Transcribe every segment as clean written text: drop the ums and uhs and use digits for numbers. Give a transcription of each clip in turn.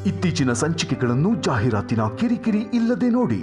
ಇತ್ತೀಚಿನ ಸಂಚಿಕೆಗಳನ್ನು ಜಾಹೀರಾತಿನ ಕಿರಿಕಿರಿ ಇಲ್ಲದೆ ನೋಡಿ.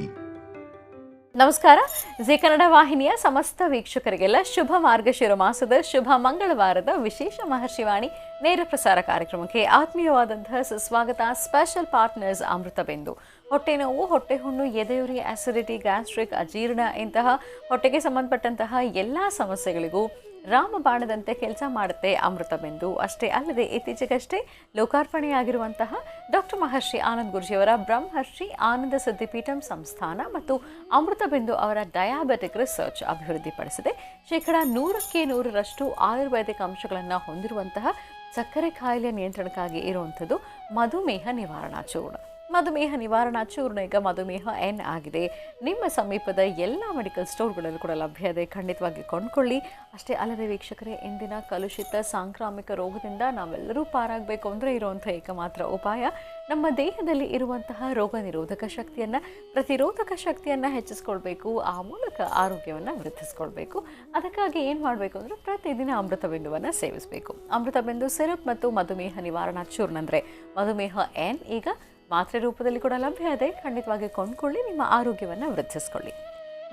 ನಮಸ್ಕಾರ. ಜಿ ಕನ್ನಡ ವಾಹಿನಿಯ ಸಮಸ್ತ ವೀಕ್ಷಕರಿಗೆಲ್ಲ ಶುಭ ಮಾರ್ಗಶಿರ ಮಾಸದ ಶುಭ ಮಂಗಳವಾರದ ವಿಶೇಷ ಮಹರ್ಷಿವಾಣಿ ನೇರ ಪ್ರಸಾರ ಕಾರ್ಯಕ್ರಮಕ್ಕೆ ಆತ್ಮೀಯವಾದಂತಹ ಸುಸ್ವಾಗತ. Special partners Amrutabindu. ಹೊಟ್ಟೆ ನೋವು, ಹೊಟ್ಟೆ ಹುಣ್ಣು, ಎದೆಯುರಿ, ಆಸಿಡಿಟಿ, ಗ್ಯಾಸ್ಟ್ರಿಕ್, ಅಜೀರ್ಣ ಇಂತಹ ಹೊಟ್ಟೆಗೆ ಸಂಬಂಧಪಟ್ಟಂತಹ ಎಲ್ಲ ಸಮಸ್ಯೆಗಳಿಗೂ ರಾಮಬಾಣದಂತೆ ಕೆಲಸ ಮಾಡುತ್ತೆ ಅಮೃತಬಿಂದು. ಅಷ್ಟೇ ಅಲ್ಲದೆ ಇತ್ತೀಚೆಗಷ್ಟೇ ಲೋಕಾರ್ಪಣೆಯಾಗಿರುವಂತಹ ಡಾಕ್ಟರ್ ಮಹರ್ಷಿ ಆನಂದ್ ಗುರೂಜಿಯವರ ಬ್ರಹ್ಮರ್ಷಿ ಆನಂದ ಸಿದ್ಧಿಪೀಠಂ ಸಂಸ್ಥಾನ ಮತ್ತು ಅಮೃತಬಿಂದು ಅವರ ಡಯಾಬೆಟಿಕ್ ರಿಸರ್ಚ್ ಅಭಿವೃದ್ಧಿಪಡಿಸಿದೆ. 100% ಆಯುರ್ವೇದಿಕ್ ಅಂಶಗಳನ್ನು ಹೊಂದಿರುವಂತಹ ಸಕ್ಕರೆ ಕಾಯಿಲೆ ನಿಯಂತ್ರಣಕ್ಕಾಗಿ ಇರುವಂಥದ್ದು ಮಧುಮೇಹ ನಿವಾರಣಾ ಚೂರ್ಣ. ಮಧುಮೇಹ ನಿವಾರಣಾ ಚೂರ್ಣ ಈಗ ಮಧುಮೇಹ ಎನ್ ಆಗಿದೆ. ನಿಮ್ಮ ಸಮೀಪದ ಎಲ್ಲ ಮೆಡಿಕಲ್ ಸ್ಟೋರ್ಗಳಲ್ಲೂ ಕೂಡ ಲಭ್ಯ ಇದೆ. ಖಂಡಿತವಾಗಿ ಕೊಂಡ್ಕೊಳ್ಳಿ. ಅಷ್ಟೇ ಅಲ್ಲದೆ ವೀಕ್ಷಕರೇ, ಇಂದಿನ ಕಲುಷಿತ ಸಾಂಕ್ರಾಮಿಕ ರೋಗದಿಂದ ನಾವೆಲ್ಲರೂ ಪಾರಾಗಬೇಕು ಅಂದರೆ ಇರುವಂಥ ಏಕಮಾತ್ರ ಉಪಾಯ ನಮ್ಮ ದೇಹದಲ್ಲಿ ಇರುವಂತಹ ರೋಗ ನಿರೋಧಕ ಶಕ್ತಿಯನ್ನು, ಪ್ರತಿರೋಧಕ ಶಕ್ತಿಯನ್ನು ಹೆಚ್ಚಿಸ್ಕೊಳ್ಬೇಕು. ಆ ಮೂಲಕ ಆರೋಗ್ಯವನ್ನು ವೃದ್ಧಿಸ್ಕೊಳ್ಬೇಕು. ಅದಕ್ಕಾಗಿ ಏನು ಮಾಡಬೇಕು ಅಂದರೆ ಪ್ರತಿದಿನ ಅಮೃತಬಿಂದುವನ್ನು ಸೇವಿಸಬೇಕು. ಅಮೃತಬಿಂದು ಸಿರಪ್ ಮತ್ತು ಮಧುಮೇಹ ನಿವಾರಣಾ ಚೂರ್ಣ ಅಂದರೆ ಮಧುಮೇಹ ಎನ್ ಈಗ ಮಾತ್ರೆ ರೂಪದಲ್ಲಿ ಕೂಡ ಲಭ್ಯ ಇದೆ. ಖಂಡಿತವಾಗಿ ಕೊಂಡ್ಕೊಳ್ಳಿ, ನಿಮ್ಮ ಆರೋಗ್ಯವನ್ನು ವೃದ್ಧಿಸ್ಕೊಳ್ಳಿ.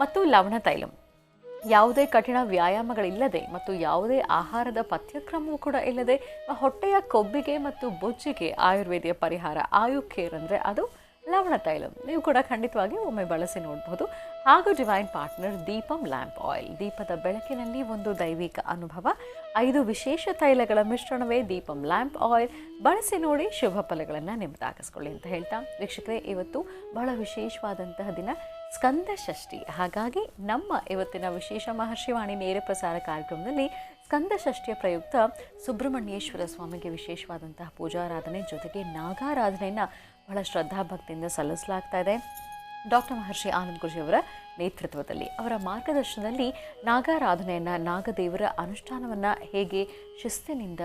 ಮತ್ತು ಲವಣ ತೈಲಂ, ಯಾವುದೇ ಕಠಿಣ ವ್ಯಾಯಾಮಗಳಿಲ್ಲದೆ ಮತ್ತು ಯಾವುದೇ ಆಹಾರದ ಪಥ್ಯಕ್ರಮವೂ ಕೂಡ ಇಲ್ಲದೆ ಹೊಟ್ಟೆಯ ಕೊಬ್ಬಿಗೆ ಮತ್ತು ಬೊಜ್ಜಿಗೆ ಆಯುರ್ವೇದಿಯ ಪರಿಹಾರ ಆಯು ಕೇರ್ ಅಂದರೆ ಅದು ಲವಣ ತೈಲಂ. ನೀವು ಕೂಡ ಖಂಡಿತವಾಗಿ ಒಮ್ಮೆ ಬಳಸಿ ನೋಡಬಹುದು. ಹಾಗೂ divine partner Deepam lamp oil, ದೀಪದ ಬೆಳಕಿನಲ್ಲಿ ಒಂದು ದೈವಿಕ ಅನುಭವ. 5 ವಿಶೇಷ ತೈಲಗಳ ಮಿಶ್ರಣವೇ ದೀಪಂ ಲ್ಯಾಂಪ್ ಆಯಿಲ್. ಬಳಸಿ ನೋಡಿ, ಶುಭ ಫಲಗಳನ್ನು ನಿಮ್ಮದಾಗಿಸ್ಕೊಳ್ಳಿ ಅಂತ ಹೇಳ್ತಾ ವೀಕ್ಷಕರೇ, ಇವತ್ತು ಬಹಳ ವಿಶೇಷವಾದಂತಹ ದಿನ, ಸ್ಕಂದ ಷಷ್ಠಿ. ಹಾಗಾಗಿ ನಮ್ಮ ಇವತ್ತಿನ ವಿಶೇಷ ಮಹರ್ಷಿವಾಣಿ ನೇರ ಪ್ರಸಾರ ಕಾರ್ಯಕ್ರಮದಲ್ಲಿ ಸ್ಕಂದ ಷಷ್ಠಿಯ ಪ್ರಯುಕ್ತ ಸುಬ್ರಹ್ಮಣ್ಯೇಶ್ವರ ಸ್ವಾಮಿಗೆ ವಿಶೇಷವಾದಂತಹ ಪೂಜಾರಾಧನೆ ಜೊತೆಗೆ ನಾಗಾರಾಧನೆಯನ್ನು ಬಹಳ ಶ್ರದ್ಧಾಭಕ್ತಿಯಿಂದ ಸಲ್ಲಿಸಲಾಗ್ತಾ ಇದೆ. ಡಾಕ್ಟರ್ ಮಹರ್ಷಿ ಆನಂದ್ ಗುರೂಜಿಯವರ ನೇತೃತ್ವದಲ್ಲಿ, ಅವರ ಮಾರ್ಗದರ್ಶನದಲ್ಲಿ ನಾಗಾರಾಧನೆಯನ್ನು, ನಾಗದೇವರ ಅನುಷ್ಠಾನವನ್ನು ಹೇಗೆ ಶಿಸ್ತಿನಿಂದ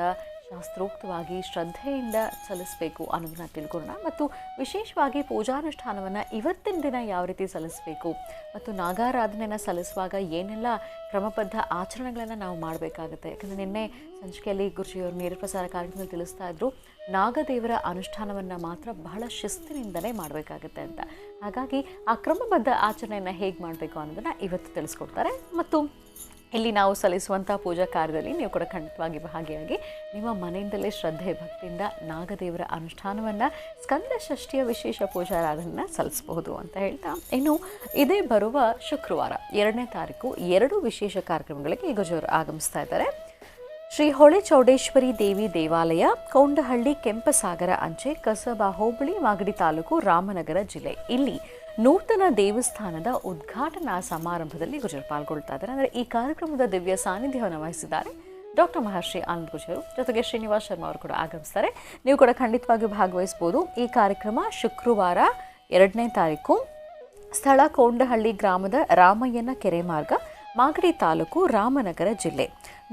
ಶಾಸ್ತ್ರೋಕ್ತವಾಗಿ ಶ್ರದ್ಧೆಯಿಂದ ಸಲ್ಲಿಸಬೇಕು ಅನ್ನೋದನ್ನು ತಿಳ್ಕೊಳ್ಳೋಣ. ಮತ್ತು ವಿಶೇಷವಾಗಿ ಪೂಜಾನುಷ್ಠಾನವನ್ನು ಇವತ್ತಿನ ದಿನ ಯಾವ ರೀತಿ ಸಲ್ಲಿಸಬೇಕು ಮತ್ತು ನಾಗಾರಾಧನೆಯನ್ನು ಸಲ್ಲಿಸುವಾಗ ಏನೆಲ್ಲ ಕ್ರಮಬದ್ಧ ಆಚರಣೆಗಳನ್ನು ನಾವು ಮಾಡಬೇಕಾಗುತ್ತೆ. ಯಾಕಂದರೆ ನಿನ್ನೆ ಸಂಚಿಕೆಯಲ್ಲಿ ಗುರೂಜಿಯವರು ನೇರ ಪ್ರಸಾರ ಕಾರ್ಯಕ್ರಮದಲ್ಲಿ ತಿಳಿಸ್ತಾ ಇದ್ರು, ನಾಗದೇವರ ಅನುಷ್ಠಾನವನ್ನು ಮಾತ್ರ ಬಹಳ ಶಿಸ್ತಿನಿಂದಲೇ ಮಾಡಬೇಕಾಗುತ್ತೆ ಅಂತ. ಹಾಗಾಗಿ ಆ ಕ್ರಮಬದ್ಧ ಆಚರಣೆಯನ್ನು ಹೇಗೆ ಮಾಡಬೇಕು ಅನ್ನೋದನ್ನು ಇವತ್ತು ತಿಳಿಸ್ಕೊಡ್ತಾರೆ. ಮತ್ತು ಇಲ್ಲಿ ನಾವು ಸಲ್ಲಿಸುವಂಥ ಪೂಜಾ ಕಾರ್ಯದಲ್ಲಿ ನೀವು ಕೂಡ ಖಂಡಿತವಾಗಿ ಭಾಗಿಯಾಗಿ ನಿಮ್ಮ ಮನೆಯಿಂದಲೇ ಶ್ರದ್ಧೆ ಭಕ್ತಿಯಿಂದ ನಾಗದೇವರ ಅನುಷ್ಠಾನವನ್ನು, ಸ್ಕಂದ ಷಷ್ಠಿಯ ವಿಶೇಷ ಪೂಜಾರಾಧನೆಯನ್ನು ಸಲ್ಲಿಸಬಹುದು ಅಂತ ಹೇಳ್ತಾ, ಇನ್ನು ಇದೇ ಬರುವ ಶುಕ್ರವಾರ 2ನೇ ತಾರೀಕು 2 ವಿಶೇಷ ಕಾರ್ಯಕ್ರಮಗಳಿಗೆ ಗುರೂಜಿಯವರು ಆಗಮಿಸ್ತಾ ಇದ್ದಾರೆ. ಶ್ರೀ ಹೊಳೆ ಚೌಡೇಶ್ವರಿ ದೇವಿ ದೇವಾಲಯ, ಕೌಂಡಹಳ್ಳಿ, ಕೆಂಪಸಾಗರ ಅಂಚೆ, ಕಸಬಾ ಹೋಬಳಿ, ಮಾಗಡಿ ತಾಲೂಕು, ರಾಮನಗರ ಜಿಲ್ಲೆ. ಇಲ್ಲಿ ನೂತನ ದೇವಸ್ಥಾನದ ಉದ್ಘಾಟನಾ ಸಮಾರಂಭದಲ್ಲಿ ಗುರೂಜಿಯವರು ಪಾಲ್ಗೊಳ್ತಾ ಇದ್ದಾರೆ. ಅಂದರೆ ಈ ಕಾರ್ಯಕ್ರಮದ ದಿವ್ಯ ಸಾನ್ನಿಧ್ಯವನ್ನು ವಹಿಸಿದ್ದಾರೆ ಡಾಕ್ಟರ್ ಮಹರ್ಷಿ ಆನಂದ್ ಗುರೂಜಿಯವರು. ಜೊತೆಗೆ ಶ್ರೀನಿವಾಸ್ ಶರ್ಮಾ ಅವರು ಕೂಡ ಆಗಮಿಸ್ತಾರೆ. ನೀವು ಕೂಡ ಖಂಡಿತವಾಗಿ ಭಾಗವಹಿಸ್ಬೋದು. ಈ ಕಾರ್ಯಕ್ರಮ ಶುಕ್ರವಾರ 2ನೇ ತಾರೀಕು, ಸ್ಥಳ ಕೌಂಡಹಳ್ಳಿ ಗ್ರಾಮದ ರಾಮಯ್ಯನ ಕೆರೆ ಮಾರ್ಗ, ಮಾಗಡಿ ತಾಲೂಕು, ರಾಮನಗರ ಜಿಲ್ಲೆ.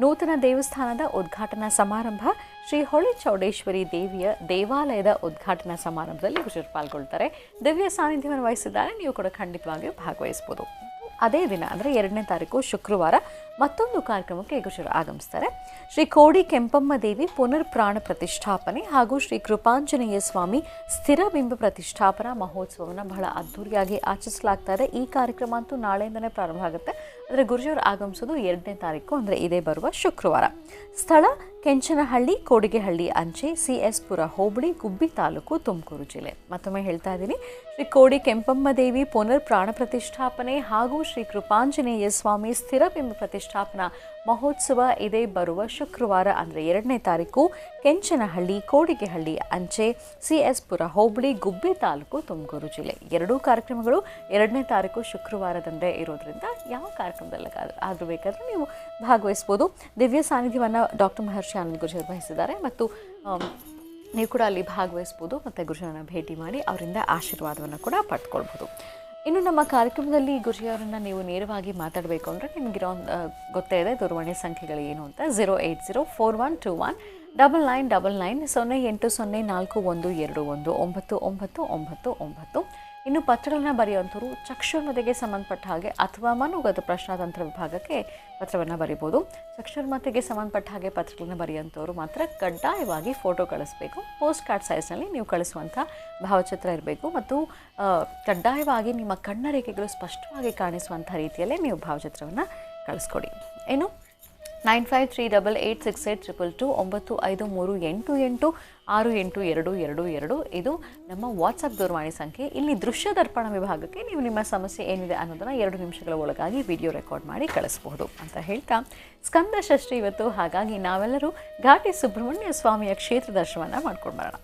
ನೂತನ ದೇವಸ್ಥಾನದ ಉದ್ಘಾಟನಾ ಸಮಾರಂಭ, ಶ್ರೀ ಹೊಳೆ ಚೌಡೇಶ್ವರಿ ದೇವಿಯ ದೇವಾಲಯದ ಉದ್ಘಾಟನಾ ಸಮಾರಂಭದಲ್ಲಿ ಗುರೂಜಿಯವರು ಪಾಲ್ಗೊಳ್ತಾರೆ. ದಿವ್ಯ ಸಾನ್ನಿಧ್ಯವನ್ನು ವಹಿಸಿದ್ದಾರೆ. ನೀವು ಕೂಡ ಖಂಡಿತವಾಗಿಯೂ ಭಾಗವಹಿಸ್ಬೋದು. ಅದೇ ದಿನ ಅಂದರೆ 2ನೇ ತಾರೀಕು ಶುಕ್ರವಾರ ಮತ್ತೊಂದು ಕಾರ್ಯಕ್ರಮಕ್ಕೆ ಗುರೂಜಿಯವರು ಆಗಮಿಸ್ತಾರೆ. ಶ್ರೀ ಕೋಡಿ ಕೆಂಪಮ್ಮ ದೇವಿ ಪುನರ್ ಪ್ರಾಣ ಪ್ರತಿಷ್ಠಾಪನೆ ಹಾಗೂ ಶ್ರೀ ಕೃಪಾಂಜನೇಯ ಸ್ವಾಮಿ ಸ್ಥಿರಬಿಂಬ ಪ್ರತಿಷ್ಠಾಪನಾ ಮಹೋತ್ಸವವನ್ನು ಬಹಳ ಅದ್ಧೂರಿಯಾಗಿ ಆಚರಿಸಲಾಗ್ತಾ ಇದೆ. ಈ ಕಾರ್ಯಕ್ರಮ ಅಂತೂ ನಾಳೆಯಿಂದಲೇ ಪ್ರಾರಂಭ ಆಗುತ್ತೆ. ಅಂದರೆ ಗುರೂಜಿಯವರು ಆಗಮಿಸೋದು 2ನೇ ತಾರೀಕು, ಅಂದರೆ ಇದೇ ಬರುವ ಶುಕ್ರವಾರ. ಸ್ಥಳ ಕೆಂಚನಹಳ್ಳಿ, ಕೋಡಿಗೆಹಳ್ಳಿ ಅಂಚೆ, CS ಪುರ ಹೋಬಳಿ, ಗುಬ್ಬಿ ತಾಲೂಕು, ತುಮಕೂರು ಜಿಲ್ಲೆ. ಮತ್ತೊಮ್ಮೆ ಹೇಳ್ತಾ ಇದ್ದೀನಿ, ಶ್ರೀ ಕೋಡಿ ಕೆಂಪಮ್ಮ ದೇವಿ ಪುನರ್ ಪ್ರಾಣ ಪ್ರತಿಷ್ಠಾಪನೆ ಹಾಗೂ ಶ್ರೀ ಕೃಪಾಂಜನೇಯ ಸ್ವಾಮಿ ಸ್ಥಿರಬಿಂಬ ಪ್ರತಿಷ್ಠಾಪನಾ ಮಹೋತ್ಸವ ಇದೇ ಬರುವ ಶುಕ್ರವಾರ ಅಂದರೆ 2ನೇ ತಾರೀಕು, ಕೆಂಚನಹಳ್ಳಿ, ಕೋಡಿಗೆಹಳ್ಳಿ ಅಂಚೆ, CS ಪುರ ಹೋಬಳಿ, ಗುಬ್ಬಿ ತಾಲೂಕು, ತುಮಕೂರು ಜಿಲ್ಲೆ. 2 ಕಾರ್ಯಕ್ರಮಗಳು 2ನೇ ತಾರೀಕು ಶುಕ್ರವಾರದಂದೇ ಇರೋದ್ರಿಂದ ಯಾವ ಕಾರ್ಯಕ್ರಮದಲ್ಲಿ ಆದರೂ ಬೇಕಾದರೆ ನೀವು ಭಾಗವಹಿಸ್ಬೋದು. ದಿವ್ಯ ಸಾನ್ನಿಧ್ಯವನ್ನು ಡಾಕ್ಟರ್ ಮಹರ್ಷಿ ಆನಂದ್ ಗುರೂಜಿಯವರು ವಹಿಸಿದ್ದಾರೆ. ಮತ್ತು ನೀವು ಕೂಡ ಅಲ್ಲಿ ಭಾಗವಹಿಸ್ಬೋದು ಮತ್ತು ಗುರುಜಿಯವರನ್ನು ಭೇಟಿ ಮಾಡಿ ಅವರಿಂದ ಆಶೀರ್ವಾದವನ್ನು ಕೂಡ ಪಡ್ಕೊಳ್ಬೋದು. ಇನ್ನು ನಮ್ಮ ಕಾರ್ಯಕ್ರಮದಲ್ಲಿ ಗುರೂಜಿಯವರನ್ನು ನೀವು ನೇರವಾಗಿ ಮಾತಾಡಬೇಕು ಅಂದರೆ ನಿಮಗಿರೋ ಗೊತ್ತೇ ಇದೆ ದೂರವಾಣಿ ಸಂಖ್ಯೆಗಳು ಏನು ಅಂತ. 0804121 9999080412199999. ಇನ್ನು ಪತ್ರಗಳನ್ನು ಬರೆಯುವಂಥವ್ರು ಚಕ್ಷುರ್ಮತೆಗೆ ಸಂಬಂಧಪಟ್ಟ ಹಾಗೆ ಅಥವಾ ಮನೋಗತ ಪ್ರಶ್ನಾತಂತ್ರ ವಿಭಾಗಕ್ಕೆ ಪತ್ರವನ್ನು ಬರೀಬೋದು. ಚಕ್ಷುರ್ಮತೆಗೆ ಸಂಬಂಧಪಟ್ಟ ಹಾಗೆ ಪತ್ರಗಳನ್ನು ಬರೆಯುವಂಥವ್ರು ಮಾತ್ರ ಕಡ್ಡಾಯವಾಗಿ ಫೋಟೋ ಕಳಿಸ್ಬೇಕು. ಪೋಸ್ಟ್ ಕಾರ್ಡ್ ಸೈಜ್ನಲ್ಲಿ ನೀವು ಕಳಿಸುವಂಥ ಭಾವಚಿತ್ರ ಇರಬೇಕು ಮತ್ತು ಕಡ್ಡಾಯವಾಗಿ ನಿಮ್ಮ ಕಣ್ಣರೇಖೆಗಳು ಸ್ಪಷ್ಟವಾಗಿ ಕಾಣಿಸುವಂಥ ರೀತಿಯಲ್ಲೇ ನೀವು ಭಾವಚಿತ್ರವನ್ನು ಕಳಿಸ್ಕೊಡಿ. ಏನು 9538668222 9538886822 ಇದು ನಮ್ಮ ವಾಟ್ಸಪ್ ದೂರವಾಣಿ ಸಂಖ್ಯೆ. ಇಲ್ಲಿ ದೃಶ್ಯ ದರ್ಪಣ ವಿಭಾಗಕ್ಕೆ ನೀವು ನಿಮ್ಮ ಸಮಸ್ಯೆ ಏನಿದೆ ಅನ್ನೋದನ್ನು 2 ನಿಮಿಷಗಳ ಒಳಗಾಗಿ ವಿಡಿಯೋ ರೆಕಾರ್ಡ್ ಮಾಡಿ ಕಳಿಸಬಹುದು ಅಂತ ಹೇಳ್ತಾ, ಸ್ಕಂದ ಷಷ್ಠಿ ಇವತ್ತು, ಹಾಗಾಗಿ ನಾವೆಲ್ಲರೂ ಘಾಟಿ ಸುಬ್ರಹ್ಮಣ್ಯ ಸ್ವಾಮಿಯ ಕ್ಷೇತ್ರ ದರ್ಶನವನ್ನು ಮಾಡ್ಕೊಂಡು ಬರೋಣ.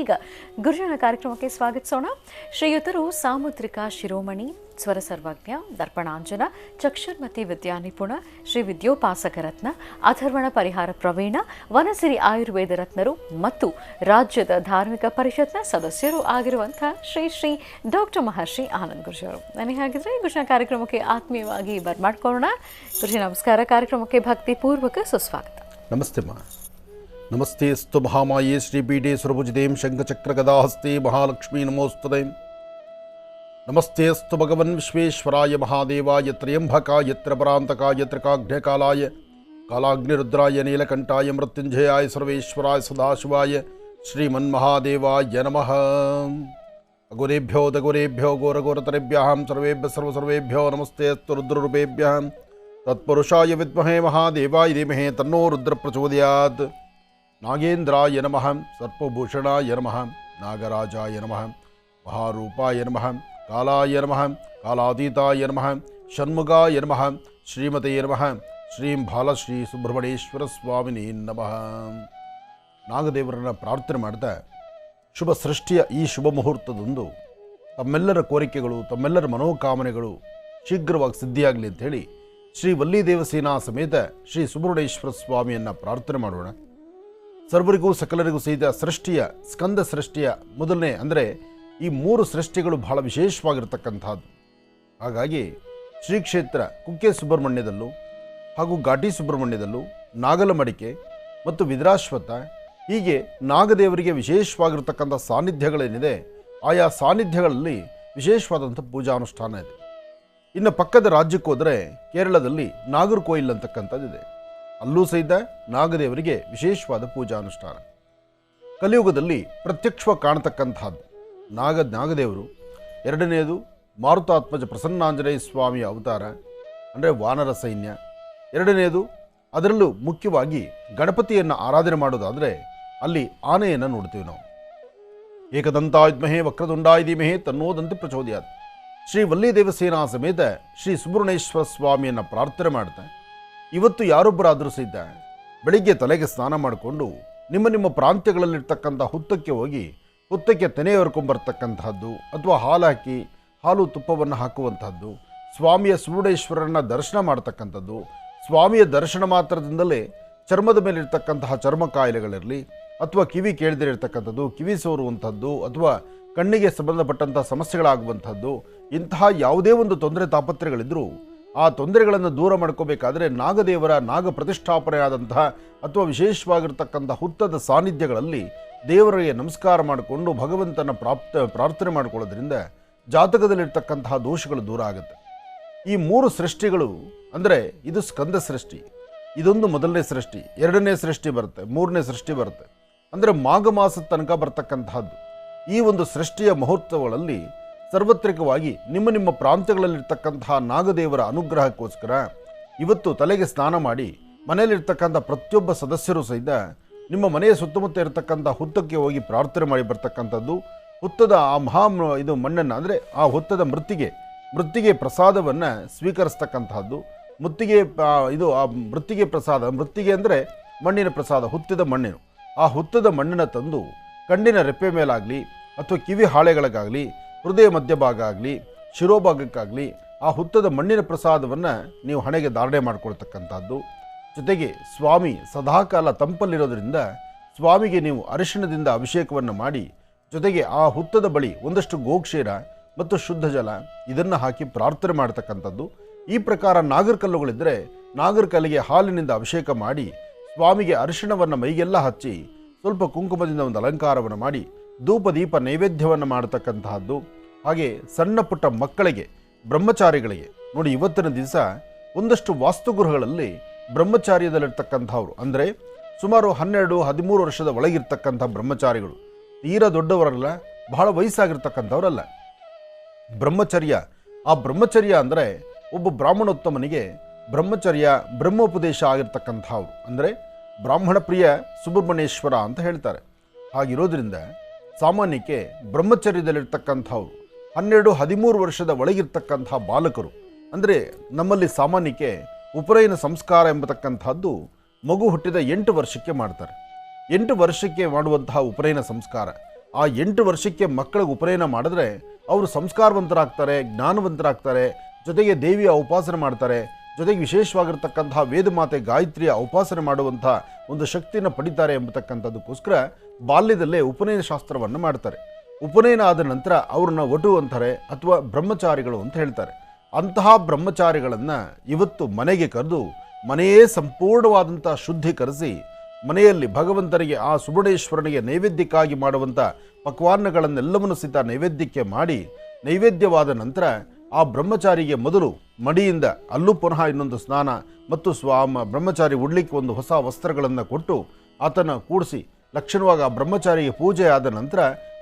ಈಗ ಗುರುಜನ ಕಾರ್ಯಕ್ರಮಕ್ಕೆ ಸ್ವಾಗತಿಸೋಣ. ಶ್ರೀಯುತರು ಸಾಮುದ್ರಿಕ ಶಿರೋಮಣಿ, ಸ್ವರ ಸರ್ವಜ್ಞ, ದರ್ಪಣಾಂಜನ, ಚಕ್ಷುರ್ಮತಿ ವಿದ್ಯಾ ನಿಪುಣ, ಶ್ರೀ ವಿದ್ಯೋಪಾಸಕ ರತ್ನ, ಅಥರ್ವಣ ಪರಿಹಾರ ಪ್ರವೀಣ, ವನಸಿರಿ ಆಯುರ್ವೇದ ರತ್ನರು ಮತ್ತು ರಾಜ್ಯದ ಧಾರ್ಮಿಕ ಪರಿಷತ್ನ ಸದಸ್ಯರು ಆಗಿರುವಂಥ ಶ್ರೀ ಡಾಕ್ಟರ್ ಮಹರ್ಷಿ ಆನಂದ್ ಗುರುಜಿ ಅವರು. ನನಗೆ ಹಾಗಿದ್ರೆ ಗುರುಜನ ಕಾರ್ಯಕ್ರಮಕ್ಕೆ ಆತ್ಮೀಯವಾಗಿ ಬರ್ಮಾಡ್ಕೊಳ್ಳೋಣ. ಗುರುಜಿ ನಮಸ್ಕಾರ. ಕಾರ್ಯಕ್ರಮಕ್ಕೆ ಭಕ್ತಿಪೂರ್ವಕ ಸುಸ್ವಾಗತ. ನಮಸ್ತೆ ಮಾ. ನಮಸ್ತೆ ಸ್ತು ಮಹಾಮಾಯೇ ಶ್ರೀ ಪೀಠೆ ಸುರಭುಜಿದೇಂ ಶಂಖಚಕ್ರ ಗದಾಹಸ್ತೆ ಮಹಾಲಕ್ಷ್ಮೀ ನಮೋಸ್ತುತೆ. ನಮಸ್ತೆ ಸ್ತು ಭಗವನ್ ವಿಶ್ವೇಶ್ವರಾಯ ಮಹಾದೇವಾಯ ತ್ರಯಂಬಕಾಯ ತ್ರಪರಾಂತಕಾಯ ತ್ರಿಕಾಗ್ನ್ಯಕಾಲಾಯ ಕಾಲಾಗ್ನಿರುದ್ರಾಯ ನೀಲಕಂಠಾಯ ಮೃತ್ಯುಂಜಯಾಯ ಸರ್ವೇಶ್ವರಾಯ ಸದಾಶಿವಾಯ ಶ್ರೀಮನ್ಮಹಾದೇವಾಯ ನಮಃ. ಅಗುರೇಭ್ಯೋ ದಗುರೇಭ್ಯೋ ಘೋರಘೋರತರೇಭ್ಯಃ ಸರ್ವೇಭ್ಯ ಸರ್ವಸರ್ವೇಭ್ಯೋ ನಮಸ್ತೆ ಸ್ತು ರುದ್ರರೂಪೇಭ್ಯಃ ತತ್ಪುರುಷಾಯ ವಿದ್ಮಹೇ ಮಹಾದೇವಾಯ ಧೀಮಹಿ ತನ್ನೋ ರುದ್ರ ಪ್ರಚೋದಯಾತ್. ನಾಗೇಂದ್ರಾಯ ನಮಃ, ಸರ್ಪಭೂಷಣಾಯ ನಮಃ, ನಾಗರಾಜಾಯ ನಮಃ, ಮಹಾರೂಪಾಯ ನಮಃ, ಕಾಲಾಯ ನಮಃ, ಕಾಲಾತೀತಾಯ ನಮಃ, ಷಣ್ಮುಖಾಯ ನಮಃ, ಶ್ರೀಮತೇ ನಮಃ, ಶ್ರೀಂ ಬಾಲಶ್ರೀ ಸುಬ್ರಹ್ಮಣ್ಯೇಶ್ವರ ಸ್ವಾಮಿನೇ ನಮಃ. ನಾಗದೇವರನ್ನು ಪ್ರಾರ್ಥನೆ ಮಾಡ್ತಾ ಶುಭ ಸೃಷ್ಟಿಯ ಈ ಶುಭ ಮುಹೂರ್ತದಂದು ತಮ್ಮೆಲ್ಲರ ಕೋರಿಕೆಗಳು, ತಮ್ಮೆಲ್ಲರ ಮನೋಕಾಮನೆಗಳು ಶೀಘ್ರವಾಗಿ ಸಿದ್ಧಿಯಾಗಲಿ ಅಂಥೇಳಿ ಶ್ರೀ ವಲ್ಲಿ ದೇವಸೇನಾ ಸಮೇತ ಶ್ರೀ ಸುಬ್ರಹ್ಮಣ್ಯೇಶ್ವರ ಸ್ವಾಮಿಯನ್ನು ಪ್ರಾರ್ಥನೆ ಮಾಡೋಣ. ಸರ್ವರಿಗೂ ಸಕಲರಿಗೂ ಸಹಿತ ಸೃಷ್ಟಿಯ ಸ್ಕಂದ ಸೃಷ್ಟಿಯ ಮೊದಲನೇ ಅಂದರೆ ಈ 3 ಸೃಷ್ಟಿಗಳು ಬಹಳ ವಿಶೇಷವಾಗಿರ್ತಕ್ಕಂಥದ್ದು. ಹಾಗಾಗಿ ಶ್ರೀ ಕ್ಷೇತ್ರ ಕುಕ್ಕೆ ಸುಬ್ರಹ್ಮಣ್ಯದಲ್ಲೂ ಹಾಗೂ ಘಾಟಿ ಸುಬ್ರಹ್ಮಣ್ಯದಲ್ಲೂ ನಾಗಲಮಡಿಕೆ ಮತ್ತು ವಿದ್ರಾಶ್ವತ ಹೀಗೆ ನಾಗದೇವರಿಗೆ ವಿಶೇಷವಾಗಿರ್ತಕ್ಕಂಥ ಸಾನ್ನಿಧ್ಯಗಳೇನಿದೆ ಆಯಾ ಸಾನ್ನಿಧ್ಯಗಳಲ್ಲಿ ವಿಶೇಷವಾದಂಥ ಪೂಜಾನುಷ್ಠಾನ ಇದೆ. ಇನ್ನು ಪಕ್ಕದ ರಾಜ್ಯಕ್ಕೆ ಹೋದರೆ ಕೇರಳದಲ್ಲಿ ನಾಗರ್ಕೋಯಿಲ್ ಅಂತಕ್ಕಂಥದ್ದಿದೆ. ಅಲ್ಲೂ ಸಹಿತ ನಾಗದೇವರಿಗೆ ವಿಶೇಷವಾದ ಪೂಜಾನುಷ್ಠಾನ. ಕಲಿಯುಗದಲ್ಲಿ ಪ್ರತ್ಯಕ್ಷವಾಗಿ ಕಾಣತಕ್ಕಂಥದ್ದು ನಾಗದೇವರು. ಎರಡನೆಯದು ಮಾರುತಾತ್ಮಜ ಪ್ರಸನ್ನಾಂಜನೇಯ ಸ್ವಾಮಿಯ ಅವತಾರ ಅಂದರೆ ವಾನರ ಸೈನ್ಯ. ಎರಡನೆಯದು ಅದರಲ್ಲೂ ಮುಖ್ಯವಾಗಿ ಗಣಪತಿಯನ್ನು ಆರಾಧನೆ ಮಾಡೋದಾದರೆ ಅಲ್ಲಿ ಆನೆಯನ್ನು ನೋಡ್ತೀವಿ ನಾವು. ಏಕದಂತಾಯ ವಿದ್ಮಹೇ ವಕ್ರತುಂಡಾಯ ಧೀಮಹಿ ತನ್ನೋದಂತೆ ಪ್ರಚೋದಯಾತ್. ಶ್ರೀ ವಲ್ಲಿ ದೇವಸೇನಾ ಸಮೇತ ಶ್ರೀ ಸುಬ್ರಹ್ಮಣ್ಯೇಶ್ವರ ಸ್ವಾಮಿಯನ್ನು ಪ್ರಾರ್ಥನೆ ಮಾಡ್ತಾ ಇವತ್ತು ಯಾರೊಬ್ಬರಾದರೂ ಸಹಿತ ಬೆಳಿಗ್ಗೆ ತಲೆಗೆ ಸ್ನಾನ ಮಾಡಿಕೊಂಡು ನಿಮ್ಮ ಪ್ರಾಂತ್ಯಗಳಲ್ಲಿರ್ತಕ್ಕಂಥ ಹುತ್ತಕ್ಕೆ ಹೋಗಿ ಹುತ್ತಕ್ಕೆ ತೆನೆ ಹೊರ್ಕೊಂಬರ್ತಕ್ಕಂತಹದ್ದು ಅಥವಾ ಹಾಲು ಹಾಕಿ ಹಾಲು ತುಪ್ಪವನ್ನು ಹಾಕುವಂತಹದ್ದು, ಸ್ವಾಮಿಯ ಸುಬ್ರಹ್ಮಣ್ಯೇಶ್ವರನ ದರ್ಶನ ಮಾಡ್ತಕ್ಕಂಥದ್ದು, ಸ್ವಾಮಿಯ ದರ್ಶನ ಮಾತ್ರದಿಂದಲೇ ಚರ್ಮದ ಮೇಲಿರ್ತಕ್ಕಂತಹ ಚರ್ಮ ಕಾಯಿಲೆಗಳಿರಲಿ ಅಥವಾ ಕಿವಿ ಕೇಳದಿರತಕ್ಕಂಥದ್ದು, ಕಿವಿ ಸೋರುವಂಥದ್ದು ಅಥವಾ ಕಣ್ಣಿಗೆ ಸಂಬಂಧಪಟ್ಟಂಥ ಸಮಸ್ಯೆಗಳಾಗುವಂಥದ್ದು, ಇಂತಹ ಯಾವುದೇ ಒಂದು ತೊಂದರೆ ತಾಪತ್ರೆಗಳಿದ್ದರೂ ಆ ತೊಂದರೆಗಳನ್ನು ದೂರ ಮಾಡ್ಕೋಬೇಕಾದ್ರೆ ನಾಗದೇವರ ನಾಗ ಪ್ರತಿಷ್ಠಾಪನೆಯಾದಂತಹ ಅಥವಾ ವಿಶೇಷವಾಗಿರ್ತಕ್ಕಂಥ ಹುತ್ತದ ಸಾನ್ನಿಧ್ಯಗಳಲ್ಲಿ ದೇವರಿಗೆ ನಮಸ್ಕಾರ ಮಾಡಿಕೊಂಡು ಭಗವಂತನ ಪ್ರಾರ್ಥನೆ ಮಾಡಿಕೊಳ್ಳೋದ್ರಿಂದ ಜಾತಕದಲ್ಲಿರ್ತಕ್ಕಂತಹ ದೋಷಗಳು ದೂರ ಆಗುತ್ತೆ. ಈ 3 ಸೃಷ್ಟಿಗಳು ಅಂದರೆ ಇದು ಸ್ಕಂದ ಸೃಷ್ಟಿ, ಇದೊಂದು ಮೊದಲನೇ ಸೃಷ್ಟಿ, 2ನೇ ಸೃಷ್ಟಿ ಬರುತ್ತೆ, 3ನೇ ಸೃಷ್ಟಿ ಬರುತ್ತೆ. ಅಂದರೆ ಮಾಘ ಮಾಸದ ತನಕ ಬರ್ತಕ್ಕಂತಹದ್ದು. ಈ ಒಂದು ಸೃಷ್ಟಿಯ ಮುಹೂರ್ತಗಳಲ್ಲಿ ಸಾರ್ವತ್ರಿಕವಾಗಿ ನಿಮ್ಮ ಪ್ರಾಂತ್ಯಗಳಲ್ಲಿರ್ತಕ್ಕಂತಹ ನಾಗದೇವರ ಅನುಗ್ರಹಕ್ಕೋಸ್ಕರ ಇವತ್ತು ತಲೆಗೆ ಸ್ನಾನ ಮಾಡಿ ಮನೆಯಲ್ಲಿರ್ತಕ್ಕಂಥ ಪ್ರತಿಯೊಬ್ಬ ಸದಸ್ಯರು ಸಹಿತ ನಿಮ್ಮ ಮನೆಯ ಸುತ್ತಮುತ್ತ ಇರತಕ್ಕಂಥ ಹುತ್ತಕ್ಕೆ ಹೋಗಿ ಪ್ರಾರ್ಥನೆ ಮಾಡಿ ಬರ್ತಕ್ಕಂಥದ್ದು. ಹುತ್ತದ ಆ ಇದು ಮಣ್ಣನ್ನು ಅಂದರೆ ಆ ಹುತ್ತದ ಮೃತ್ತಿಗೆ ಪ್ರಸಾದವನ್ನು ಸ್ವೀಕರಿಸ್ತಕ್ಕಂತಹದ್ದು. ಮೃತ್ತಿಗೆ ಪ್ರಸಾದ, ಮೃತ್ತಿಗೆ ಅಂದರೆ ಮಣ್ಣಿನ ಪ್ರಸಾದ, ಹುತ್ತದ ಮಣ್ಣಿನ ಆ ಹುತ್ತದ ಮಣ್ಣನ್ನು ತಂದು ಕಣ್ಣಿನ ರೆಪ್ಪೆ ಮೇಲಾಗಲಿ ಅಥವಾ ಕಿವಿ ಹಾಳೆಗಳಿಗಾಗಲಿ ಹೃದಯ ಮಧ್ಯಭಾಗ ಆಗಲಿ ಶಿರೋಭಾಗಕ್ಕಾಗಲಿ ಆ ಹುತ್ತದ ಮಣ್ಣಿನ ಪ್ರಸಾದವನ್ನು ನೀವು ಹಣೆಗೆ ಧಾರಣೆ ಮಾಡಿಕೊಳ್ತಕ್ಕಂಥದ್ದು. ಜೊತೆಗೆ ಸ್ವಾಮಿ ಸದಾಕಾಲ ತಂಪಲ್ಲಿರೋದ್ರಿಂದ ಸ್ವಾಮಿಗೆ ನೀವು ಅರಿಶಿಣದಿಂದ ಅಭಿಷೇಕವನ್ನು ಮಾಡಿ ಜೊತೆಗೆ ಆ ಹುತ್ತದ ಬಳಿ ಒಂದಷ್ಟು ಗೋಕ್ಷೀರ ಮತ್ತು ಶುದ್ಧ ಜಲ ಇದನ್ನು ಹಾಕಿ ಪ್ರಾರ್ಥನೆ ಮಾಡ್ತಕ್ಕಂಥದ್ದು. ಈ ಪ್ರಕಾರ ನಾಗರಕಲ್ಲುಗಳಿದ್ದರೆ ನಾಗರಕಲ್ಲಿಗೆ ಹಾಲಿನಿಂದ ಅಭಿಷೇಕ ಮಾಡಿ ಸ್ವಾಮಿಗೆ ಅರಿಶಿಣವನ್ನು ಮೈಗೆಲ್ಲ ಹಚ್ಚಿ ಸ್ವಲ್ಪ ಕುಂಕುಮದಿಂದ ಒಂದು ಅಲಂಕಾರವನ್ನು ಮಾಡಿ ಧೂಪ ದೀಪ ನೈವೇದ್ಯವನ್ನು ಮಾಡತಕ್ಕಂತಹದ್ದು. ಹಾಗೆ ಸಣ್ಣ ಪುಟ್ಟ ಮಕ್ಕಳಿಗೆ, ಬ್ರಹ್ಮಚಾರಿಗಳಿಗೆ ನೋಡಿ, ಇವತ್ತಿನ ದಿವಸ ಒಂದಷ್ಟು ವಾಸ್ತುಗೃಹಗಳಲ್ಲಿ ಬ್ರಹ್ಮಚಾರ್ಯದಲ್ಲಿರ್ತಕ್ಕಂಥವ್ರು ಅಂದರೆ ಸುಮಾರು 12-13 ವರ್ಷದ ಒಳಗಿರ್ತಕ್ಕಂಥ ಬ್ರಹ್ಮಚಾರಿಗಳು, ತೀರಾ ದೊಡ್ಡವರಲ್ಲ, ಬಹಳ ವಯಸ್ಸಾಗಿರ್ತಕ್ಕಂಥವರಲ್ಲ. ಬ್ರಹ್ಮಚರ್ಯ ಅಂದರೆ ಒಬ್ಬ ಬ್ರಾಹ್ಮಣೋತ್ತಮನಿಗೆ ಬ್ರಹ್ಮೋಪದೇಶ ಆಗಿರ್ತಕ್ಕಂಥವ್ರು ಅಂದರೆ ಬ್ರಾಹ್ಮಣ ಪ್ರಿಯ ಸುಬ್ರಹ್ಮಣ್ಯೇಶ್ವರ ಅಂತ ಹೇಳ್ತಾರೆ. ಹಾಗಿರೋದ್ರಿಂದ ಸಾಮಾನ್ಯಕ್ಕೆ ಬ್ರಹ್ಮಚರ್ಯದಲ್ಲಿರ್ತಕ್ಕಂಥವ್ರು 12-13 ವರ್ಷದ ಒಳಗಿರ್ತಕ್ಕಂಥ ಬಾಲಕರು ಅಂದರೆ ನಮ್ಮಲ್ಲಿ ಸಾಮಾನ್ಯಕ್ಕೆ ಉಪನಯನ ಸಂಸ್ಕಾರ ಎಂಬತಕ್ಕಂಥದ್ದು ಮಗು ಹುಟ್ಟಿದ 8 ವರ್ಷಕ್ಕೆ ಮಾಡ್ತಾರೆ. 8 ವರ್ಷಕ್ಕೆ ಮಾಡುವಂತಹ ಉಪನಯನ ಸಂಸ್ಕಾರ, ಆ 8 ವರ್ಷಕ್ಕೆ ಮಕ್ಕಳಿಗೆ ಉಪನಯನ ಮಾಡಿದ್ರೆ ಅವರು ಸಂಸ್ಕಾರವಂತರಾಗ್ತಾರೆ, ಜ್ಞಾನವಂತರಾಗ್ತಾರೆ, ಜೊತೆಗೆ ದೇವಿಯ ಉಪಾಸನೆ ಮಾಡ್ತಾರೆ, ಜೊತೆಗೆ ವಿಶೇಷವಾಗಿರ್ತಕ್ಕಂತಹ ವೇದ ಮಾತೆ ಗಾಯತ್ರಿಯ ಉಪಾಸನೆ ಮಾಡುವಂಥ ಒಂದು ಶಕ್ತಿಯನ್ನು ಪಡಿತಾರೆ ಎಂಬತಕ್ಕಂಥದ್ದಕ್ಕೋಸ್ಕರ ಬಾಲ್ಯದಲ್ಲೇ ಉಪನಯನ ಶಾಸ್ತ್ರವನ್ನು ಮಾಡ್ತಾರೆ. ಉಪನಯನ ಆದ ನಂತರ ಅವ್ರನ್ನ ವಟು ಅಂತಾರೆ ಅಥವಾ ಬ್ರಹ್ಮಚಾರಿಗಳು ಅಂತ ಹೇಳ್ತಾರೆ. ಅಂತಹ ಬ್ರಹ್ಮಚಾರಿಗಳನ್ನು ಇವತ್ತು ಮನೆಗೆ ಕರೆದು ಮನೆಯೇ ಸಂಪೂರ್ಣವಾದಂಥ ಶುದ್ಧೀಕರಿಸಿ ಮನೆಯಲ್ಲಿ ಭಗವಂತನಿಗೆ ಆ ಸುಬ್ರಹ್ಮಣ್ಯೇಶ್ವರನಿಗೆ ನೈವೇದ್ಯಕ್ಕಾಗಿ ಮಾಡುವಂಥ ಪಕ್ವಾನ್ನಗಳನ್ನೆಲ್ಲವನ್ನು ಸಹಿತ ನೈವೇದ್ಯಕ್ಕೆ ಮಾಡಿ ನೈವೇದ್ಯವಾದ ನಂತರ ಆ ಬ್ರಹ್ಮಚಾರಿಗೆ ಮೊದಲು ಮಡಿಯಿಂದ ಅಲ್ಲೂ ಪುನಃ ಇನ್ನೊಂದು ಸ್ನಾನ ಮತ್ತು ಬ್ರಹ್ಮಚಾರಿ ಉಡ್ಲಿಕ್ಕೆ ಒಂದು ಹೊಸ ವಸ್ತ್ರಗಳನ್ನು ಕೊಟ್ಟು ಆತನ ಕೂಡಿಸಿ ಲಕ್ಷಣವಾಗಿ ಆ ಬ್ರಹ್ಮಚಾರಿಗೆ ಪೂಜೆ ಆದ ನಂತರ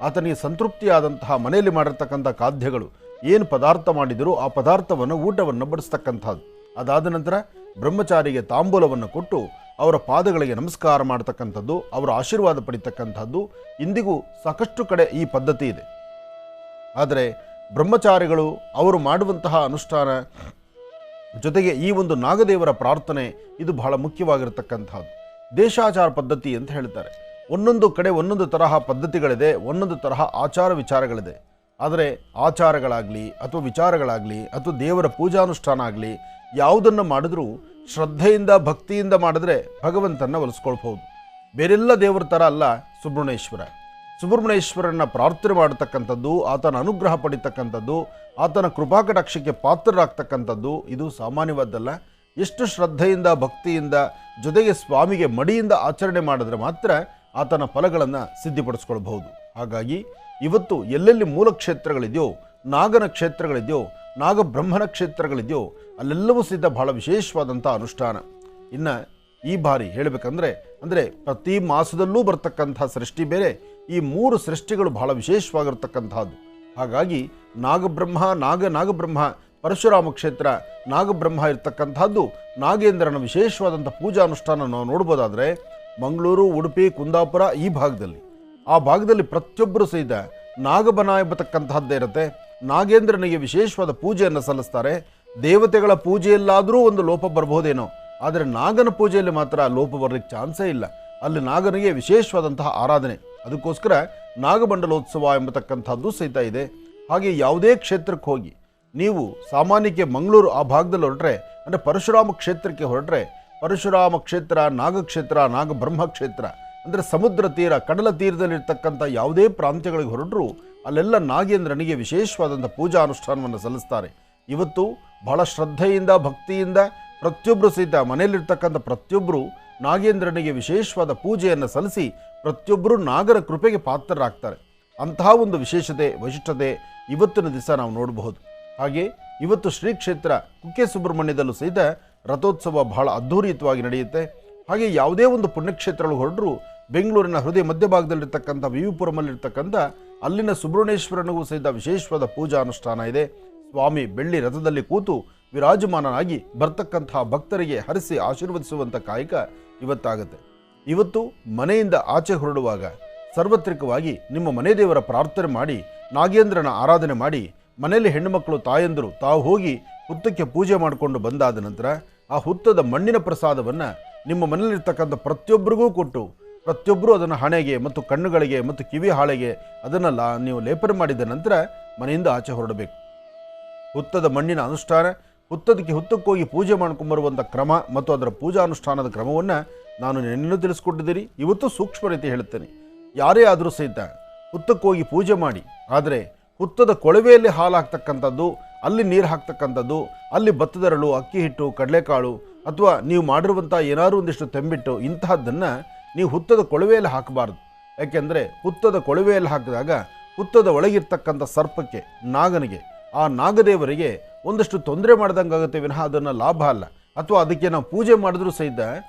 ಆತನಿಗೆ ಸಂತೃಪ್ತಿಯಾದಂತಹ ಮನೆಯಲ್ಲಿ ಮಾಡಿರ್ತಕ್ಕಂಥ ಖಾದ್ಯಗಳು ಏನು ಪದಾರ್ಥ ಮಾಡಿದರೂ ಆ ಪದಾರ್ಥವನ್ನು ಊಟವನ್ನು ಬಡಿಸ್ತಕ್ಕಂಥದ್ದು. ಅದಾದ ನಂತರ ಬ್ರಹ್ಮಚಾರಿಗೆ ತಾಂಬೂಲವನ್ನು ಕೊಟ್ಟು ಅವರ ಪಾದಗಳಿಗೆ ನಮಸ್ಕಾರ ಮಾಡತಕ್ಕಂಥದ್ದು, ಅವರ ಆಶೀರ್ವಾದ ಪಡಿತಕ್ಕಂಥದ್ದು. ಇಂದಿಗೂ ಸಾಕಷ್ಟು ಕಡೆ ಈ ಪದ್ಧತಿ ಇದೆ. ಆದರೆ ಬ್ರಹ್ಮಚಾರಿಗಳು ಅವರು ಮಾಡುವಂತಹ ಅನುಷ್ಠಾನ ಜೊತೆಗೆ ಈ ಒಂದು ನಾಗದೇವರ ಪ್ರಾರ್ಥನೆ ಇದು ಬಹಳ ಮುಖ್ಯವಾಗಿರತಕ್ಕಂಥದ್ದು. ದೇಶಾಚಾರ ಪದ್ಧತಿ ಅಂತ ಹೇಳ್ತಾರೆ. ಒಂದೊಂದು ಕಡೆ ಒಂದೊಂದು ತರಹ ಪದ್ಧತಿಗಳಿದೆ, ಒಂದೊಂದು ತರಹ ಆಚಾರ ವಿಚಾರಗಳಿದೆ. ಆದರೆ ಆಚಾರಗಳಾಗಲಿ ಅಥವಾ ವಿಚಾರಗಳಾಗಲಿ ಅಥವಾ ದೇವರ ಪೂಜಾನುಷ್ಠಾನ ಆಗಲಿ ಯಾವುದನ್ನು ಮಾಡಿದ್ರೂ ಶ್ರದ್ಧೆಯಿಂದ ಭಕ್ತಿಯಿಂದ ಮಾಡಿದ್ರೆ ಭಗವಂತನ ಒಲಿಸ್ಕೊಳ್ಬಹುದು. ಬೇರೆಲ್ಲ ದೇವರ ಥರ ಅಲ್ಲ ಸುಬ್ರಹ್ಮಣ್ಯೇಶ್ವರನ ಪ್ರಾರ್ಥನೆ ಮಾಡತಕ್ಕಂಥದ್ದು, ಆತನ ಅನುಗ್ರಹ ಪಡಿತಕ್ಕಂಥದ್ದು, ಆತನ ಕೃಪಾಕಟಾಕ್ಷಕ್ಕೆ ಪಾತ್ರರಾಗ್ತಕ್ಕಂಥದ್ದು ಇದು ಸಾಮಾನ್ಯವಾದ್ದಲ್ಲ. ಎಷ್ಟು ಶ್ರದ್ಧೆಯಿಂದ ಭಕ್ತಿಯಿಂದ ಜೊತೆಗೆ ಸ್ವಾಮಿಗೆ ಮಡಿಯಿಂದ ಆಚರಣೆ ಮಾಡಿದ್ರೆ ಮಾತ್ರ ಆತನ ಫಲಗಳನ್ನು ಸಿದ್ಧಿಪಡಿಸ್ಕೊಳ್ಬಹುದು. ಹಾಗಾಗಿ ಇವತ್ತು ಎಲ್ಲೆಲ್ಲಿ ಮೂಲ ಕ್ಷೇತ್ರಗಳಿದೆಯೋ, ನಾಗನ ಕ್ಷೇತ್ರಗಳಿದೆಯೋ, ನಾಗಬ್ರಹ್ಮನ ಕ್ಷೇತ್ರಗಳಿದೆಯೋ ಅಲ್ಲೆಲ್ಲವೂ ಸಿದ್ಧ ಬಹಳ ವಿಶೇಷವಾದಂಥ ಅನುಷ್ಠಾನ. ಇನ್ನು ಈ ಬಾರಿ ಹೇಳಬೇಕಂದ್ರೆ ಪ್ರತಿ ಮಾಸದಲ್ಲೂ ಬರ್ತಕ್ಕಂಥ ಸೃಷ್ಟಿ ಬೇರೆ, ಈ 3 ಸೃಷ್ಟಿಗಳು ಬಹಳ ವಿಶೇಷವಾಗಿರ್ತಕ್ಕಂಥದ್ದು. ಹಾಗಾಗಿ ನಾಗಬ್ರಹ್ಮ ಪರಶುರಾಮ ಕ್ಷೇತ್ರ ನಾಗಬ್ರಹ್ಮ ಇರ್ತಕ್ಕಂಥದ್ದು ನಾಗೇಂದ್ರನ ವಿಶೇಷವಾದಂಥ ಪೂಜಾ ಅನುಷ್ಠಾನ ನಾವು ನೋಡ್ಬೋದಾದರೆ ಮಂಗಳೂರು, ಉಡುಪಿ, ಕುಂದಾಪುರ ಈ ಭಾಗದಲ್ಲಿ, ಆ ಭಾಗದಲ್ಲಿ ಪ್ರತಿಯೊಬ್ಬರು ಸಹಿತ ನಾಗಬನ ಎಂಬತಕ್ಕಂತಹದ್ದೇ ಇರುತ್ತೆ. ನಾಗೇಂದ್ರನಿಗೆ ವಿಶೇಷವಾದ ಪೂಜೆಯನ್ನು ಸಲ್ಲಿಸ್ತಾರೆ. ದೇವತೆಗಳ ಪೂಜೆಯಲ್ಲಾದರೂ ಒಂದು ಲೋಪ ಬರಬಹುದೇನೋ, ಆದರೆ ನಾಗನ ಪೂಜೆಯಲ್ಲಿ ಮಾತ್ರ ಲೋಪ ಬರಲಿಕ್ಕೆ ಚಾನ್ಸೇ ಇಲ್ಲ. ಅಲ್ಲಿ ನಾಗನಿಗೆ ವಿಶೇಷವಾದಂತಹ ಆರಾಧನೆ, ಅದಕ್ಕೋಸ್ಕರ ನಾಗಮಂಡಲೋತ್ಸವ ಎಂಬತಕ್ಕಂಥದ್ದು ಸಹಿತ ಇದೆ. ಹಾಗೆ ಯಾವುದೇ ಕ್ಷೇತ್ರಕ್ಕೆ ಹೋಗಿ ನೀವು ಸಾಮಾನ್ಯಕ್ಕೆ ಮಂಗಳೂರು ಆ ಭಾಗದಲ್ಲಿ ಹೊರಟ್ರೆ, ಅಂದರೆ ಪರಶುರಾಮ ಕ್ಷೇತ್ರಕ್ಕೆ ಹೊರಟ್ರೆ, ಪರಶುರಾಮ ಕ್ಷೇತ್ರ, ನಾಗಕ್ಷೇತ್ರ, ನಾಗಬ್ರಹ್ಮ ಕ್ಷೇತ್ರ ಅಂದರೆ ಸಮುದ್ರ ತೀರ, ಕಡಲ ತೀರದಲ್ಲಿರ್ತಕ್ಕಂಥ ಯಾವುದೇ ಪ್ರಾಂತ್ಯಗಳಿಗೆ ಹೊರಟರು ಅಲ್ಲೆಲ್ಲ ನಾಗೇಂದ್ರನಿಗೆ ವಿಶೇಷವಾದಂಥ ಪೂಜಾ ಅನುಷ್ಠಾನವನ್ನು ಸಲ್ಲಿಸ್ತಾರೆ. ಇವತ್ತು ಬಹಳ ಶ್ರದ್ಧೆಯಿಂದ, ಭಕ್ತಿಯಿಂದ ಪ್ರತಿಯೊಬ್ಬರು ಸಹಿತ ಮನೆಯಲ್ಲಿರ್ತಕ್ಕಂಥ ಪ್ರತಿಯೊಬ್ಬರು ನಾಗೇಂದ್ರನಿಗೆ ವಿಶೇಷವಾದ ಪೂಜೆಯನ್ನು ಸಲ್ಲಿಸಿ ಪ್ರತಿಯೊಬ್ಬರು ನಾಗರ ಕೃಪೆಗೆ ಪಾತ್ರರಾಗ್ತಾರೆ. ಅಂತಹ ಒಂದು ವಿಶೇಷತೆ, ವೈಶಿಷ್ಟ್ಯತೆ ಇವತ್ತಿನ ದಿವಸ ನಾವು ನೋಡಬಹುದು. ಹಾಗೆ ಇವತ್ತು ಶ್ರೀ ಕ್ಷೇತ್ರ ಕುಕ್ಕೆ ಸುಬ್ರಹ್ಮಣ್ಯದಲ್ಲೂ ಸಹಿತ ರಥೋತ್ಸವ ಬಹಳ ಅದ್ಧೂರಿಯುತವಾಗಿ ನಡೆಯುತ್ತೆ. ಹಾಗೆ ಯಾವುದೇ ಒಂದು ಪುಣ್ಯಕ್ಷೇತ್ರಗಳು ಹೊರಟರು ಬೆಂಗಳೂರಿನ ಹೃದಯ ಮಧ್ಯಭಾಗದಲ್ಲಿರ್ತಕ್ಕಂಥ ವಿವಿಪುರಮಲ್ಲಿರ್ತಕ್ಕಂಥ ಅಲ್ಲಿನ ಸುಬ್ರಹ್ಮಣ್ಯೇಶ್ವರನಿಗೂ ಸಹಿತ ವಿಶೇಷವಾದ ಪೂಜಾ ಅನುಷ್ಠಾನ ಇದೆ. ಸ್ವಾಮಿ ಬೆಳ್ಳಿ ರಥದಲ್ಲಿ ಕೂತು ವಿರಾಜಮಾನನಾಗಿ ಬರ್ತಕ್ಕಂತಹ ಭಕ್ತರಿಗೆ ಹರಿಸಿ ಆಶೀರ್ವದಿಸುವಂಥ ಕಾಯಕ ಇವತ್ತಾಗುತ್ತೆ. ಇವತ್ತು ಮನೆಯಿಂದ ಆಚೆ ಹೊರಡುವಾಗ ಸಾರ್ವತ್ರಿಕವಾಗಿ ನಿಮ್ಮ ಮನೆ ದೇವರ ಪ್ರಾರ್ಥನೆ ಮಾಡಿ ನಾಗೇಂದ್ರನ ಆರಾಧನೆ ಮಾಡಿ, ಮನೆಯಲ್ಲಿ ಹೆಣ್ಣುಮಕ್ಕಳು ತಾಯಂದರು ತಾವು ಹೋಗಿ ಹುತ್ತಕ್ಕೆ ಪೂಜೆ ಮಾಡಿಕೊಂಡು ಬಂದಾದ ನಂತರ ಆ ಹುತ್ತದ ಮಣ್ಣಿನ ಪ್ರಸಾದವನ್ನು ನಿಮ್ಮ ಮನೆಯಲ್ಲಿರ್ತಕ್ಕಂಥ ಪ್ರತಿಯೊಬ್ಬರಿಗೂ ಕೊಟ್ಟು ಪ್ರತಿಯೊಬ್ಬರು ಅದನ್ನು ಹಣೆಗೆ ಮತ್ತು ಕಣ್ಣುಗಳಿಗೆ ಮತ್ತು ಕಿವಿ ಹಾಳೆಗೆ ಅದನ್ನೆಲ್ಲ ನೀವು ಲೇಪನ ಮಾಡಿದ ನಂತರ ಮನೆಯಿಂದ ಆಚೆ ಹೊರಡಬೇಕು. ಹುತ್ತದ ಮಣ್ಣಿನ ಅನುಷ್ಠಾನ, ಹುತ್ತಕ್ಕೋಗಿ ಪೂಜೆ ಮಾಡ್ಕೊಂಬರುವಂಥ ಕ್ರಮ ಮತ್ತು ಅದರ ಪೂಜಾ ಅನುಷ್ಠಾನದ ಕ್ರಮವನ್ನು ನಾನು ನಿನ್ನೆ ತಿಳಿಸ್ಕೊಟ್ಟಿದ್ದೀನಿ. ಇವತ್ತು ಸೂಕ್ಷ್ಮ ರೀತಿ ಹೇಳುತ್ತೇನೆ. ಯಾರೇ ಆದರೂ ಸಹಿತ ಹುತ್ತಕ್ಕೋಗಿ ಪೂಜೆ ಮಾಡಿ, ಆದರೆ ಹುತ್ತದ ಕೊಳವೆಯಲ್ಲಿ ಹಾಲು ಹಾಕ್ತಕ್ಕಂಥದ್ದು, ಅಲ್ಲಿ ನೀರು ಹಾಕ್ತಕ್ಕಂಥದ್ದು, ಅಲ್ಲಿ ಭತ್ತದರಳು, ಅಕ್ಕಿ ಹಿಟ್ಟು, ಕಡಲೆಕಾಳು ಅಥವಾ ನೀವು ಮಾಡಿರುವಂಥ ಏನಾದರೂ ಒಂದಿಷ್ಟು ತೆಂಬಿಟ್ಟು ಇಂತಹದ್ದನ್ನು ನೀವು ಹುತ್ತದ ಕೊಳವೆಯಲ್ಲಿ ಹಾಕಬಾರ್ದು. ಯಾಕೆಂದರೆ ಹುತ್ತದ ಕೊಳವೆಯಲ್ಲಿ ಹಾಕಿದಾಗ ಹುತ್ತದ ಒಳಗಿರ್ತಕ್ಕಂಥ ಸರ್ಪಕ್ಕೆ, ನಾಗನಿಗೆ, ಆ ನಾಗದೇವರಿಗೆ ಒಂದಷ್ಟು ತೊಂದರೆ ಮಾಡ್ದಂಗಾಗುತ್ತೆ ವಿನಃ ಅದನ್ನು ಲಾಭ ಅಲ್ಲ. ಅಥವಾ ಅದಕ್ಕೆ ನಾವು ಪೂಜೆ ಮಾಡಿದ್ರೂ ಸಹಿತ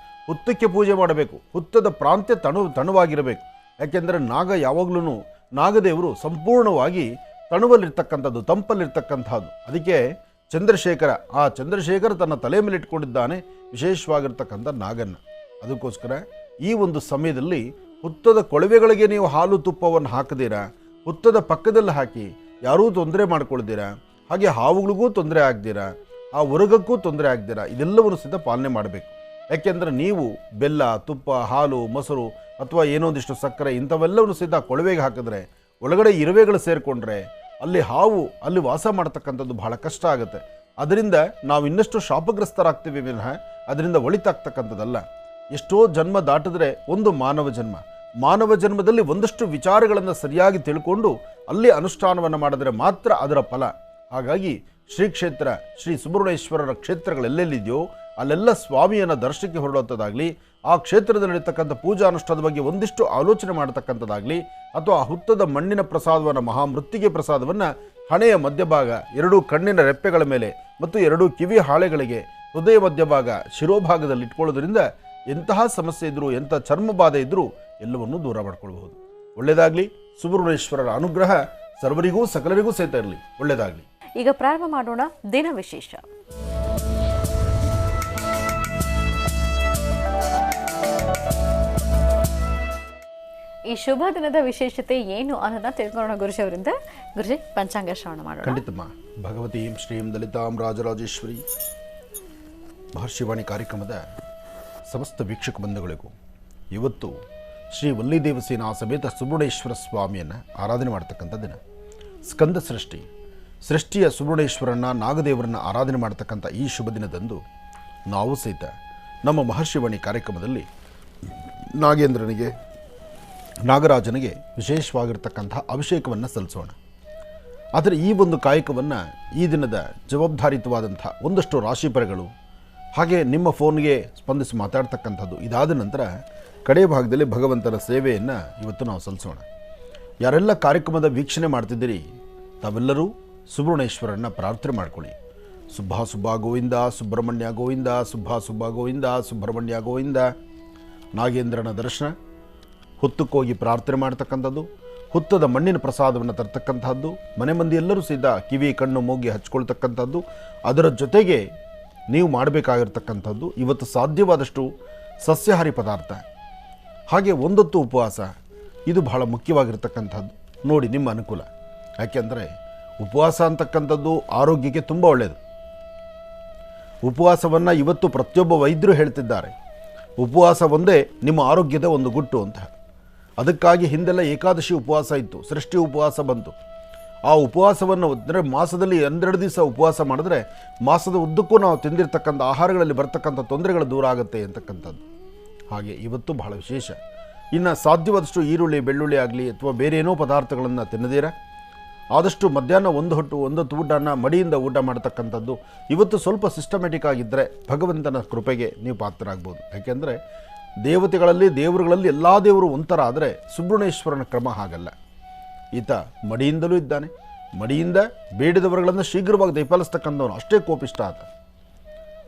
ಹುತ್ತಕ್ಕೆ ಪೂಜೆ ಮಾಡಬೇಕು. ಹುತ್ತದ ಪ್ರಾಂತ್ಯ ತಣುವಾಗಿರಬೇಕು. ಯಾಕೆಂದರೆ ನಾಗ ಯಾವಾಗಲೂ, ನಾಗದೇವರು ಸಂಪೂರ್ಣವಾಗಿ ತಣುವಲ್ಲಿರ್ತಕ್ಕಂಥದ್ದು, ತಂಪಲ್ಲಿರ್ತಕ್ಕಂಥದ್ದು. ಅದಕ್ಕೆ ಚಂದ್ರಶೇಖರ ತನ್ನ ತಲೆ ಮೇಲೆ ಇಟ್ಕೊಂಡಿದ್ದಾನೆ ವಿಶೇಷವಾಗಿರ್ತಕ್ಕಂಥ ನಾಗನ್ನ. ಅದಕ್ಕೋಸ್ಕರ ಈ ಒಂದು ಸಮಯದಲ್ಲಿ ಹುತ್ತದ ಕೊಳವೆಗಳಿಗೆ ನೀವು ಹಾಲು ತುಪ್ಪವನ್ನು ಹಾಕದಿರಾ, ಹುತ್ತದ ಪಕ್ಕದಲ್ಲಿ ಹಾಕಿ ಯಾರೂ ತೊಂದರೆ ಮಾಡ್ಕೊಳ್ದಿರಾ, ಹಾಗೆ ಹಾವುಗಳಿಗೂ ತೊಂದರೆ ಆಗ್ದಿರಾ, ಆ ಉರಗಕ್ಕೂ ತೊಂದರೆ ಆಗ್ದಿರಾ, ಇದೆಲ್ಲವನ್ನು ಸಹಿತ ಪಾಲನೆ ಮಾಡಬೇಕು. ಯಾಕೆಂದರೆ ನೀವು ಬೆಲ್ಲ, ತುಪ್ಪ, ಹಾಲು, ಮೊಸರು ಅಥವಾ ಏನೊಂದಿಷ್ಟು ಸಕ್ಕರೆ ಇಂಥವೆಲ್ಲವನ್ನು ಸಹಿತ ಕೊಳವೆಗೆ ಹಾಕಿದ್ರೆ ಒಳಗಡೆ ಇರುವೆಗಳು ಸೇರಿಕೊಂಡ್ರೆ ಅಲ್ಲಿ ಹಾವು ಅಲ್ಲಿ ವಾಸ ಮಾಡ್ತಕ್ಕಂಥದ್ದು ಬಹಳ ಕಷ್ಟ ಆಗುತ್ತೆ. ಅದರಿಂದ ನಾವು ಇನ್ನಷ್ಟು ಶಾಪಗ್ರಸ್ತರಾಗ್ತೀವಿ ವಿನಃ ಅದರಿಂದ ಒಳಿತಾಗ್ತಕ್ಕಂಥದ್ದಲ್ಲ. ಎಷ್ಟೋ ಜನ್ಮ ದಾಟಿದ್ರೆ ಒಂದು ಮಾನವ ಜನ್ಮದಲ್ಲಿ ಒಂದಷ್ಟು ವಿಚಾರಗಳನ್ನು ಸರಿಯಾಗಿ ತಿಳ್ಕೊಂಡು ಅಲ್ಲಿ ಅನುಷ್ಠಾನವನ್ನು ಮಾಡಿದ್ರೆ ಮಾತ್ರ ಅದರ ಫಲ. ಹಾಗಾಗಿ ಶ್ರೀ ಕ್ಷೇತ್ರ, ಶ್ರೀ ಸುಬ್ರಹ್ಮಣ್ಯೇಶ್ವರರ ಕ್ಷೇತ್ರಗಳೆಲ್ಲೆಲ್ಲಿದೆಯೋ ಅಲ್ಲೆಲ್ಲ ಸ್ವಾಮಿಯನ್ನು ದರ್ಶನಕ್ಕೆ ಹೊರಡುವಂಥದ್ದಾಗಲಿ, ಆ ಕ್ಷೇತ್ರದಲ್ಲಿ ನಡೀತಕ್ಕಂಥ ಪೂಜಾ ಅನುಷ್ಠಾನದ ಬಗ್ಗೆ ಒಂದಿಷ್ಟು ಆಲೋಚನೆ ಮಾಡತಕ್ಕಂಥದ್ದಾಗಲಿ, ಅಥವಾ ಆ ಹುತ್ತದ ಮಣ್ಣಿನ ಪ್ರಸಾದವನ್ನು, ಮಹಾಮೃತ್ತಿಗೆ ಪ್ರಸಾದವನ್ನು ಹಣೆಯ ಮಧ್ಯಭಾಗ, ಎರಡೂ ಕಣ್ಣಿನ ರೆಪ್ಪೆಗಳ ಮೇಲೆ ಮತ್ತು ಎರಡೂ ಕಿವಿ ಹಾಳೆಗಳಿಗೆ, ಹೃದಯ ಮಧ್ಯಭಾಗ, ಶಿರೋಭಾಗದಲ್ಲಿ ಇಟ್ಕೊಳ್ಳೋದ್ರಿಂದ ಎಂತಹ ಸಮಸ್ಯೆ ಇದ್ದರೂ, ಎಂಥ ಚರ್ಮ ಬಾಧೆ ಇದ್ದರೂ ಎಲ್ಲವನ್ನೂ ದೂರ ಮಾಡಿಕೊಳ್ಬಹುದು. ಒಳ್ಳೆಯದಾಗಲಿ. ಸುಬ್ರಹ್ಮಣ್ಯೇಶ್ವರರ ಅನುಗ್ರಹ ಸರ್ವರಿಗೂ ಸಕಲರಿಗೂ ಸಹಿತ ಇರಲಿ. ಒಳ್ಳೆಯದಾಗಲಿ. ಈಗ ಪ್ರಾರಂಭ ಮಾಡೋಣ ದಿನ ವಿಶೇಷ. ಈ ಶುಭ ದಿನದ ವಿಶೇಷತೆ ಏನು ಅನ್ನೋದನ್ನ ತಿಳ್ಕೊಳ್ಳೋಣ ಗುರುಜಿ ಅವರಿಂದ. ಗುರುಜಿ, ಪಂಚಾಂಗ ಶ್ರವಣ ಮಾಡೋಣ. ಖಂಡಿತಮ್ಮ. ಭಗವತೀಂ ಶ್ರೀಂ ದಲಿತಾಂ ರಾಜರಾಜೇಶ್ವರಿ ಮಹರ್ಷಿವಾಣಿ ಕಾರ್ಯಕ್ರಮದ ಸಮಸ್ತ ವೀಕ್ಷಕ ಬಂಧುಗಳಿಗೂ ಇವತ್ತು ಶ್ರೀ ವಲ್ಲಿದೇವಸೇನಾ ಸಮೇತ ಸುಬ್ರಹ್ಮಣ್ಯೇಶ್ವರ ಸ್ವಾಮಿಯನ್ನು ಆರಾಧನೆ ಮಾಡ್ತಕ್ಕಂಥ ದಿನ. ಸ್ಕಂದ ಸೃಷ್ಟಿಯ ಸುಬ್ರಹ್ಮಣ್ಯೇಶ್ವರನ್ನ, ನಾಗದೇವರನ್ನು ಆರಾಧನೆ ಮಾಡ್ತಕ್ಕಂಥ ಈ ಶುಭ ದಿನದಂದು ನಾವು ಸಹಿತ ನಮ್ಮ ಮಹರ್ಷಿವಾಣಿ ಕಾರ್ಯಕ್ರಮದಲ್ಲಿ ನಾಗೇಂದ್ರನಿಗೆ, ನಾಗರಾಜನಿಗೆ ವಿಶೇಷವಾಗಿರ್ತಕ್ಕಂಥ ಅಭಿಷೇಕವನ್ನು ಸಲ್ಲಿಸೋಣ. ಆದರೆ ಈ ಒಂದು ಕಾಯಕವನ್ನು, ಈ ದಿನದ ಜವಾಬ್ದಾರಿಯುತವಾದಂಥ ಒಂದಷ್ಟು ರಾಶಿಫಲಗಳು, ಹಾಗೆ ನಿಮ್ಮ ಫೋನ್ಗೆ ಸ್ಪಂದಿಸಿ ಮಾತಾಡ್ತಕ್ಕಂಥದ್ದು ಇದಾದ ನಂತರ ಕಡೆ ಭಾಗದಲ್ಲಿ ಭಗವಂತನ ಸೇವೆಯನ್ನು ಇವತ್ತು ನಾವು ಸಲ್ಲಿಸೋಣ. ಯಾರೆಲ್ಲ ಕಾರ್ಯಕ್ರಮದ ವೀಕ್ಷಣೆ ಮಾಡ್ತಿದ್ದೀರಿ ತಾವೆಲ್ಲರೂ ಸುಬ್ರಹ್ಮಣ್ಯೇಶ್ವರನ್ನ ಪ್ರಾರ್ಥನೆ ಮಾಡ್ಕೊಳ್ಳಿ. ಸುಬ್ಬ ಗೋವಿಂದ, ಸುಬ್ರಹ್ಮಣ್ಯ ಗೋವಿಂದ, ಸುಬ್ಬ ಗೋವಿಂದ, ಸುಬ್ರಹ್ಮಣ್ಯ ಗೋವಿಂದ. ನಾಗೇಂದ್ರನ ದರ್ಶನ, ಹುತ್ತಕ್ಕೋಗಿ ಪ್ರಾರ್ಥನೆ ಮಾಡ್ತಕ್ಕಂಥದ್ದು, ಹುತ್ತದ ಮಣ್ಣಿನ ಪ್ರಸಾದವನ್ನು ತರ್ತಕ್ಕಂಥದ್ದು, ಮನೆ ಮಂದಿ ಎಲ್ಲರೂ ಸಹಿತ ಕಿವಿ ಕಣ್ಣು ಮೂಗಿ ಹಚ್ಕೊಳ್ತಕ್ಕಂಥದ್ದು, ಅದರ ಜೊತೆಗೆ ನೀವು ಮಾಡಬೇಕಾಗಿರ್ತಕ್ಕಂಥದ್ದು ಇವತ್ತು ಸಾಧ್ಯವಾದಷ್ಟು ಸಸ್ಯಾಹಾರಿ ಪದಾರ್ಥ, ಹಾಗೆ ಒಂದೊತ್ತು ಉಪವಾಸ. ಇದು ಬಹಳ ಮುಖ್ಯವಾಗಿರ್ತಕ್ಕಂಥದ್ದು. ನೋಡಿ ನಿಮ್ಮ ಅನುಕೂಲ. ಯಾಕೆಂದರೆ ಉಪವಾಸ ಅಂತಕ್ಕಂಥದ್ದು ಆರೋಗ್ಯಕ್ಕೆ ತುಂಬ ಒಳ್ಳೆಯದು. ಉಪವಾಸವನ್ನು ಇವತ್ತು ಪ್ರತಿಯೊಬ್ಬ ವೈದ್ಯರು ಹೇಳ್ತಿದ್ದಾರೆ. ಉಪವಾಸ ಒಂದೇ ನಿಮ್ಮ ಆರೋಗ್ಯದ ಒಂದು ಗುಟ್ಟು ಅಂತ. ಅದಕ್ಕಾಗಿ ಹಿಂದೆಲ್ಲ ಏಕಾದಶಿ ಉಪವಾಸ ಇತ್ತು, ಸೃಷ್ಟಿ ಉಪವಾಸ ಬಂತು. ಆ ಉಪವಾಸವನ್ನು ಅಂದರೆ ಮಾಸದಲ್ಲಿ 12 ದಿವಸ ಉಪವಾಸ ಮಾಡಿದ್ರೆ ಮಾಸದ ಉದ್ದಕ್ಕೂ ನಾವು ತಿಂದಿರ್ತಕ್ಕಂಥ ಆಹಾರಗಳಲ್ಲಿ ಬರ್ತಕ್ಕಂಥ ತೊಂದರೆಗಳು ದೂರ ಆಗುತ್ತೆ ಅಂತಕ್ಕಂಥದ್ದು. ಹಾಗೆ ಇವತ್ತು ಬಹಳ ವಿಶೇಷ. ಇನ್ನು ಸಾಧ್ಯವಾದಷ್ಟು ಈರುಳ್ಳಿ ಬೆಳ್ಳುಳ್ಳಿ ಆಗಲಿ ಅಥವಾ ಬೇರೆ ಏನೋ ಪದಾರ್ಥಗಳನ್ನು ತಿನ್ನದಿರ ಆದಷ್ಟು ಮಧ್ಯಾಹ್ನ ಒಂದೊತ್ತು ಊಟನ ಮಡಿಯಿಂದ ಊಟ ಮಾಡ್ತಕ್ಕಂಥದ್ದು ಇವತ್ತು ಸ್ವಲ್ಪ ಸಿಸ್ಟಮೆಟಿಕ್ ಆಗಿದ್ದರೆ ಭಗವಂತನ ಕೃಪೆಗೆ ನೀವು ಪಾತ್ರರಾಗ್ಬೋದು. ಯಾಕೆಂದರೆ ದೇವರುಗಳಲ್ಲಿ ಎಲ್ಲ ದೇವರು ಒಂಥರ ಆದರೆ ಸುಬ್ರಹ್ಮಣ್ಯೇಶ್ವರನ ಕ್ರಮ ಹಾಗಲ್ಲ. ಈತ ಮಡಿಯಿಂದಲೂ ಇದ್ದಾನೆ, ಮಡಿಯಿಂದ ಬೇಡಿದವರುಗಳನ್ನು ಶೀಘ್ರವಾಗಿ ದಯಪಾಲಿಸ್ತಕ್ಕಂಥವನು, ಅಷ್ಟೇ ಕೋಪಿಷ್ಟ ಆತ.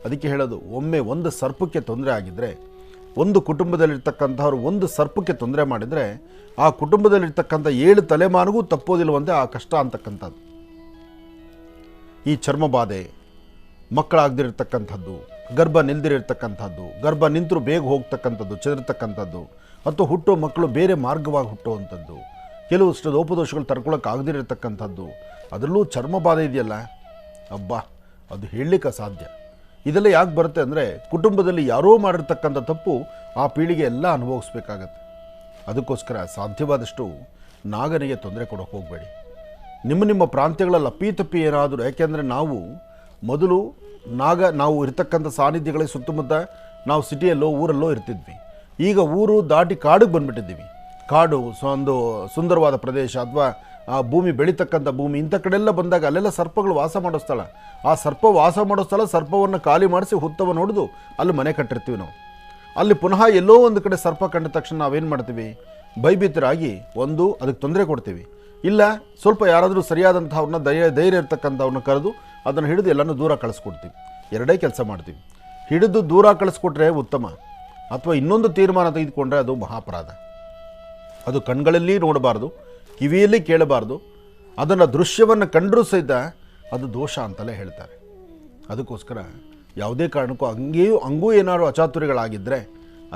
ಅದಕ್ಕೆ ಹೇಳೋದು, ಒಮ್ಮೆ ಒಂದು ಸರ್ಪಕ್ಕೆ ತೊಂದರೆ ಆಗಿದ್ದರೆ, ಒಂದು ಕುಟುಂಬದಲ್ಲಿರ್ತಕ್ಕಂಥವ್ರು ಒಂದು ಸರ್ಪಕ್ಕೆ ತೊಂದರೆ ಮಾಡಿದರೆ ಆ ಕುಟುಂಬದಲ್ಲಿರ್ತಕ್ಕಂಥ 7 ತಲೆಮಾರಿಗೂ ತಪ್ಪೋದಿಲ್ಲವಂತೆ ಆ ಕಷ್ಟ ಅಂತಕ್ಕಂಥದ್ದು. ಈ ಚರ್ಮ ಬಾಧೆ, ಮಕ್ಕಳಾಗದಿರ್ತಕ್ಕಂಥದ್ದು, ಗರ್ಭ ನಿಲ್ದಿರಿರ್ತಕ್ಕಂಥದ್ದು, ಗರ್ಭ ನಿಂತರೂ ಬೇಗ ಹೋಗ್ತಕ್ಕಂಥದ್ದು, ಚೆದರ್ತಕ್ಕಂಥದ್ದು, ಅಥವಾ ಹುಟ್ಟೋ ಮಕ್ಕಳು ಬೇರೆ ಮಾರ್ಗವಾಗಿ ಹುಟ್ಟುವಂಥದ್ದು, ಕೆಲವಷ್ಟು ಲೋಪದೋಷಗಳು ತಡ್ಕೊಳ್ಳೋಕೆ ಆಗದಿರತಕ್ಕಂಥದ್ದು, ಅದರಲ್ಲೂ ಚರ್ಮ ಬಾಧೆ ಇದೆಯಲ್ಲ, ಅಬ್ಬಾ ಅದು ಹೇಳಲಿಕ್ಕೆ ಅಸಾಧ್ಯ. ಇದೆಲ್ಲ ಯಾಕೆ ಬರುತ್ತೆ ಅಂದರೆ ಕುಟುಂಬದಲ್ಲಿ ಯಾರೋ ಮಾಡಿರ್ತಕ್ಕಂಥ ತಪ್ಪು ಆ ಪೀಳಿಗೆ ಎಲ್ಲ ಅನುಭವಿಸ್ಬೇಕಾಗತ್ತೆ. ಅದಕ್ಕೋಸ್ಕರ ಸಾಧ್ಯವಾದಷ್ಟು ನಾಗನಿಗೆ ತೊಂದರೆ ಕೊಡೋಕೆ ಹೋಗಬೇಡಿ. ನಿಮ್ಮ ಪ್ರಾಂತ್ಯಗಳಲ್ಲಿ ಅಪ್ಪಿ ಏನಾದರೂ, ಯಾಕೆಂದರೆ ಮೊದಲು ನಾವು ಇರ್ತಕ್ಕಂಥ ಸಾನ್ನಿಧ್ಯಗಳಿಗೆ ಸುತ್ತಮುತ್ತ ನಾವು ಸಿಟಿಯಲ್ಲೋ ಊರಲ್ಲೋ ಇರ್ತಿದ್ವಿ. ಈಗ ಊರು ದಾಟಿ ಕಾಡಿಗೆ ಬಂದುಬಿಟ್ಟಿದ್ದೀವಿ. ಕಾಡು ಒಂದು ಸುಂದರವಾದ ಪ್ರದೇಶ ಅಥವಾ ಆ ಭೂಮಿ ಬೆಳೀತಕ್ಕಂಥ ಭೂಮಿ, ಇಂಥ ಕಡೆಲ್ಲ ಬಂದಾಗ ಅಲ್ಲೆಲ್ಲ ಸರ್ಪಗಳು ವಾಸ ಮಾಡೋ ಸ್ಥಳ. ಆ ಸರ್ಪ ವಾಸ ಮಾಡೋ ಸ್ಥಳ ಸರ್ಪವನ್ನು ಖಾಲಿ ಮಾಡಿಸಿ ಹುತ್ತವನ್ನು ಹೊಡೆದು ಅಲ್ಲಿ ಮನೆ ಕಟ್ಟಿರ್ತೀವಿ ನಾವು. ಅಲ್ಲಿ ಪುನಃ ಎಲ್ಲೋ ಒಂದು ಕಡೆ ಸರ್ಪ ಕಂಡ ತಕ್ಷಣ ನಾವೇನು ಮಾಡ್ತೀವಿ, ಭಯಭೀತರಾಗಿ ಅದಕ್ಕೆ ತೊಂದರೆ ಕೊಡ್ತೀವಿ. ಇಲ್ಲ ಸ್ವಲ್ಪ ಯಾರಾದರೂ ಸರಿಯಾದಂಥವ್ರನ್ನ ಧೈರ್ಯ ಇರ್ತಕ್ಕಂಥವ್ರನ್ನ ಕರೆದು ಅದನ್ನು ಹಿಡಿದು ಎಲ್ಲನೂ ದೂರ ಕಳಿಸ್ಕೊಡ್ತೀವಿ. ಎರಡೇ ಕೆಲಸ ಮಾಡ್ತೀವಿ. ಹಿಡಿದು ದೂರ ಕಳಿಸ್ಕೊಟ್ರೆ ಉತ್ತಮ, ಅಥವಾ ಇನ್ನೊಂದು ತೀರ್ಮಾನ ತೆಗೆದುಕೊಂಡ್ರೆ ಅದು ಮಹಾಪರಾಧ. ಅದು ಕಣ್ಗಳಲ್ಲಿ ನೋಡಬಾರ್ದು, ಕಿವಿಯಲ್ಲಿ ಕೇಳಬಾರ್ದು, ಅದನ್ನು ದೃಶ್ಯವನ್ನು ಕಂಡರೂ ಸಹಿತ ಅದು ದೋಷ ಅಂತಲೇ ಹೇಳ್ತಾರೆ. ಅದಕ್ಕೋಸ್ಕರ ಯಾವುದೇ ಕಾರಣಕ್ಕೂ ಹಂಗೂ ಏನಾದ್ರು ಅಚಾತುರ್ಯಗಳಾಗಿದ್ದರೆ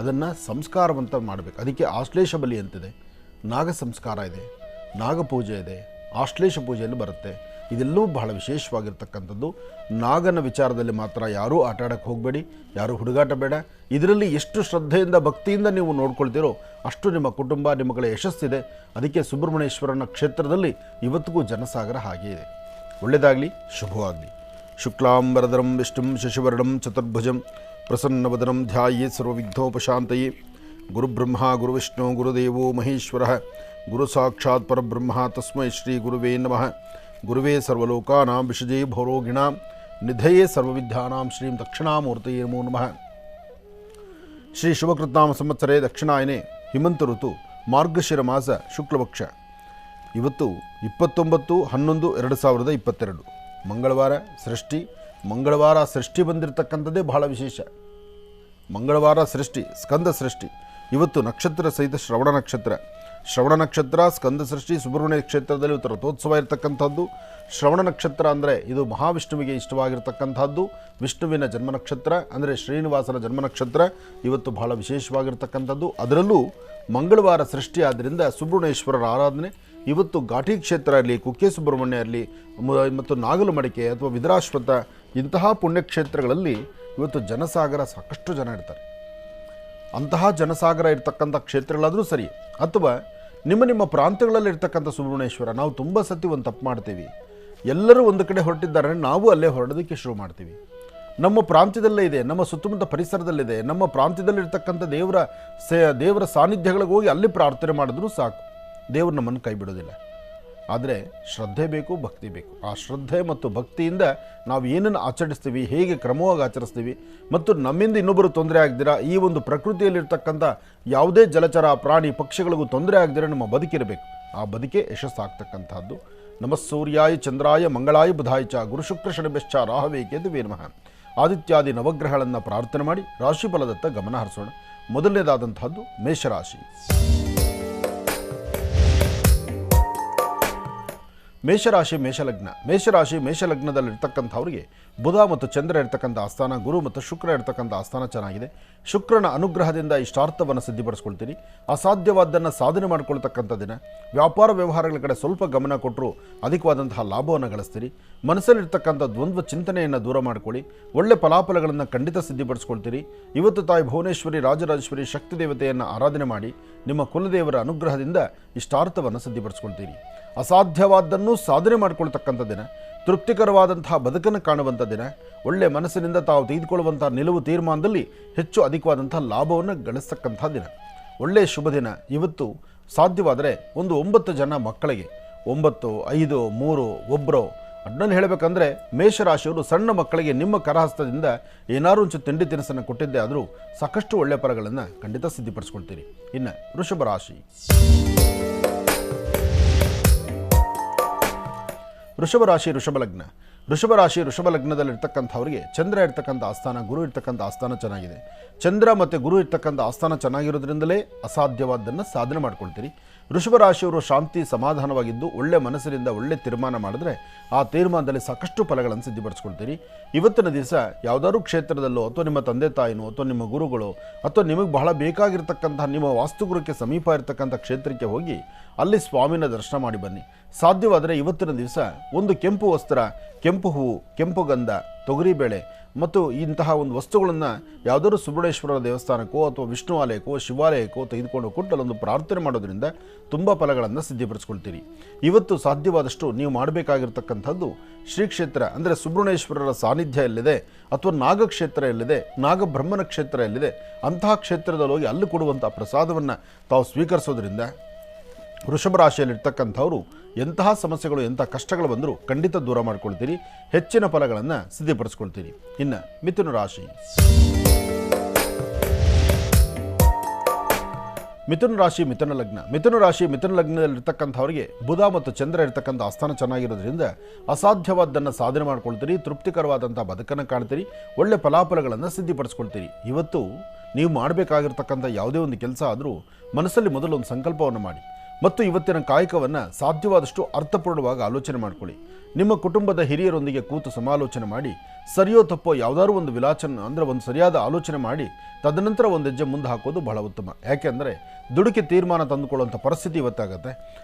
ಅದನ್ನು ಸಂಸ್ಕಾರವಂತ ಮಾಡಬೇಕು. ಅದಕ್ಕೆ ಆಶ್ಲೇಷ ಬಲಿ ಅಂತಿದೆ, ನಾಗ ಸಂಸ್ಕಾರ ಇದೆ, ನಾಗಪೂಜೆ ಇದೆ, ಆಶ್ಲೇಷ ಪೂಜೆಯಲ್ಲಿ ಬರುತ್ತೆ. ಇದೆಲ್ಲವೂ ಬಹಳ ವಿಶೇಷವಾಗಿರ್ತಕ್ಕಂಥದ್ದು. ನಾಗನ ವಿಚಾರದಲ್ಲಿ ಮಾತ್ರ ಯಾರೂ ಆಟ ಆಡೋಕ್ಕೆ ಹೋಗಬೇಡಿ, ಯಾರೂ ಹುಡುಗಾಟ ಬೇಡ. ಇದರಲ್ಲಿ ಎಷ್ಟು ಶ್ರದ್ಧೆಯಿಂದ ಭಕ್ತಿಯಿಂದ ನೀವು ನೋಡ್ಕೊಳ್ತೀರೋ ಅಷ್ಟು ನಿಮ್ಮ ಕುಟುಂಬ ನಿಮ್ಮಗಳ ಯಶಸ್ಸಿದೆ. ಅದಕ್ಕೆ ಸುಬ್ರಹ್ಮಣ್ಯೇಶ್ವರನ ಕ್ಷೇತ್ರದಲ್ಲಿ ಇವತ್ತಿಗೂ ಜನಸಾಗರ ಹಾಗೇ ಇದೆ. ಒಳ್ಳೆಯದಾಗಲಿ, ಶುಭವಾಗಲಿ. ಶುಕ್ಲಾಂಬರಧರಂ ವಿಷ್ಣುಂ ಶಶಿವರ್ಣಂ ಚತುರ್ಭುಜಂ ಪ್ರಸನ್ನವದನಂ ಧ್ಯಾಯೇ ಸರ್ವವಿಘ್ನೋಪಶಾಂತಯೇ. ಗುರುಬ್ರಹ್ಮ ಗುರುವಿಷ್ಣು ಗುರುದೇವೋ ಮಹೇಶ್ವರ ಗುರು ಸಾಕ್ಷಾತ್ ಪರಬ್ರಹ್ಮ ತಸ್ಮೈ ಶ್ರೀ ಗುರುವೇ ನಮಃ. ಗುರುವೇ ಸರ್ವಲೋಕಾನಾಂ ವಿಷಜೇ ಭವರೋಗಿಣಾಂ ನಿಧಯೇ ಸರ್ವವಿದ್ಯಾನಾಂ ಶ್ರೀಂ ದಕ್ಷಿಣಾಮೂರ್ತಯೇ ನಮೋ ನಮಃ. ಶ್ರೀ ಶುಭಕೃತ್ನಾಮ ಸಂವತ್ಸರೇ ದಕ್ಷಿಣಾಯನೆ ಹಿಮಂತ ಋತು ಮಾರ್ಗಶಿರ ಮಾಸ ಶುಕ್ಲಪಕ್ಷ. ಇವತ್ತು 29/11/2022 ಮಂಗಳವಾರ ಸೃಷ್ಟಿ. ಮಂಗಳವಾರ ಸೃಷ್ಟಿ ಬಂದಿರತಕ್ಕಂಥದ್ದೇ ಬಹಳ ವಿಶೇಷ. ಮಂಗಳವಾರ ಸೃಷ್ಟಿ, ಸ್ಕಂದ ಸೃಷ್ಟಿ. ಇವತ್ತು ನಕ್ಷತ್ರ ಸಹಿತ ಶ್ರವಣ ನಕ್ಷತ್ರ. ಶ್ರವಣ ನಕ್ಷತ್ರ, ಸ್ಕಂದ ಸೃಷ್ಟಿ, ಸುಬ್ರಹ್ಮಣ್ಯ ಕ್ಷೇತ್ರದಲ್ಲಿ ಇವತ್ತು ರಥೋತ್ಸವ ಇರತಕ್ಕಂಥದ್ದು. ಶ್ರವಣ ನಕ್ಷತ್ರ ಅಂದರೆ ಇದು ಮಹಾವಿಷ್ಣುವಿಗೆ ಇಷ್ಟವಾಗಿರ್ತಕ್ಕಂಥದ್ದು. ವಿಷ್ಣುವಿನ ಜನ್ಮ ನಕ್ಷತ್ರ ಅಂದರೆ ಶ್ರೀನಿವಾಸನ ಜನ್ಮ ನಕ್ಷತ್ರ ಇವತ್ತು ಬಹಳ ವಿಶೇಷವಾಗಿರ್ತಕ್ಕಂಥದ್ದು. ಅದರಲ್ಲೂ ಮಂಗಳವಾರ ಸೃಷ್ಟಿ ಆದ್ದರಿಂದ ಸುಬ್ರಹ್ಮಣ್ಯೇಶ್ವರರ ಆರಾಧನೆ ಇವತ್ತು ಘಾಟಿ ಕ್ಷೇತ್ರ ಇರಲಿ, ಕುಕ್ಕೆ ಸುಬ್ರಹ್ಮಣ್ಯ ಇರಲಿ, ಮತ್ತು ನಾಗಲು ಮಡಿಕೆ ಅಥವಾ ವಿದ್ರಾಶ್ವತ ಇಂತಹ ಪುಣ್ಯಕ್ಷೇತ್ರಗಳಲ್ಲಿ ಇವತ್ತು ಜನಸಾಗರ, ಸಾಕಷ್ಟು ಜನ ಇರ್ತಾರೆ. ಅಂತಹ ಜನಸಾಗರ ಇರ್ತಕ್ಕಂಥ ಕ್ಷೇತ್ರಗಳಾದರೂ ಸರಿ, ಅಥವಾ ನಿಮ್ಮ ಪ್ರಾಂತ್ಯಗಳಲ್ಲಿ ಇರ್ತಕ್ಕಂಥ ಸುಬ್ರಹ್ಮಣ್ಯೇಶ್ವರ. ನಾವು ತುಂಬ ಸತಿ ಒಂದು ತಪ್ಪು ಮಾಡ್ತೀವಿ. ಎಲ್ಲರೂ ಒಂದು ಕಡೆ ಹೊರಟಿದ್ದಾರೆ, ನಾವು ಅಲ್ಲೇ ಹೊರಡೋದಕ್ಕೆ ಶುರು ಮಾಡ್ತೀವಿ. ನಮ್ಮ ಪ್ರಾಂತ್ಯದಲ್ಲೇ ಇದೆ, ನಮ್ಮ ಸುತ್ತಮುತ್ತ ಪರಿಸರದಲ್ಲಿದೆ, ನಮ್ಮ ಪ್ರಾಂತ್ಯದಲ್ಲಿರ್ತಕ್ಕಂಥ ದೇವರ ಸಾನ್ನಿಧ್ಯಗಳಿಗೆ ಹೋಗಿ ಅಲ್ಲಿ ಪ್ರಾರ್ಥನೆ ಮಾಡಿದ್ರೂ ಸಾಕು, ದೇವರು ನಮ್ಮನ್ನು ಕೈ ಬಿಡೋದಿಲ್ಲ. ಆದರೆ ಶ್ರದ್ಧೆ ಬೇಕು, ಭಕ್ತಿ ಬೇಕು. ಆ ಶ್ರದ್ಧೆ ಮತ್ತು ಭಕ್ತಿಯಿಂದ ನಾವು ಏನನ್ನು ಆಚರಿಸ್ತೀವಿ, ಹೇಗೆ ಕ್ರಮವಾಗಿ ಆಚರಿಸ್ತೀವಿ, ಮತ್ತು ನಮ್ಮಿಂದ ಇನ್ನೊಬ್ಬರು ತೊಂದರೆ ಆಗದಿರ, ಈ ಒಂದು ಪ್ರಕೃತಿಯಲ್ಲಿರ್ತಕ್ಕಂಥ ಯಾವುದೇ ಜಲಚರ ಪ್ರಾಣಿ ಪಕ್ಷಿಗಳಿಗೂ ತೊಂದರೆ ಆಗದಿರ ನಮ್ಮ ಬದುಕಿರಬೇಕು. ಆ ಬದುಕೆ ಯಶಸ್ಸಾಗ್ತಕ್ಕಂಥದ್ದು. ನಮಃ ಸೂರ್ಯಾಯ ಚಂದ್ರಾಯ ಮಂಗಳಾಯ ಬುಧಾಯ ಚ ಗುರು ಶುಕ್ರ ಶನಿಭ್ಯಶ್ಚ ರಾಹವೇ ಕೇತುವೇ ನಮಃ. ಆದಿತ್ಯಾದಿ ನವಗ್ರಹಗಳನ್ನು ಪ್ರಾರ್ಥನೆ ಮಾಡಿ ರಾಶಿಫಲದತ್ತ ಗಮನ ಹರಿಸೋಣ. ಮೊದಲನೇದಾದಂತಹದ್ದು ಮೇಷರಾಶಿ. ಮೇಷರಾಶಿ ಮೇಷಲಗ್ನ. ಮೇಷರಾಶಿ ಮೇಷಲಗ್ನದಲ್ಲಿರ್ತಕ್ಕಂಥವ್ರಿಗೆ ಬುಧ ಮತ್ತು ಚಂದ್ರ ಇರ್ತಕ್ಕಂಥ ಆಸ್ಥಾನ, ಗುರು ಮತ್ತು ಶುಕ್ರ ಇರ್ತಕ್ಕಂಥ ಆಸ್ಥಾನ ಚೆನ್ನಾಗಿದೆ. ಶುಕ್ರನ ಅನುಗ್ರಹದಿಂದ ಇಷ್ಟಾರ್ಥವನ್ನು ಸಿದ್ಧಿಪಡಿಸ್ಕೊಳ್ತೀರಿ. ಅಸಾಧ್ಯವಾದ್ದನ್ನು ಸಾಧನೆ ಮಾಡಿಕೊಳ್ತಕ್ಕಂಥ ದಿನ. ವ್ಯಾಪಾರ ವ್ಯವಹಾರಗಳ ಕಡೆ ಸ್ವಲ್ಪ ಗಮನ ಕೊಟ್ಟರು ಅಧಿಕವಾದಂತಹ ಲಾಭವನ್ನು ಗಳಿಸ್ತೀರಿ. ಮನಸ್ಸಲ್ಲಿರ್ತಕ್ಕಂಥ ದ್ವಂದ್ವ ಚಿಂತನೆಯನ್ನು ದೂರ ಮಾಡಿಕೊಳ್ಳಿ. ಒಳ್ಳೆ ಫಲಾಫಲಗಳನ್ನು ಖಂಡಿತ ಸಿದ್ಧಿಪಡಿಸ್ಕೊಳ್ತೀರಿ. ಇವತ್ತು ತಾಯಿ ಭುವನೇಶ್ವರಿ, ರಾಜರಾಜೇಶ್ವರಿ, ಶಕ್ತಿ ದೇವತೆಯನ್ನು ಆರಾಧನೆ ಮಾಡಿ ನಿಮ್ಮ ಕುಲದೇವರ ಅನುಗ್ರಹದಿಂದ ಇಷ್ಟಾರ್ಥವನ್ನು ಸಿದ್ಧಿಪಡಿಸ್ಕೊಳ್ತೀರಿ. ಅಸಾಧ್ಯವಾದ್ದನ್ನು ಸಾಧನೆ ಮಾಡಿಕೊಳ್ತಕ್ಕಂಥ ದಿನ. ತೃಪ್ತಿಕರವಾದಂತಹ ಬದುಕನ್ನು ಕಾಣುವಂಥ ದಿನ. ಒಳ್ಳೆಯ ಮನಸ್ಸಿನಿಂದ ತಾವು ತೆಗೆದುಕೊಳ್ಳುವಂಥ ನಿಲುವು ತೀರ್ಮಾನದಲ್ಲಿ ಹೆಚ್ಚು ಅಧಿಕವಾದಂಥ ಲಾಭವನ್ನು ಗಳಿಸ್ತಕ್ಕಂಥ ದಿನ. ಒಳ್ಳೆಯ ಶುಭ ದಿನ. ಇವತ್ತು ಸಾಧ್ಯವಾದರೆ ಒಂದು 9 ಜನ ಮಕ್ಕಳಿಗೆ 9, 5, 3 ಒಬ್ಬರು ಅದನ್ನು ಹೇಳಬೇಕಂದ್ರೆ ಮೇಷರಾಶಿಯವರು ಸಣ್ಣ ಮಕ್ಕಳಿಗೆ ನಿಮ್ಮ ಕರಹಸ್ತದಿಂದ ಏನಾದ್ರು ಒಂಚೂರು ತಿಂಡಿ ತಿನಿಸನ್ನು ಕೊಟ್ಟಿದ್ದೆ ಆದರೂ ಸಾಕಷ್ಟು ಒಳ್ಳೆಯ ಫಲಗಳನ್ನು ಖಂಡಿತ ಸಿದ್ಧಿಪಡಿಸ್ಕೊಳ್ತೀರಿ. ಇನ್ನು ವೃಷಭ ರಾಶಿ. ವೃಷಭ ರಾಶಿ ವೃಷಭ ಲಗ್ನ. ವೃಷಭ ರಾಶಿ ವೃಷಭ ಲಗ್ನದಲ್ಲಿರ್ತಕ್ಕಂಥವ್ರಿಗೆ ಚಂದ್ರ ಇರ್ತಕ್ಕಂಥ ಆಸ್ಥಾನ, ಗುರು ಇರ್ತಕ್ಕಂಥ ಆಸ್ಥಾನ ಚೆನ್ನಾಗಿದೆ. ಚಂದ್ರ ಮತ್ತು ಗುರು ಇರ್ತಕ್ಕಂಥ ಆಸ್ಥಾನ ಚೆನ್ನಾಗಿರೋದ್ರಿಂದಲೇ ಅಸಾಧ್ಯವಾದ್ದನ್ನು ಸಾಧನೆ ಮಾಡ್ಕೊಳ್ತೀರಿ. ವೃಷಭ ರಾಶಿಯವರು ಶಾಂತಿ ಸಮಾಧಾನವಾಗಿದ್ದು ಒಳ್ಳೆ ಮನಸ್ಸಿನಿಂದ ಒಳ್ಳೆ ತೀರ್ಮಾನ ಮಾಡಿದ್ರೆ ಆ ತೀರ್ಮಾನದಲ್ಲಿ ಸಾಕಷ್ಟು ಫಲಗಳನ್ನು ಸಿದ್ಧಿಪಡಿಸ್ಕೊಳ್ತೀರಿ. ಇವತ್ತಿನ ದಿವಸ ಯಾವುದಾದ್ರೂ ಕ್ಷೇತ್ರದಲ್ಲೋ ಅಥವಾ ನಿಮ್ಮ ತಂದೆ ತಾಯಿನೋ ಅಥವಾ ನಿಮ್ಮ ಗುರುಗಳು ಅಥವಾ ನಿಮಗೆ ಬಹಳ ಬೇಕಾಗಿರ್ತಕ್ಕಂಥ ನಿಮ್ಮ ವಾಸ್ತುಗುರಕ್ಕೆ ಸಮೀಪ ಇರತಕ್ಕಂಥ ಕ್ಷೇತ್ರಕ್ಕೆ ಹೋಗಿ ಅಲ್ಲಿ ಸ್ವಾಮಿನ ದರ್ಶನ ಮಾಡಿ ಬನ್ನಿ. ಸಾಧ್ಯವಾದರೆ ಇವತ್ತಿನ ದಿವಸ ಒಂದು ಕೆಂಪು ವಸ್ತ್ರ, ಕೆಂಪು ಹೂವು, ಕೆಂಪು ಗಂಧ, ತೊಗರಿಬೇಳೆ ಮತ್ತು ಇಂತಹ ಒಂದು ವಸ್ತುಗಳನ್ನು ಯಾವುದಾದ್ರೂ ಸುಬ್ರಹ್ಮಣ್ಯೇಶ್ವರ ದೇವಸ್ಥಾನಕ್ಕೋ ಅಥವಾ ವಿಷ್ಣು ಆಲಯಕ್ಕೋ ಶಿವಾಲಯಕ್ಕೋ ತೆಗೆದುಕೊಂಡು ಕೊಟ್ಟು ಅಲ್ಲೊಂದು ಪ್ರಾರ್ಥನೆ ಮಾಡೋದ್ರಿಂದ ತುಂಬ ಫಲಗಳನ್ನು ಸಿದ್ಧಿಪಡಿಸ್ಕೊಳ್ತೀರಿ. ಇವತ್ತು ಸಾಧ್ಯವಾದಷ್ಟು ನೀವು ಮಾಡಬೇಕಾಗಿರ್ತಕ್ಕಂಥದ್ದು ಶ್ರೀಕ್ಷೇತ್ರ ಅಂದರೆ ಸುಬ್ರಹ್ಮಣ್ಯೇಶ್ವರರ ಸಾನ್ನಿಧ್ಯ ಎಲ್ಲಿದೆ ಅಥವಾ ನಾಗಕ್ಷೇತ್ರ ಎಲ್ಲಿದೆ, ನಾಗಬ್ರಹ್ಮನ ಕ್ಷೇತ್ರ ಎಲ್ಲಿದೆ ಅಂತಹ ಕ್ಷೇತ್ರದಲ್ಲಿ ಹೋಗಿ ಅಲ್ಲಿ ಕೊಡುವಂಥ ಪ್ರಸಾದವನ್ನು ತಾವು ಸ್ವೀಕರಿಸೋದ್ರಿಂದ ವೃಷಭ ರಾಶಿಯಲ್ಲಿರ್ತಕ್ಕಂಥವರು ಎಂತಹ ಸಮಸ್ಯೆಗಳು, ಎಂಥ ಕಷ್ಟಗಳು ಬಂದರೂ ಖಂಡಿತ ದೂರ ಮಾಡ್ಕೊಳ್ತೀರಿ. ಹೆಚ್ಚಿನ ಫಲಗಳನ್ನು ಸಿದ್ಧಿಪಡಿಸ್ಕೊಳ್ತೀರಿ. ಇನ್ನು ಮಿಥುನ ರಾಶಿ. ಮಿಥುನ ರಾಶಿ ಮಿಥುನ ಲಗ್ನ. ಮಿಥುನ ರಾಶಿ ಮಿಥುನ ಲಗ್ನದಲ್ಲಿರ್ತಕ್ಕಂಥವರಿಗೆ ಬುಧ ಮತ್ತು ಚಂದ್ರ ಇರ್ತಕ್ಕಂಥ ಆಸ್ಥಾನ ಚೆನ್ನಾಗಿರೋದ್ರಿಂದ ಅಸಾಧ್ಯವಾದ್ದನ್ನು ಸಾಧನೆ ಮಾಡ್ಕೊಳ್ತೀರಿ. ತೃಪ್ತಿಕರವಾದಂಥ ಬದುಕನ್ನು ಕಾಣ್ತೀರಿ. ಒಳ್ಳೆ ಫಲಾಫಲಗಳನ್ನು ಸಿದ್ಧಿಪಡಿಸ್ಕೊಳ್ತೀರಿ. ಇವತ್ತು ನೀವು ಮಾಡಬೇಕಾಗಿರ್ತಕ್ಕಂಥ ಯಾವುದೇ ಒಂದು ಕೆಲಸ ಆದರೂ ಮನಸ್ಸಲ್ಲಿ ಮೊದಲು ಒಂದು ಸಂಕಲ್ಪವನ್ನು ಮಾಡಿ ಮತ್ತು ಇವತ್ತಿನ ಕಾಯಕವನ್ನು ಸಾಧ್ಯವಾದಷ್ಟು ಅರ್ಥಪೂರ್ಣವಾಗಿ ಆಲೋಚನೆ ಮಾಡಿಕೊಳ್ಳಿ. ನಿಮ್ಮ ಕುಟುಂಬದ ಹಿರಿಯರೊಂದಿಗೆ ಕೂತು ಸಮಾಲೋಚನೆ ಮಾಡಿ ಸರಿಯೋ ತಪ್ಪೋ ಯಾವುದಾದ್ರೂ ಒಂದು ವಿಲಾಚನ ಅಂದರೆ ಒಂದು ಸರಿಯಾದ ಆಲೋಚನೆ ಮಾಡಿ ತದನಂತರ ಒಂದು ಹೆಜ್ಜೆ ಮುಂದೆ ಹಾಕೋದು ಬಹಳ ಉತ್ತಮ. ಯಾಕೆಂದರೆ ದುಡುಕಿ ತೀರ್ಮಾನ ತಂದುಕೊಳ್ಳುವಂಥ ಪರಿಸ್ಥಿತಿ ಇವತ್ತಾಗುತ್ತೆ.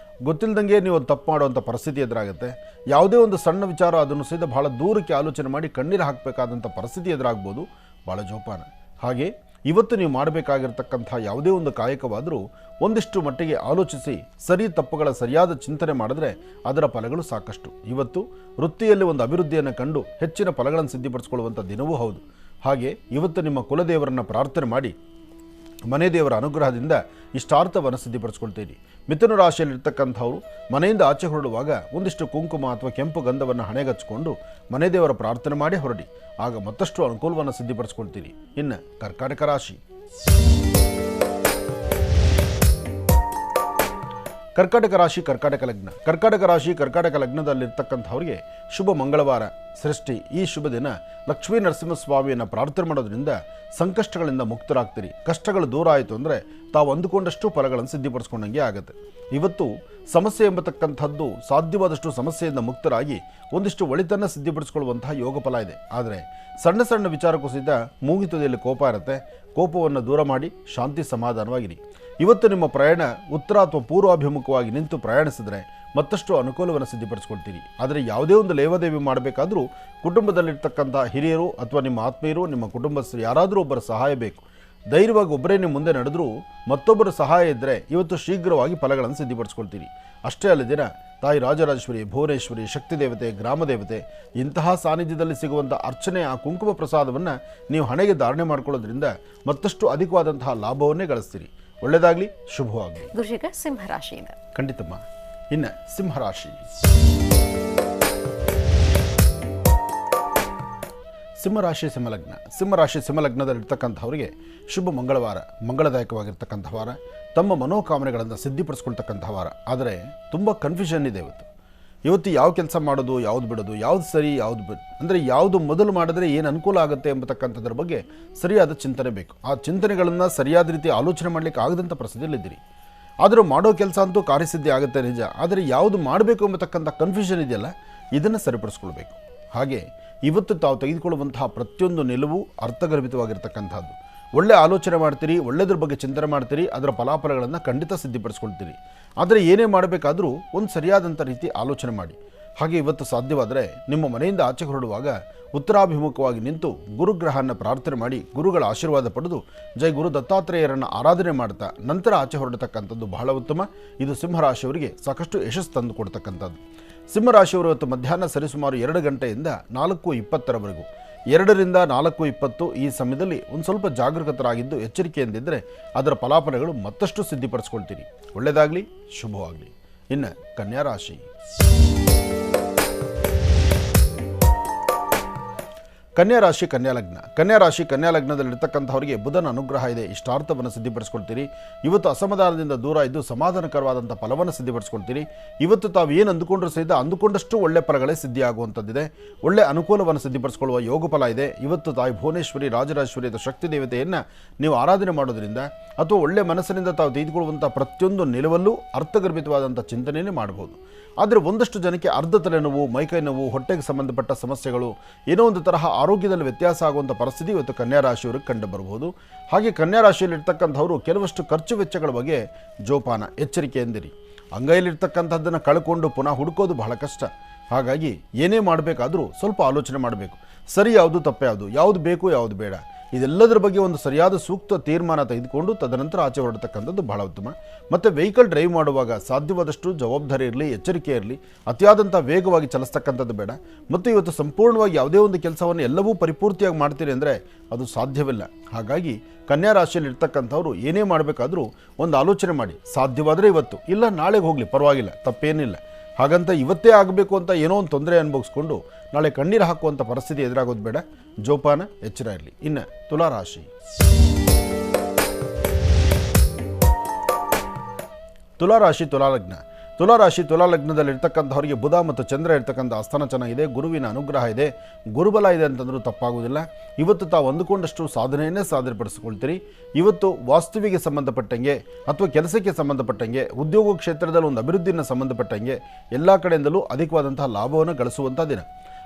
ಗೊತ್ತಿಲ್ಲದಂಗೆ ನೀವು ಒಂದು ತಪ್ಪು ಮಾಡುವಂಥ ಪರಿಸ್ಥಿತಿ ಎದುರಾಗುತ್ತೆ. ಯಾವುದೇ ಒಂದು ಸಣ್ಣ ವಿಚಾರ ಅದನ್ನು ಸಹಿತ ಬಹಳ ದೂರಕ್ಕೆ ಆಲೋಚನೆ ಮಾಡಿ ಕಣ್ಣೀರು ಹಾಕಬೇಕಾದಂಥ ಪರಿಸ್ಥಿತಿ ಎದುರಾಗ್ಬೋದು. ಭಾಳ ಜೋಪಾನ. ಹಾಗೆ ಇವತ್ತು ನೀವು ಮಾಡಬೇಕಾಗಿರ್ತಕ್ಕಂಥ ಯಾವುದೇ ಒಂದು ಕಾಯಕವಾದರೂ ಒಂದಿಷ್ಟು ಮಟ್ಟಿಗೆ ಆಲೋಚಿಸಿ ಸರಿ ತಪ್ಪುಗಳ ಸರಿಯಾದ ಚಿಂತನೆ ಮಾಡಿದ್ರೆ ಅದರ ಫಲಗಳು ಸಾಕಷ್ಟು. ಇವತ್ತು ವೃತ್ತಿಯಲ್ಲಿ ಒಂದು ಅಭಿವೃದ್ಧಿಯನ್ನು ಕಂಡು ಹೆಚ್ಚಿನ ಫಲಗಳನ್ನು ಸಿದ್ಧಿಪಡಿಸ್ಕೊಳ್ಳುವಂಥ ದಿನವೂ ಹೌದು. ಹಾಗೆ ಇವತ್ತು ನಿಮ್ಮ ಕುಲದೇವರನ್ನು ಪ್ರಾರ್ಥನೆ ಮಾಡಿ ಮನೆ ದೇವರ ಅನುಗ್ರಹದಿಂದ ಇಷ್ಟಾರ್ಥವನ್ನು ಸಿದ್ಧಿಪಡಿಸ್ಕೊಳ್ತೀರಿ. ಮಿಥುನ ರಾಶಿಯಲ್ಲಿರ್ತಕ್ಕಂಥವ್ರು ಮನೆಯಿಂದ ಆಚೆ ಹೊರಡುವಾಗ ಒಂದಿಷ್ಟು ಕುಂಕುಮ ಅಥವಾ ಕೆಂಪು ಗಂಧವನ್ನು ಹಣೆಗಚ್ಚಿಕೊಂಡು ಮನೆ ದೇವರ ಪ್ರಾರ್ಥನೆ ಮಾಡಿ ಹೊರಡಿ. ಆಗ ಮತ್ತಷ್ಟು ಅನುಕೂಲವನ್ನು ಸಿದ್ಧಿಪಡಿಸ್ಕೊಳ್ತೀರಿ. ಇನ್ನು ಕರ್ಕಾಟಕ ರಾಶಿ. ಕರ್ಕಾಟಕ ರಾಶಿ ಕರ್ಕಾಟಕ ಲಗ್ನ. ಕರ್ಕಾಟಕ ರಾಶಿ ಕರ್ಕಾಟಕ ಲಗ್ನದಲ್ಲಿರ್ತಕ್ಕಂಥವ್ರಿಗೆ ಶುಭ ಮಂಗಳವಾರ ಸೃಷ್ಟಿ. ಈ ಶುಭ ದಿನ ಲಕ್ಷ್ಮೀ ನರಸಿಂಹಸ್ವಾಮಿಯನ್ನು ಪ್ರಾರ್ಥನೆ ಮಾಡೋದ್ರಿಂದ ಸಂಕಷ್ಟಗಳಿಂದ ಮುಕ್ತರಾಗ್ತೀರಿ. ಕಷ್ಟಗಳು ದೂರ ಆಯಿತು ಅಂದರೆ ತಾವು ಅಂದುಕೊಂಡಷ್ಟು ಫಲಗಳನ್ನು ಸಿದ್ಧಿಪಡಿಸ್ಕೊಂಡಂಗೆ ಆಗುತ್ತೆ. ಇವತ್ತು ಸಮಸ್ಯೆ ಎಂಬತಕ್ಕಂಥದ್ದು ಸಾಧ್ಯವಾದಷ್ಟು ಸಮಸ್ಯೆಯಿಂದ ಮುಕ್ತರಾಗಿ ಒಂದಿಷ್ಟು ಒಳಿತನ್ನು ಸಿದ್ಧಿಪಡಿಸ್ಕೊಳ್ಳುವಂತಹ ಯೋಗ ಫಲ ಇದೆ. ಆದರೆ ಸಣ್ಣ ಸಣ್ಣ ವಿಚಾರಕ್ಕೂ ಸಹಿತ ಮೂಗಿತುದಿಯಲ್ಲಿ ಕೋಪ ಇರುತ್ತೆ. ಕೋಪವನ್ನು ದೂರ ಮಾಡಿ ಶಾಂತಿ ಸಮಾಧಾನವಾಗಿರಿ. ಇವತ್ತು ನಿಮ್ಮ ಪ್ರಯಾಣ ಉತ್ತರ ಅಥವಾ ಪೂರ್ವಾಭಿಮುಖವಾಗಿ ನಿಂತು ಪ್ರಯಾಣಿಸಿದ್ರೆ ಮತ್ತಷ್ಟು ಅನುಕೂಲವನ್ನು ಸಿದ್ಧಿಪಡಿಸ್ಕೊಳ್ತೀರಿ. ಆದರೆ ಯಾವುದೇ ಒಂದು ಲೇವಾದೇವಿ ಮಾಡಬೇಕಾದ್ರೂ ಕುಟುಂಬದಲ್ಲಿರ್ತಕ್ಕಂಥ ಹಿರಿಯರು ಅಥವಾ ನಿಮ್ಮ ಆತ್ಮೀಯರು, ನಿಮ್ಮ ಕುಟುಂಬಸ್ಥರು ಯಾರಾದರೂ ಒಬ್ಬರ ಸಹಾಯ ಬೇಕು. ಧೈರ್ಯವಾಗಿ ಒಬ್ಬರೇ ನಿಮ್ಮ ಮುಂದೆ ನಡೆದರೂ ಮತ್ತೊಬ್ಬರ ಸಹಾಯ ಇದ್ದರೆ ಇವತ್ತು ಶೀಘ್ರವಾಗಿ ಫಲಗಳನ್ನು ಸಿದ್ಧಿಪಡಿಸ್ಕೊಳ್ತೀರಿ. ಅಷ್ಟೇ ಅಲ್ಲದಿನ ತಾಯಿ ರಾಜರಾಜೇಶ್ವರಿ, ಭುವನೇಶ್ವರಿ, ಶಕ್ತಿ ದೇವತೆ, ಗ್ರಾಮ ದೇವತೆ ಇಂತಹ ಸಾನ್ನಿಧ್ಯದಲ್ಲಿ ಸಿಗುವಂಥ ಅರ್ಚನೆ, ಆ ಕುಂಕುಮ ಪ್ರಸಾದವನ್ನು ನೀವು ಹಣೆಗೆ ಧಾರಣೆ ಮಾಡ್ಕೊಳ್ಳೋದ್ರಿಂದ ಮತ್ತಷ್ಟು ಅಧಿಕವಾದಂತಹ ಲಾಭವನ್ನೇ ಗಳಿಸ್ತೀರಿ. ಒಳ್ಳೆಯದಾಗಲಿ, ಶುಭವಾಗಲಿ. ಗುರುಜಿಗ ಸಿಂಹರಾಶಿಯಿಂದ ಖಂಡಿತಮ್ಮ. ಇನ್ನು ಸಿಂಹರಾಶಿ. ಸಿಂಹರಾಶಿ ಸಿಂಹಲಗ್ನ. ಸಿಂಹರಾಶಿ ಸಿಂಹಲಗ್ನದಲ್ಲಿರ್ತಕ್ಕಂಥವರಿಗೆ ಶುಭ ಮಂಗಳವಾರ, ಮಂಗಳದಾಯಕವಾಗಿರ್ತಕ್ಕಂಥ ವಾರ. ತಮ್ಮ ಮನೋಕಾಮನೆಗಳನ್ನು ಸಿದ್ಧಿಪಡಿಸ್ಕೊಳ್ತಕ್ಕಂಥ ವಾರ. ಆದರೆ ತುಂಬ ಕನ್ಫ್ಯೂಷನ್ ಇದೆ ಇವತ್ತು ಯಾವ ಕೆಲಸ ಮಾಡೋದು, ಯಾವುದು ಬಿಡೋದು, ಯಾವುದು ಸರಿ, ಯಾವುದು ಅಂದರೆ ಯಾವುದು ಮೊದಲು ಮಾಡಿದ್ರೆ ಏನು ಅನುಕೂಲ ಆಗುತ್ತೆ ಎಂಬತಕ್ಕಂಥದ್ರ ಬಗ್ಗೆ ಸರಿಯಾದ ಚಿಂತನೆ ಬೇಕು. ಆ ಚಿಂತನೆಗಳನ್ನು ಸರಿಯಾದ ರೀತಿ ಆಲೋಚನೆ ಮಾಡಲಿಕ್ಕೆ ಆಗದಂಥ ಪರಿಸ್ಥಿತಿಯಲ್ಲಿದ್ದೀರಿ. ಆದರೂ ಮಾಡೋ ಕೆಲಸ ಅಂತೂ ಕಾರ್ಯಸಿದ್ಧಿ ಆಗುತ್ತೆ ನಿಜ. ಆದರೆ ಯಾವುದು ಮಾಡಬೇಕು ಎಂಬತಕ್ಕಂಥ ಕನ್ಫ್ಯೂಷನ್ ಇದೆಯಲ್ಲ, ಇದನ್ನು ಸರಿಪಡಿಸ್ಕೊಳ್ಬೇಕು. ಹಾಗೆ ಇವತ್ತು ತಾವು ತೆಗೆದುಕೊಳ್ಳುವಂತಹ ಪ್ರತಿಯೊಂದು ನಿಲುವು ಅರ್ಥಗರ್ಭಿತವಾಗಿರ್ತಕ್ಕಂಥದ್ದು. ಒಳ್ಳೆ ಆಲೋಚನೆ ಮಾಡ್ತೀರಿ, ಒಳ್ಳೆಯದ್ರ ಬಗ್ಗೆ ಚಿಂತನೆ ಮಾಡ್ತೀರಿ, ಅದರ ಫಲಾಫಲಗಳನ್ನು ಖಂಡಿತ ಸಿದ್ಧಿಪಡಿಸ್ಕೊಳ್ತೀರಿ. ಆದರೆ ಏನೇ ಮಾಡಬೇಕಾದರೂ ಒಂದು ಸರಿಯಾದಂಥ ರೀತಿ ಆಲೋಚನೆ ಮಾಡಿ. ಹಾಗೆ ಇವತ್ತು ಸಾಧ್ಯವಾದರೆ ನಿಮ್ಮ ಮನೆಯಿಂದ ಆಚೆ ಹೊರಡುವಾಗ ಉತ್ತರಾಭಿಮುಖವಾಗಿ ನಿಂತು ಗುರುಗ್ರಹವನ್ನು ಪ್ರಾರ್ಥನೆ ಮಾಡಿ ಗುರುಗಳ ಆಶೀರ್ವಾದ ಪಡೆದು ಜೈ ಗುರು ದತ್ತಾತ್ರೇಯರನ್ನು ಆರಾಧನೆ ಮಾಡ್ತಾ ನಂತರ ಆಚೆ ಹೊರಡತಕ್ಕಂಥದ್ದು ಬಹಳ ಉತ್ತಮ. ಇದು ಸಿಂಹರಾಶಿಯವರಿಗೆ ಸಾಕಷ್ಟು ಯಶಸ್ಸು ತಂದು ಕೊಡ್ತಕ್ಕಂಥದ್ದು. ಸಿಂಹರಾಶಿಯವರು ಇವತ್ತು ಮಧ್ಯಾಹ್ನ ಸರಿಸುಮಾರು 2 ಗಂಟೆಯಿಂದ 4:20 2 ರಿಂದ 4:20 ಈ ಸಮಯದಲ್ಲಿ ಒಂದು ಸ್ವಲ್ಪ ಜಾಗರೂಕತರಾಗಿದ್ದು ಎಚ್ಚರಿಕೆಯಿಂದಿದ್ದರೆ ಅದರ ಫಲಾಫಲಗಳು ಮತ್ತಷ್ಟು ಸಿದ್ಧಿಪಡಿಸ್ಕೊಳ್ತೀರಿ. ಒಳ್ಳೆಯದಾಗಲಿ, ಶುಭವಾಗಲಿ. ಇನ್ನು ಕನ್ಯಾ ರಾಶಿ. ಕನ್ಯಾ ರಾಶಿ, ಕನ್ಯಾ ಲಗ್ನ. ಕನ್ಯಾ ರಾಶಿ, ಕನ್ಯಾ ಲಗ್ನದಲ್ಲಿರ್ತಕ್ಕಂಥವರಿಗೆ ಬುಧನ ಅನುಗ್ರಹ ಇದೆ. ಇಷ್ಟಾರ್ಥವನ್ನು ಸಿದ್ಧಿಪಡಿಸ್ಕೊಳ್ತೀರಿ. ಇವತ್ತು ಅಸಮಾಧಾನದಿಂದ ದೂರ ಇದ್ದು ಸಮಾಧಾನಕರವಾದಂಥ ಫಲವನ್ನು ಸಿದ್ಧಿಪಡಿಸ್ಕೊಳ್ತೀರಿ. ಇವತ್ತು ತಾವು ಏನು ಅಂದುಕೊಂಡ್ರೂ ಸಹಿತ ಅಂದುಕೊಂಡಷ್ಟು ಒಳ್ಳೆ ಫಲಗಳೇ ಸಿದ್ಧಿಯಾಗುವಂಥದ್ದಿದೆ. ಒಳ್ಳೆ ಅನುಕೂಲವನ್ನು ಸಿದ್ಧಿಪಡಿಸ್ಕೊಳ್ಳುವ ಯೋಗ ಫಲ ಇದೆ. ಇವತ್ತು ತಾಯಿ ಭುವನೇಶ್ವರಿ, ರಾಜರಾಜೇಶ್ವರಿ ಶಕ್ತಿ ದೇವತೆಯನ್ನು ನೀವು ಆರಾಧನೆ ಮಾಡೋದ್ರಿಂದ ಅಥವಾ ಒಳ್ಳೆ ಮನಸ್ಸಿನಿಂದ ತಾವು ತೆಗೆದುಕೊಳ್ಳುವಂಥ ಪ್ರತಿಯೊಂದು ನಿಲುವಲ್ಲೂ ಅರ್ಥಗರ್ಭಿತವಾದಂಥ ಚಿಂತನೆಯೇ ಮಾಡಬಹುದು. ಆದರೆ ಒಂದಷ್ಟು ಜನಕ್ಕೆ ಅರ್ಧ ತಲೆನೋವು, ಮೈಕೈ ನೋವು, ಹೊಟ್ಟೆಗೆ ಸಂಬಂಧಪಟ್ಟ ಸಮಸ್ಯೆಗಳು, ಏನೋ ಒಂದು ತರಹ ಆರೋಗ್ಯದಲ್ಲಿ ವ್ಯತ್ಯಾಸ ಆಗುವಂಥ ಪರಿಸ್ಥಿತಿ ಇವತ್ತು ಕನ್ಯಾ ರಾಶಿಯವರಿಗೆ ಕಂಡು ಬರಬಹುದು. ಹಾಗೆ ಕನ್ಯಾ ರಾಶಿಯಲ್ಲಿರ್ತಕ್ಕಂಥವರು ಕೆಲವಷ್ಟು ಖರ್ಚು ವೆಚ್ಚಗಳ ಬಗ್ಗೆ ಜೋಪಾನ, ಎಚ್ಚರಿಕೆಯಿಂದಿರಿ. ಅಂಗೈಲಿರ್ತಕ್ಕಂಥದ್ದನ್ನು ಕಳ್ಕೊಂಡು ಪುನಃ ಹುಡುಕೋದು ಬಹಳ ಕಷ್ಟ. ಹಾಗಾಗಿ ಏನೇ ಮಾಡಬೇಕಾದರೂ ಸ್ವಲ್ಪ ಆಲೋಚನೆ ಮಾಡಬೇಕು. ಸರಿ ಯಾವುದು, ತಪ್ಪು ಯಾವುದು, ಯಾವುದು ಬೇಕು, ಯಾವುದು ಬೇಡ, ಇದೆಲ್ಲದರ ಬಗ್ಗೆ ಒಂದು ಸರಿಯಾದ ಸೂಕ್ತ ತೀರ್ಮಾನ ತೆಗೆದುಕೊಂಡು ತದನಂತರ ಆಚೆ ಹೊರಡತಕ್ಕಂಥದ್ದು ಬಹಳ ಉತ್ತಮ. ಮತ್ತು ವೆಹಿಕಲ್ ಡ್ರೈವ್ ಮಾಡುವಾಗ ಸಾಧ್ಯವಾದಷ್ಟು ಜವಾಬ್ದಾರಿ ಇರಲಿ, ಎಚ್ಚರಿಕೆ ಇರಲಿ. ಅತಿಯಾದಂಥ ವೇಗವಾಗಿ ಚಲಿಸ್ತಕ್ಕಂಥದ್ದು ಬೇಡ. ಮತ್ತು ಇವತ್ತು ಸಂಪೂರ್ಣವಾಗಿ ಯಾವುದೇ ಒಂದು ಕೆಲಸವನ್ನು ಎಲ್ಲವೂ ಪರಿಪೂರ್ತಿಯಾಗಿ ಮಾಡ್ತೀರಿ ಅಂದರೆ ಅದು ಸಾಧ್ಯವಿಲ್ಲ. ಹಾಗಾಗಿ ಕನ್ಯಾ ರಾಶಿಯಲ್ಲಿ ಇರ್ತಕ್ಕಂಥವ್ರು ಏನೇ ಮಾಡಬೇಕಾದ್ರೂ ಒಂದು ಆಲೋಚನೆ ಮಾಡಿ. ಸಾಧ್ಯವಾದರೆ ಇವತ್ತು, ಇಲ್ಲ ನಾಳೆಗೆ ಹೋಗಲಿ, ಪರವಾಗಿಲ್ಲ, ತಪ್ಪೇನಿಲ್ಲ. ಹಾಗಂತ ಇವತ್ತೇ ಆಗಬೇಕು ಅಂತ ಏನೋ ಒಂದು ತೊಂದರೆ ಅನುಭವಿಸ್ಕೊಂಡು ನಾಳೆ ಕಣ್ಣೀರು ಹಾಕುವಂಥ ಪರಿಸ್ಥಿತಿ ಎದುರಾಗೋದು ಬೇಡ. ಜೋಪಾನ, ಎಚ್ಚರ ಇರಲಿ. ಇನ್ನು ತುಲಾರಾಶಿ. ತುಲಾರಾಶಿ, ತುಲಾಲಗ್ನ. ತುಲಾರಾಶಿ, ತುಲಾಲಗ್ನದಲ್ಲಿರ್ತಕ್ಕಂಥವರಿಗೆ ಬುಧ ಮತ್ತು ಚಂದ್ರ ಇರ್ತಕ್ಕಂಥ ಆಸ್ಥಾನ ಚೆನ್ನಾಗಿದೆ. ಗುರುವಿನ ಅನುಗ್ರಹ ಇದೆ. ಗುರುಬಲ ಇದೆ ಅಂತಂದ್ರೂ ತಪ್ಪಾಗುವುದಿಲ್ಲ. ಇವತ್ತು ತಾವು ಅಂದುಕೊಂಡಷ್ಟು ಸಾಧನೆಯನ್ನೇ ಸಾಧನೆಪಡಿಸಿಕೊಳ್ತೀರಿ. ಇವತ್ತು ವಾಸ್ತುವಿಗೆ ಸಂಬಂಧಪಟ್ಟಂಗೆ ಅಥವಾ ಕೆಲಸಕ್ಕೆ ಸಂಬಂಧಪಟ್ಟಂಗೆ, ಉದ್ಯೋಗ ಕ್ಷೇತ್ರದಲ್ಲಿ ಒಂದು ಅಭಿವೃದ್ಧಿಯನ್ನು ಸಂಬಂಧಪಟ್ಟಂಗೆ ಎಲ್ಲ ಕಡೆಯಿಂದಲೂ ಅಧಿಕವಾದಂತಹ ಲಾಭವನ್ನು ಗಳಿಸುವಂಥ ದಿನ.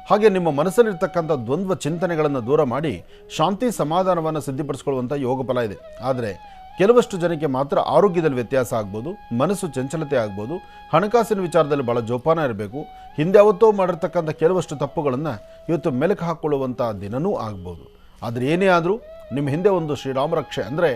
ಹಾಗೆ ನಿಮ್ಮ ಮನಸ್ಸಲ್ಲಿರ್ತಕ್ಕಂಥ ದ್ವಂದ್ವ ಚಿಂತನೆಗಳನ್ನು ದೂರ ಮಾಡಿ ಶಾಂತಿ ಸಮಾಧಾನವನ್ನು ಸಿದ್ಧಿಪಡಿಸ್ಕೊಳ್ಳುವಂಥ ಯೋಗ ಫಲ ಇದೆ. ಆದರೆ ಕೆಲವಷ್ಟು ಜನಕ್ಕೆ ಮಾತ್ರ ಆರೋಗ್ಯದಲ್ಲಿ ವ್ಯತ್ಯಾಸ ಆಗ್ಬೋದು, ಮನಸ್ಸು ಚಂಚಲತೆ ಆಗ್ಬೋದು, ಹಣಕಾಸಿನ ವಿಚಾರದಲ್ಲಿ ಭಾಳ ಜೋಪಾನ ಇರಬೇಕು. ಹಿಂದೆ ಯಾವತ್ತೋ ಮಾಡಿರ್ತಕ್ಕಂಥ ಕೆಲವಷ್ಟು ತಪ್ಪುಗಳನ್ನು ಇವತ್ತು ಮೆಲುಕು ಹಾಕ್ಕೊಳ್ಳುವಂಥ ದಿನವೂ ಆಗ್ಬೋದು. ಆದರೆ ಏನೇ ಆದರೂ ನಿಮ್ಮ ಹಿಂದೆ ಒಂದು ಶ್ರೀರಾಮ ರಕ್ಷೆ ಅಂದರೆ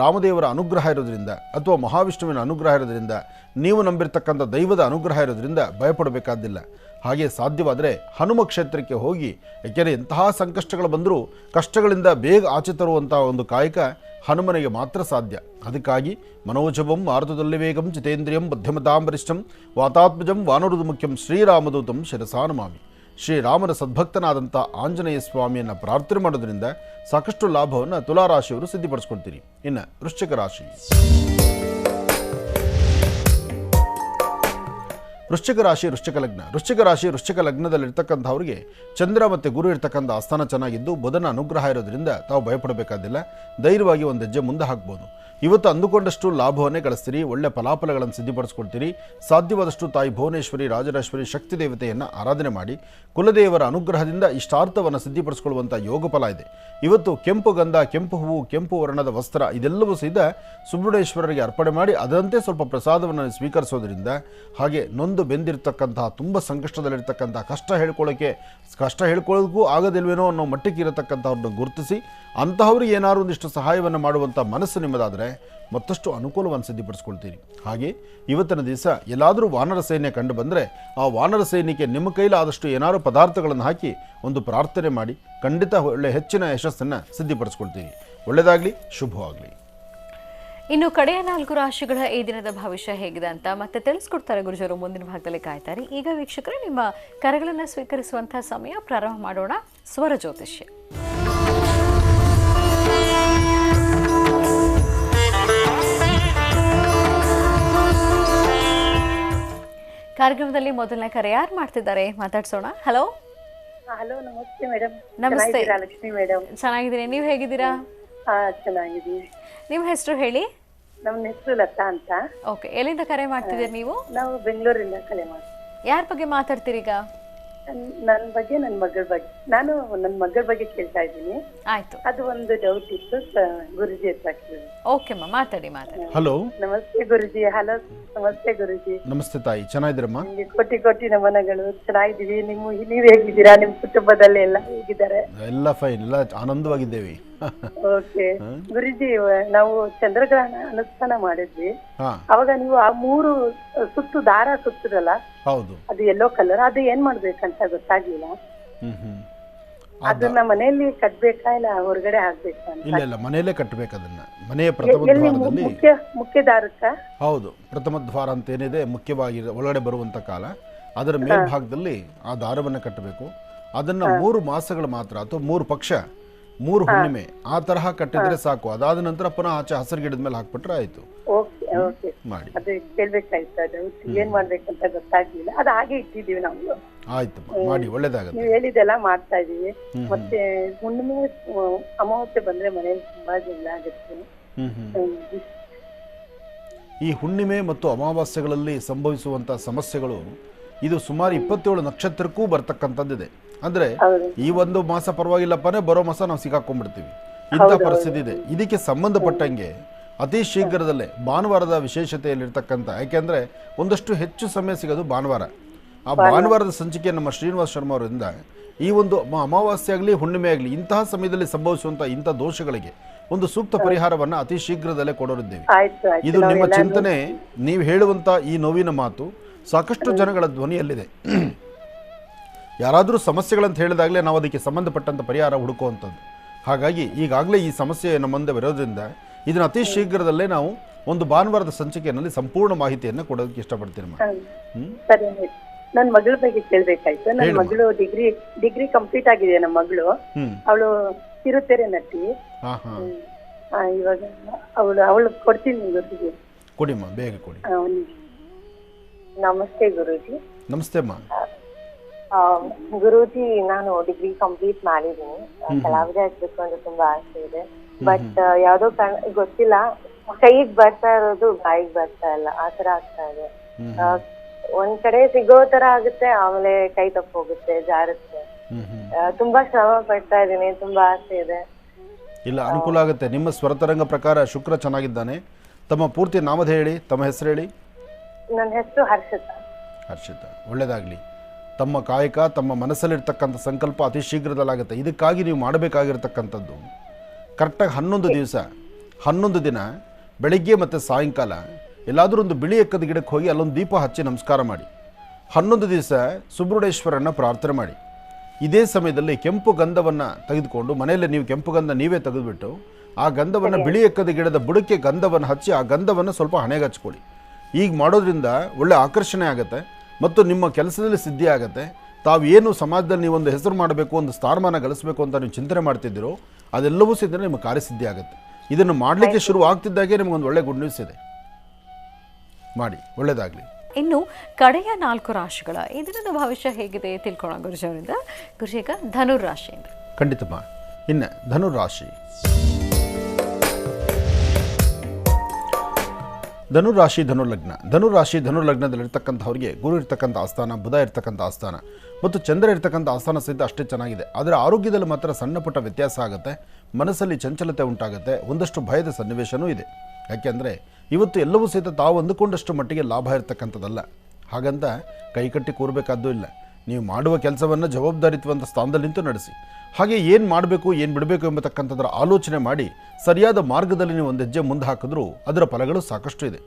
ರಾಮದೇವರ ಅನುಗ್ರಹ ಇರೋದ್ರಿಂದ ಅಥವಾ ಮಹಾವಿಷ್ಣುವಿನ ಅನುಗ್ರಹ ಇರೋದ್ರಿಂದ, ನೀವು ನಂಬಿರ್ತಕ್ಕಂಥ ದೈವದ ಅನುಗ್ರಹ ಇರೋದ್ರಿಂದ ಭಯಪಡಬೇಕಾದಿಲ್ಲ. ಹಾಗೆ ಸಾಧ್ಯವಾದರೆ ಹನುಮ ಕ್ಷೇತ್ರಕ್ಕೆ ಹೋಗಿ, ಏಕೆಂದರೆ ಎಂತಹ ಸಂಕಷ್ಟಗಳು ಬಂದರೂ ಕಷ್ಟಗಳಿಂದ ಬೇಗ ಆಚೆ ತರುವಂಥ ಒಂದು ಕಾಯಕ ಹನುಮನಿಗೆ ಮಾತ್ರ ಸಾಧ್ಯ. ಅದಕ್ಕಾಗಿ ಮನೋಜವಂ ಮಾರುತದಲ್ಲಿ ವೇಗಂ ಜಿತೇಂದ್ರಿಯಂ ಬುದ್ಧಿಮತಾಂಬರಿಷ್ಠಂ ವಾತಾತ್ಮಜಂ ವಾನರುದು ಮುಖ್ಯಂ ಶ್ರೀರಾಮದೂತಂ ಶಿರಸಾನಮಾಮಿ. ಶ್ರೀರಾಮನ ಸದ್ಭಕ್ತನಾದಂಥ ಆಂಜನೇಯ ಸ್ವಾಮಿಯನ್ನು ಪ್ರಾರ್ಥನೆ ಮಾಡೋದ್ರಿಂದ ಸಾಕಷ್ಟು ಲಾಭವನ್ನು ತುಲಾರಾಶಿಯವರು ಸಿದ್ಧಿಪಡಿಸ್ಕೊಳ್ತೀರಿ. ಇನ್ನು ವೃಶ್ಚಿಕ ರಾಶಿ. ವೃಶ್ಚಿಕ ರಾಶಿ, ವೃಶ್ಚಿಕ ಲಗ್ನ. ವೃಶ್ಚಿಕ ರಾಶಿ, ವೃಶ್ಚಿಕ ಲಗ್ನದಲ್ಲಿರ್ತಕ್ಕಂಥವ್ರಿಗೆ ಚಂದ್ರ ಮತ್ತು ಗುರು ಇರ್ತಕ್ಕಂಥ ಆಸ್ಥಾನ ಚೆನ್ನಾಗಿದ್ದು ಬುಧನ ಅನುಗ್ರಹ ಇರೋದ್ರಿಂದ ತಾವು ಭಯಪಡಬೇಕಾದಿಲ್ಲ. ಧೈರ್ಯವಾಗಿ ಒಂದು ಹೆಜ್ಜೆ ಮುಂದೆ ಹಾಕ್ಬೋದು. ಇವತ್ತು ಅಂದುಕೊಂಡಷ್ಟು ಲಾಭವನ್ನೇ ಗಳಿಸ್ತೀರಿ. ಒಳ್ಳೆ ಫಲಾಫಲಗಳನ್ನು ಸಿದ್ಧಿಪಡಿಸ್ಕೊಳ್ತೀರಿ. ಸಾಧ್ಯವಾದಷ್ಟು ತಾಯಿ ಭುವನೇಶ್ವರಿ, ರಾಜರಾಜೇಶ್ವರಿ ಶಕ್ತಿ ದೇವತೆಯನ್ನು ಆರಾಧನೆ ಮಾಡಿ ಕುಲದೇವರ ಅನುಗ್ರಹದಿಂದ ಇಷ್ಟಾರ್ಥವನ್ನು ಸಿದ್ಧಿಪಡಿಸ್ಕೊಳ್ಳುವಂಥ ಯೋಗ ಫಲ ಇದೆ. ಇವತ್ತು ಕೆಂಪು ಗಂಧ, ಕೆಂಪು ಹೂವು, ಕೆಂಪು ವರ್ಣದ ವಸ್ತ್ರ ಇದೆಲ್ಲವೂ ಸಹಿತ ಸುಬ್ರಹ್ಮಣ್ಯೇಶ್ವರರಿಗೆ ಅರ್ಪಣೆ ಮಾಡಿ ಅದರಂತೆ ಸ್ವಲ್ಪ ಪ್ರಸಾದವನ್ನು ಸ್ವೀಕರಿಸೋದ್ರಿಂದ, ಹಾಗೆ ನೊಂದು ಬೆಂದಿರತಕ್ಕಂತಹ ತುಂಬ ಸಂಕಷ್ಟದಲ್ಲಿರ್ತಕ್ಕಂಥ ಕಷ್ಟ ಹೇಳ್ಕೊಳ್ಳೋದಕ್ಕೂ ಆಗೋದಿಲ್ವೇನೋ ಅನ್ನೋ ಮಟ್ಟಕ್ಕೆ ಇರತಕ್ಕಂಥವ್ರನ್ನ ಗುರುತಿಸಿ ಅಂತಹವ್ರಿಗೆ ಏನಾದ್ರು ಒಂದಿಷ್ಟು ಸಹಾಯವನ್ನು ಮಾಡುವಂಥ ಮನಸ್ಸು ನಿಮ್ಮದಾದರೆ ಮತ್ತಷ್ಟು ಅನುಕೂಲವನ್ನು ಸಿದ್ಧಿಪಡಿಸ್ಕೊಳ್ತೀರಿ. ಹಾಗೆ ಇವತ್ತಿನ ದಿವಸ ಎಲ್ಲಾದರೂ ವಾನರ ಸೈನ್ಯ ಕಂಡು ಬಂದರೆ ಆ ವಾನರ ಸೈನ್ಯಕ್ಕೆ ನಿಮ್ಮ ಕೈಲಾದಷ್ಟು ಏನಾದರೂ ಪದಾರ್ಥಗಳನ್ನು ಹಾಕಿ ಒಂದು ಪ್ರಾರ್ಥನೆ ಮಾಡಿ ಖಂಡಿತ ಒಳ್ಳೆ ಹೆಚ್ಚಿನ ಯಶಸ್ಸನ್ನು ಸಿದ್ಧಿಪಡಿಸ್ಕೊಳ್ತೀರಿ. ಒಳ್ಳೆಯದಾಗಲಿ, ಶುಭವಾಗಲಿ. ಇನ್ನು ಕಡೆಯ 4 ರಾಶಿಗಳ ಈ ದಿನದ ಭವಿಷ್ಯ ಹೇಗಿದೆ ಅಂತ ಮತ್ತೆ ತಿಳಿಸ್ಕೊಡ್ತಾರೆ ಗುರುಜರು. ಮುಂದಿನ ಭಾಗದಲ್ಲಿ ಕಾಯ್ತಾರೆ. ಈಗ ವೀಕ್ಷಕರೇ, ನಿಮ್ಮ ಕರೆಗಳನ್ನು ಸ್ವೀಕರಿಸುವಂತಹ ಸಮಯ. ಪ್ರಾರಂಭ ಮಾಡೋಣ ಸ್ವರ ಜ್ಯೋತಿಷ್ಯ. ಕಾರ್ಯಕ್ರಮದಲ್ಲಿ ಮೊದಲನೇ ಕರೆ ಯಾರು ಮಾಡ್ತಿದ್ದಾರೆ ಮಾತಾಡ್ಸೋಣ. ಹಲೋ. ಹಲೋ, ನಮಸ್ತೆ ಮೇಡಮ್. ನಮಸ್ತೆ ಲಕ್ಷ್ಮಿ ಮೇಡಮ್. ಚೆನ್ನಾಗಿದ್ದೀನಿ, ನೀವು ಹೇಗಿದ್ದೀರಾ? ಚೆನ್ನಾಗಿದ್ದೀನಿ. ನಿಮ್ಮ ಹೆಸರು ಹೇಳಿ. ನಮ್ಮ ಹೆಸರು ಲತಾ ಅಂತ. ಓಕೆ, ಎಲ್ಲಿಂದ ಕರೆ ಮಾಡ್ತಿದ್ದೀರಿ ನೀವು? ನಾವು ಬೆಂಗಳೂರಿಂದ ಕರೆ ಮಾಡಿ. ಯಾರ ಬಗ್ಗೆ ಮಾತಾಡ್ತೀರಿ ಈಗ? ನನ್ನ ಬಗ್ಗೆ, ನನ್ನ ಮಗಳ ಬಗ್ಗೆ. ನಾನು ನನ್ನ ಮಗಳ ಬಗ್ಗೆ ಕೇಳ್ತಾ ಇದ್ದೀನಿ. ಆಯ್ತು, ಅದು ಒಂದು ಡೌಟ್ ಇತ್ತು, ಗುರುಜಿ ಹತ್ರ ಕೇಳಿ. ಓಕೆ ಮಾತಾಡಿ. ಹಲೋ, ನಮಸ್ತೆ ಗುರುಜಿ. ಹಲೋ, ನಮಸ್ತೆ ಗುರುಜಿ. ನಮಸ್ತೆ ತಾಯಿ, ಚೆನ್ನಾಗಿದ್ದೀರಮ್ಮ? ನಿಮ್ಗೆ ಕೋಟಿ ನಮನಗಳು. ಚೆನ್ನಾಗಿದ್ದೀವಿ. ನೀವ್ ಹೇಗಿದ್ದೀರಾ? ನಿಮ್ ಕುಟುಂಬದಲ್ಲಿ ಎಲ್ಲ ಹೇಗಿದ್ದಾರೆ? ಎಲ್ಲ ಫೈನ್, ಎಲ್ಲ ಆನಂದವಾಗಿದ್ದೇವೆ. ಓಕೆ ಗುರುಜಿ, ನಾವು ಚಂದ್ರಗ್ರಹಣ ಅನುಷ್ಠಾನ ಮಾಡಿದ್ವಿ. ಅವಾಗ ನೀವು ಆ 3 ಸುತ್ತು ದಾರ ಸುತ್ತರಲ್ಲ, ಹೌದು, ಅದು ಯೆಲ್ಲೋ ಕಲರ್, ಅದು ಏನ್ ಮಾಡ್ಬೇಕಂತ ಗೊತ್ತಾಗ್ಲಿಲ್ಲ. ಅದನ್ನ ಮನೆಯಲ್ಲಿ ಕಟ್ಬೇಕಾ ಇಲ್ಲ ಹೊರಗಡೆ ಹಾಕ್ಬೇಕಾ ಅಂತ? ಇಲ್ಲ, ಮನೆಯಲ್ಲೇ ಕಟ್ಟಬೇಕು ಅದನ್ನ. ಮನೆಯ ಪ್ರಥಮ ದ್ವಾರದಲ್ಲಿ, ಮುಖ್ಯ ದಾರಕ್ಕ. ಹೌದು, ಪ್ರಥಮ ದ್ವಾರ ಅಂತ ಏನಿದೆ ಮುಖ್ಯವಾಗಿ ಒಳಗಡೆ ಬರುವಂತ ಕಾಲ, ಅದರ ಮೇಲ್ಭಾಗದಲ್ಲಿ ಆ ದಾರವನ್ನು ಕಟ್ಟಬೇಕು. ಅದನ್ನ 3 ಮಾಸಗಳು ಮಾತ್ರ, ಅಥವಾ 3 ಪಕ್ಷ, 3 ಹುಣ್ಣಿಮೆ ಆ ತರಹ ಕಟ್ಟಿದ್ರೆ ಸಾಕು. ಅದಾದ ನಂತರ ಪುನಃ ಆಚೆ ಹಸಿರು ಗಿಡದ ಮೇಲೆ ಹಾಕ್ಬಿಟ್ರೆ ಆಯ್ತು. ಮಾಡಿ ಅದು ಕೇಳ್ಬೇಕಾಯ್ತು. ಅದು ಏನ್ ಮಾಡ್ಬೇಕಂತ ಗೊತ್ತಾಗ್ಲಿಲ್ಲ. ಅದು ಹಾಗೆ ಇಟ್ಟಿದೀವಿ ನಾವು. ಆಯ್ತು, ಮಾಡಿ, ಒಳ್ಳೇದಾಗುತ್ತೆ. ನೀವು ಹೇಳಿದೆಲ್ಲ ಮಾಡ್ತಾ ಇದೀವಿ. ಮತ್ತೆ ಹುಣ್ಣಿಮೆ ಅಮಾವಾಸ್ಯೆ ಬಂದ್ರೆ ಮನೇಲಿ ತುಂಬಾ ಜಗಳ ಆಗುತ್ತೆ. ಈ ಹುಣ್ಣಿಮೆ ಮತ್ತು ಅಮಾವಾಸ್ಯೆಗಳಲ್ಲಿ ಸಂಭವಿಸುವಂತ ಸಮಸ್ಯೆಗಳು ಇದು ಸುಮಾರು 27 ನಕ್ಷತ್ರಕ್ಕೂ ಬರ್ತಕ್ಕಂಥದ್ದಿದೆ. ಅಂದ್ರೆ ಈ ಒಂದು ಮಾಸ ಪರವಾಗಿಲ್ಲಪ್ಪನೇ, ಬರೋ ಮಾಸ ನಾವು ಸಿಕ್ಕಾಕೊಂಡ್ಬಿಡ್ತೀವಿ, ಇಂಥ ಪರಿಸ್ಥಿತಿ ಇದೆ. ಇದಕ್ಕೆ ಸಂಬಂಧಪಟ್ಟಂಗೆ ಅತಿ ಶೀಘ್ರದಲ್ಲೇ ಭಾನುವಾರದ ವಿಶೇಷತೆಯಲ್ಲಿರ್ತಕ್ಕಂಥ, ಯಾಕೆಂದ್ರೆ ಒಂದಷ್ಟು ಹೆಚ್ಚು ಸಮಯ ಸಿಗೋದು ಭಾನುವಾರ. ಆ ಭಾನುವಾರದ ಸಂಚಿಕೆ ನಮ್ಮ ಶ್ರೀನಿವಾಸ್ ಶರ್ಮಾ ಅವರಿಂದ ಈ ಒಂದು ಅಮಾವಾಸ್ಯೆ ಆಗಲಿ ಹುಣ್ಣಿಮೆ ಆಗಲಿ ಇಂತಹ ಸಮಯದಲ್ಲಿ ಸಂಭವಿಸುವಂಥ ಇಂಥ ದೋಷಗಳಿಗೆ ಒಂದು ಸೂಕ್ತ ಪರಿಹಾರವನ್ನು ಅತಿ ಶೀಘ್ರದಲ್ಲೇ ಕೊಡೋರಿದ್ದೇವೆ. ಇದು ನಿಮ್ಮ ಚಿಂತನೆ, ನೀವು ಹೇಳುವಂಥ ಈ ನೋವಿನ ಮಾತು ಸಾಕಷ್ಟು ಜನಗಳ ಧ್ವನಿಯಲ್ಲಿದೆ. ಯಾರಾದರೂ ಸಮಸ್ಯೆಗಳಂತ ಹೇಳಿದಾಗಲೇ ನಾವು ಅದಕ್ಕೆ ಸಂಬಂಧಪಟ್ಟಂಥ ಪರಿಹಾರ ಹುಡುಕುವಂಥದ್ದು. ಹಾಗಾಗಿ ಈಗಾಗಲೇ ಈ ಸಮಸ್ಯೆ ನಮ್ಮ ಮುಂದೆ ಬರೋದ್ರಿಂದ ಇದನ್ನು ಅತಿ ಶೀಘ್ರದಲ್ಲೇ ನಾವು ಒಂದು ಭಾನುವಾರದ ಸಂಚಿಕೆಯಲ್ಲಿ ಸಂಪೂರ್ಣ ಮಾಹಿತಿಯನ್ನು ಕೊಡೋದಕ್ಕೆ ಇಷ್ಟಪಡ್ತೀನಿ. ನನ್ನ ಮಗಳ ಬಗ್ಗೆ ಕೇಳ್ಬೇಕಾಯ್ತು. ನನ್ನ ಮಗಳು ಡಿಗ್ರಿ ಕಂಪ್ಲೀಟ್ ಆಗಿದೆ. ನಮ್ಮ ಮಗಳು, ಅವಳು ಕಿರುತೆರೆ ನಟಿ. ಇವಾಗ ಅವಳು ಕೊಡ್ತೀನಿ ಗುರುಜಿ. ಕೊಡಿಮ್ಮ, ಬೇಗ ಕೊಡಿ. ನಮಸ್ತೆ ಗುರುಜಿ. ನಮಸ್ತೆ ಅಮ್ಮ. ಗುರೂಜಿ, ನಾನು ಡಿಗ್ರಿ ಕಂಪ್ಲೀಟ್ ಮಾಡಿದ್ದೀನಿ. ಕಲಾವಿದ ಆಗ್ಬೇಕು ಅಂತ ತುಂಬಾ ಆಸೆ ಇದೆ. ಬಟ್ ಯಾವ್ದೋ ಗೊತ್ತಿಲ್ಲ, ಕೈಗೆ ಬರ್ತಾ ಇರೋದು ಬಾಯಿಗೆ ಬರ್ತಾ ಇಲ್ಲ, ಆತರ ಆಗ್ತಾ ಇದೆ. ಒಂದ್ ಕಡೆ ಸಿಗೋ ತರ ಆಗುತ್ತೆ, ಆಮೇಲೆ ಕೈ ತಪ್ಪೋಗುತ್ತೆ, ಜಾರುತ್ತೆ. ತುಂಬಾ ಶ್ರಮ ಪಡ್ತಾ ಇದೀನಿ, ತುಂಬಾ ಆಸೆ ಇದೆ. ಇಲ್ಲ, ಅನುಕೂಲ ಆಗುತ್ತೆ. ನಿಮ್ಮ ಸ್ವರತರಂಗ ಪ್ರಕಾರ ಶುಕ್ರ ಚೆನ್ನಾಗಿದ್ದಾನೆ. ತಮ್ಮ ಪೂರ್ತಿ ನಾಮಧೇಯ ಹೇಳಿ, ತಮ್ಮ ಹೆಸರು ಹೇಳಿ. ನನ್ನ ಹೆಸರು ಹರ್ಷಿತಾ. ಹರ್ಷಿತಾ, ಒಳ್ಳೇದಾಗ್ಲಿ. ತಮ್ಮ ಕಾಯಕ, ತಮ್ಮ ಮನಸ್ಸಲ್ಲಿರ್ತಕ್ಕಂಥ ಸಂಕಲ್ಪ ಅತಿ ಶೀಘ್ರದಲ್ಲಾಗುತ್ತೆ. ಇದಕ್ಕಾಗಿ ನೀವು ಮಾಡಬೇಕಾಗಿರ್ತಕ್ಕಂಥದ್ದು ಕರೆಕ್ಟಾಗಿ 11 ದಿನ ಬೆಳಿಗ್ಗೆ ಮತ್ತು ಸಾಯಂಕಾಲ ಎಲ್ಲಾದರೂ ಒಂದು ಬಿಳಿ ಎಕ್ಕದ ಗಿಡಕ್ಕೆ ಹೋಗಿ ಅಲ್ಲೊಂದು ದೀಪ ಹಚ್ಚಿ ನಮಸ್ಕಾರ ಮಾಡಿ. 11 ದಿವಸ ಸುಬ್ರಹ್ಮಣ್ಯೇಶ್ವರನ್ನು ಪ್ರಾರ್ಥನೆ ಮಾಡಿ. ಇದೇ ಸಮಯದಲ್ಲಿ ಕೆಂಪು ಗಂಧವನ್ನು ತೆಗೆದುಕೊಂಡು, ಮನೆಯಲ್ಲೇ ನೀವು ಕೆಂಪು ಗಂಧ ನೀವೇ ತೆಗೆದುಬಿಟ್ಟು ಆ ಗಂಧವನ್ನು ಬಿಳಿ ಎಕ್ಕದ ಗಿಡದ ಬುಡಕ್ಕೆ ಗಂಧವನ್ನು ಹಚ್ಚಿ ಆ ಗಂಧವನ್ನು ಸ್ವಲ್ಪ ಹಣೆಗೆ ಹಚ್ಕೊಳ್ಳಿ. ಈಗ ಮಾಡೋದ್ರಿಂದ ಒಳ್ಳೆ ಆಕರ್ಷಣೆ ಆಗುತ್ತೆ ಮತ್ತು ನಿಮ್ಮ ಕೆಲಸದಲ್ಲಿ ಸಿದ್ಧಿ ಆಗುತ್ತೆ. ತಾವೇನು ಸಮಾಜದಲ್ಲಿ ನೀವೊಂದು ಹೆಸರು ಮಾಡಬೇಕು, ಒಂದು ಸ್ಥಾನಮಾನ ಗಳಿಸಬೇಕು ಅಂತ ನೀವು ಚಿಂತನೆ ಮಾಡ್ತಿದ್ದೀರೋ ಅದೆಲ್ಲವೂ ಸಿದ್ಧ ನಿಮ್ಮ ಕಾರ್ಯಸಿದ್ಧಿ ಆಗುತ್ತೆ. ಇದನ್ನು ಮಾಡಲಿಕ್ಕೆ ಶುರು ಆಗ್ತಿದ್ದಾಗೆ ನಿಮಗೊಂದು ಒಳ್ಳೆ ಗುಡ್ ನ್ಯೂಸ್ ಇದೆ. ಮಾಡಿ, ಒಳ್ಳೆಯದಾಗಲಿ. ಇನ್ನು ಕಡೆಯ 4 ರಾಶಿಗಳ ಈ ದಿನದ ಭವಿಷ್ಯ ಹೇಗಿದೆ ತಿಳ್ಕೊಳ್ಳೋಣ ಗುರುಜಿ ಅವರಿಂದ. ಗುರುಜಿ, ಈಗ ಧನುರ್ ರಾಶಿಯಿಂದ. ಖಂಡಿತಮ್ಮ. ಇನ್ನು ಧನುರಾಶಿ, ಧನುರಾಶಿ ಧನುರ್ಲಗ್ನದಲ್ಲಿರ್ತಕ್ಕಂಥವ್ರಿಗೆ ಗುರು ಇರ್ತಕ್ಕಂಥ ಆಸ್ಥಾನ, ಬುಧ ಇರ್ತಕ್ಕಂಥ ಆಸ್ಥಾನ ಮತ್ತು ಚಂದ್ರ ಇರ್ತಕ್ಕಂಥ ಆಸ್ಥಾನ ಸಹಿತ ಅಷ್ಟೇ ಚೆನ್ನಾಗಿದೆ. ಆದರೆ ಆರೋಗ್ಯದಲ್ಲಿ ಮಾತ್ರ ಸಣ್ಣ ಪುಟ್ಟ ವ್ಯತ್ಯಾಸ ಆಗುತ್ತೆ. ಮನಸ್ಸಲ್ಲಿ ಚಂಚಲತೆ ಉಂಟಾಗುತ್ತೆ. ಒಂದಷ್ಟು ಭಯದ ಸನ್ನಿವೇಶನೂ ಇದೆ. ಯಾಕೆಂದರೆ ಇವತ್ತು ಎಲ್ಲವೂ ಸಹಿತ ತಾವು ಅಂದುಕೊಂಡಷ್ಟು ಮಟ್ಟಿಗೆ ಲಾಭ ಇರ್ತಕ್ಕಂಥದ್ದಲ್ಲ. ಹಾಗಂತ ಕೈಕಟ್ಟಿ ಕೂರಬೇಕಾದ್ದೂ ಇಲ್ಲ. ನೀವು ಮಾಡುವ ಕೆಲಸವನ್ನು ಜವಾಬ್ದಾರಿತ್ವಂತ ಸ್ಥಾನದಲ್ಲಿ ನಿಂತು ನಡೆಸಿ. ಹಾಗೆ ಏನು ಮಾಡಬೇಕು, ಏನು ಬಿಡಬೇಕು ಎಂಬತಕ್ಕಂಥದ್ರ ಆಲೋಚನೆ ಮಾಡಿ ಸರಿಯಾದ ಮಾರ್ಗದಲ್ಲಿ ನೀವು ಒಂದು ಹೆಜ್ಜೆ ಮುಂದೆ ಹಾಕಿದ್ರೂ ಅದರ ಫಲಗಳು ಸಾಕಷ್ಟು ಇದೆ.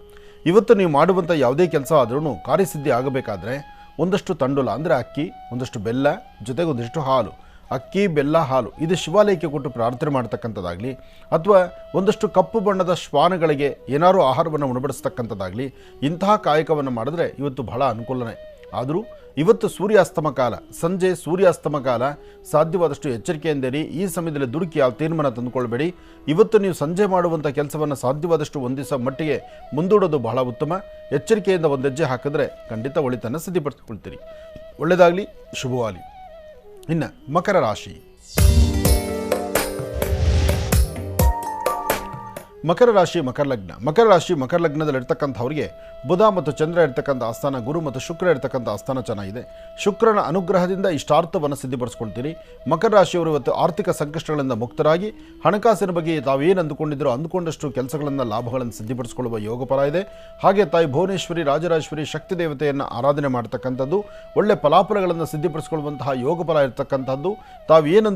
ಇವತ್ತು ನೀವು ಮಾಡುವಂಥ ಯಾವುದೇ ಕೆಲಸ ಆದ್ರೂ ಕಾರ್ಯಸಿದ್ಧಿ ಆಗಬೇಕಾದ್ರೆ ಒಂದಷ್ಟು ತಂಡೂಲ ಅಂದರೆ ಅಕ್ಕಿ, ಒಂದಷ್ಟು ಬೆಲ್ಲ, ಜೊತೆಗೆ ಒಂದಿಷ್ಟು ಹಾಲು, ಅಕ್ಕಿ, ಬೆಲ್ಲ, ಹಾಲು ಇದು ಶಿವಾಲಯಕ್ಕೆ ಕೊಟ್ಟು ಪ್ರಾರ್ಥನೆ ಮಾಡ್ತಕ್ಕಂಥದ್ದಾಗಲಿ, ಅಥವಾ ಒಂದಷ್ಟು ಕಪ್ಪು ಬಣ್ಣದ ಶ್ವಾನಗಳಿಗೆ ಏನಾದರೂ ಆಹಾರವನ್ನು ಉಣಬಡಿಸ್ತಕ್ಕಂಥದ್ದಾಗಲಿ, ಇಂತಹ ಕಾಯಕವನ್ನು ಮಾಡಿದ್ರೆ ಇವತ್ತು ಬಹಳ ಅನುಕೂಲನೇ. ಆದರೂ ಇವತ್ತು ಸೂರ್ಯಾಸ್ತಮ ಕಾಲ, ಸಂಜೆ ಸೂರ್ಯಾಸ್ತಮ ಕಾಲ, ಸಾಧ್ಯವಾದಷ್ಟು ಎಚ್ಚರಿಕೆಯಿಂದಿರಿ. ಈ ಸಮಯದಲ್ಲಿ ದುಡುಕಿ ಯಾವ ತೀರ್ಮಾನ ತಂದುಕೊಳ್ಬೇಡಿ. ಇವತ್ತು ನೀವು ಸಂಜೆ ಮಾಡುವಂಥ ಕೆಲಸವನ್ನು ಸಾಧ್ಯವಾದಷ್ಟು ಒಂದು ದಿವಸ ಮಟ್ಟಿಗೆ ಮುಂದೂಡೋದು ಬಹಳ ಉತ್ತಮ. ಎಚ್ಚರಿಕೆಯಿಂದ ಒಂದು ಹೆಜ್ಜೆ ಹಾಕಿದ್ರೆ ಖಂಡಿತ ಒಳಿತನ್ನು ಸಿದ್ಧಪಡಿಸ್ಕೊಳ್ತೀರಿ. ಒಳ್ಳೆಯದಾಗಲಿ, ಶುಭವಾಗಲಿ. ಇನ್ನು ಮಕರ ರಾಶಿ ಮಕರ ಲಗ್ನ. ಮಕರ ರಾಶಿ ಮಕರ ಲಗ್ನದಲ್ಲಿರ್ತಕ್ಕಂಥವ್ರಿಗೆ ಬುಧ ಮತ್ತು ಚಂದ್ರ ಇರ್ತಕ್ಕಂಥ ಆಸ್ಥಾನ, ಗುರು ಮತ್ತು ಶುಕ್ರ ಇರ್ತಕ್ಕಂಥ ಆಸ್ಥಾನ ಚೆನ್ನಾಗಿದೆ. ಶುಕ್ರನ ಅನುಗ್ರಹದಿಂದ ಇಷ್ಟಾರ್ಥವನ್ನು ಸಿದ್ಧಿಪಡಿಸ್ಕೊಳ್ತೀರಿ. ಮಕರ ರಾಶಿಯವರು ಇವತ್ತು ಆರ್ಥಿಕ ಸಂಕಷ್ಟಗಳಿಂದ ಮುಕ್ತರಾಗಿ ಹಣಕಾಸಿನ ಬಗ್ಗೆ ತಾವೇನು ಅಂದುಕೊಂಡಿದ್ದರೋ ಅಂದುಕೊಂಡಷ್ಟು ಕೆಲಸಗಳನ್ನು, ಲಾಭಗಳನ್ನು ಸಿದ್ಧಿಪಡಿಸಿಕೊಳ್ಳುವ ಯೋಗ ಫಲ ಇದೆ. ಹಾಗೆ ತಾಯಿ ಭುವನೇಶ್ವರಿ, ರಾಜರಾಜೇಶ್ವರಿ ಶಕ್ತಿ ದೇವತೆಯನ್ನು ಆರಾಧನೆ ಮಾಡ್ತಕ್ಕಂಥದ್ದು, ಒಳ್ಳೆ ಫಲಾಫಲಗಳನ್ನು ಸಿದ್ಧಿಪಡಿಸಿಕೊಳ್ಳುವಂತಹ ಯೋಗ ಫಲ ಇರತಕ್ಕಂಥದ್ದು. ತಾವೇನು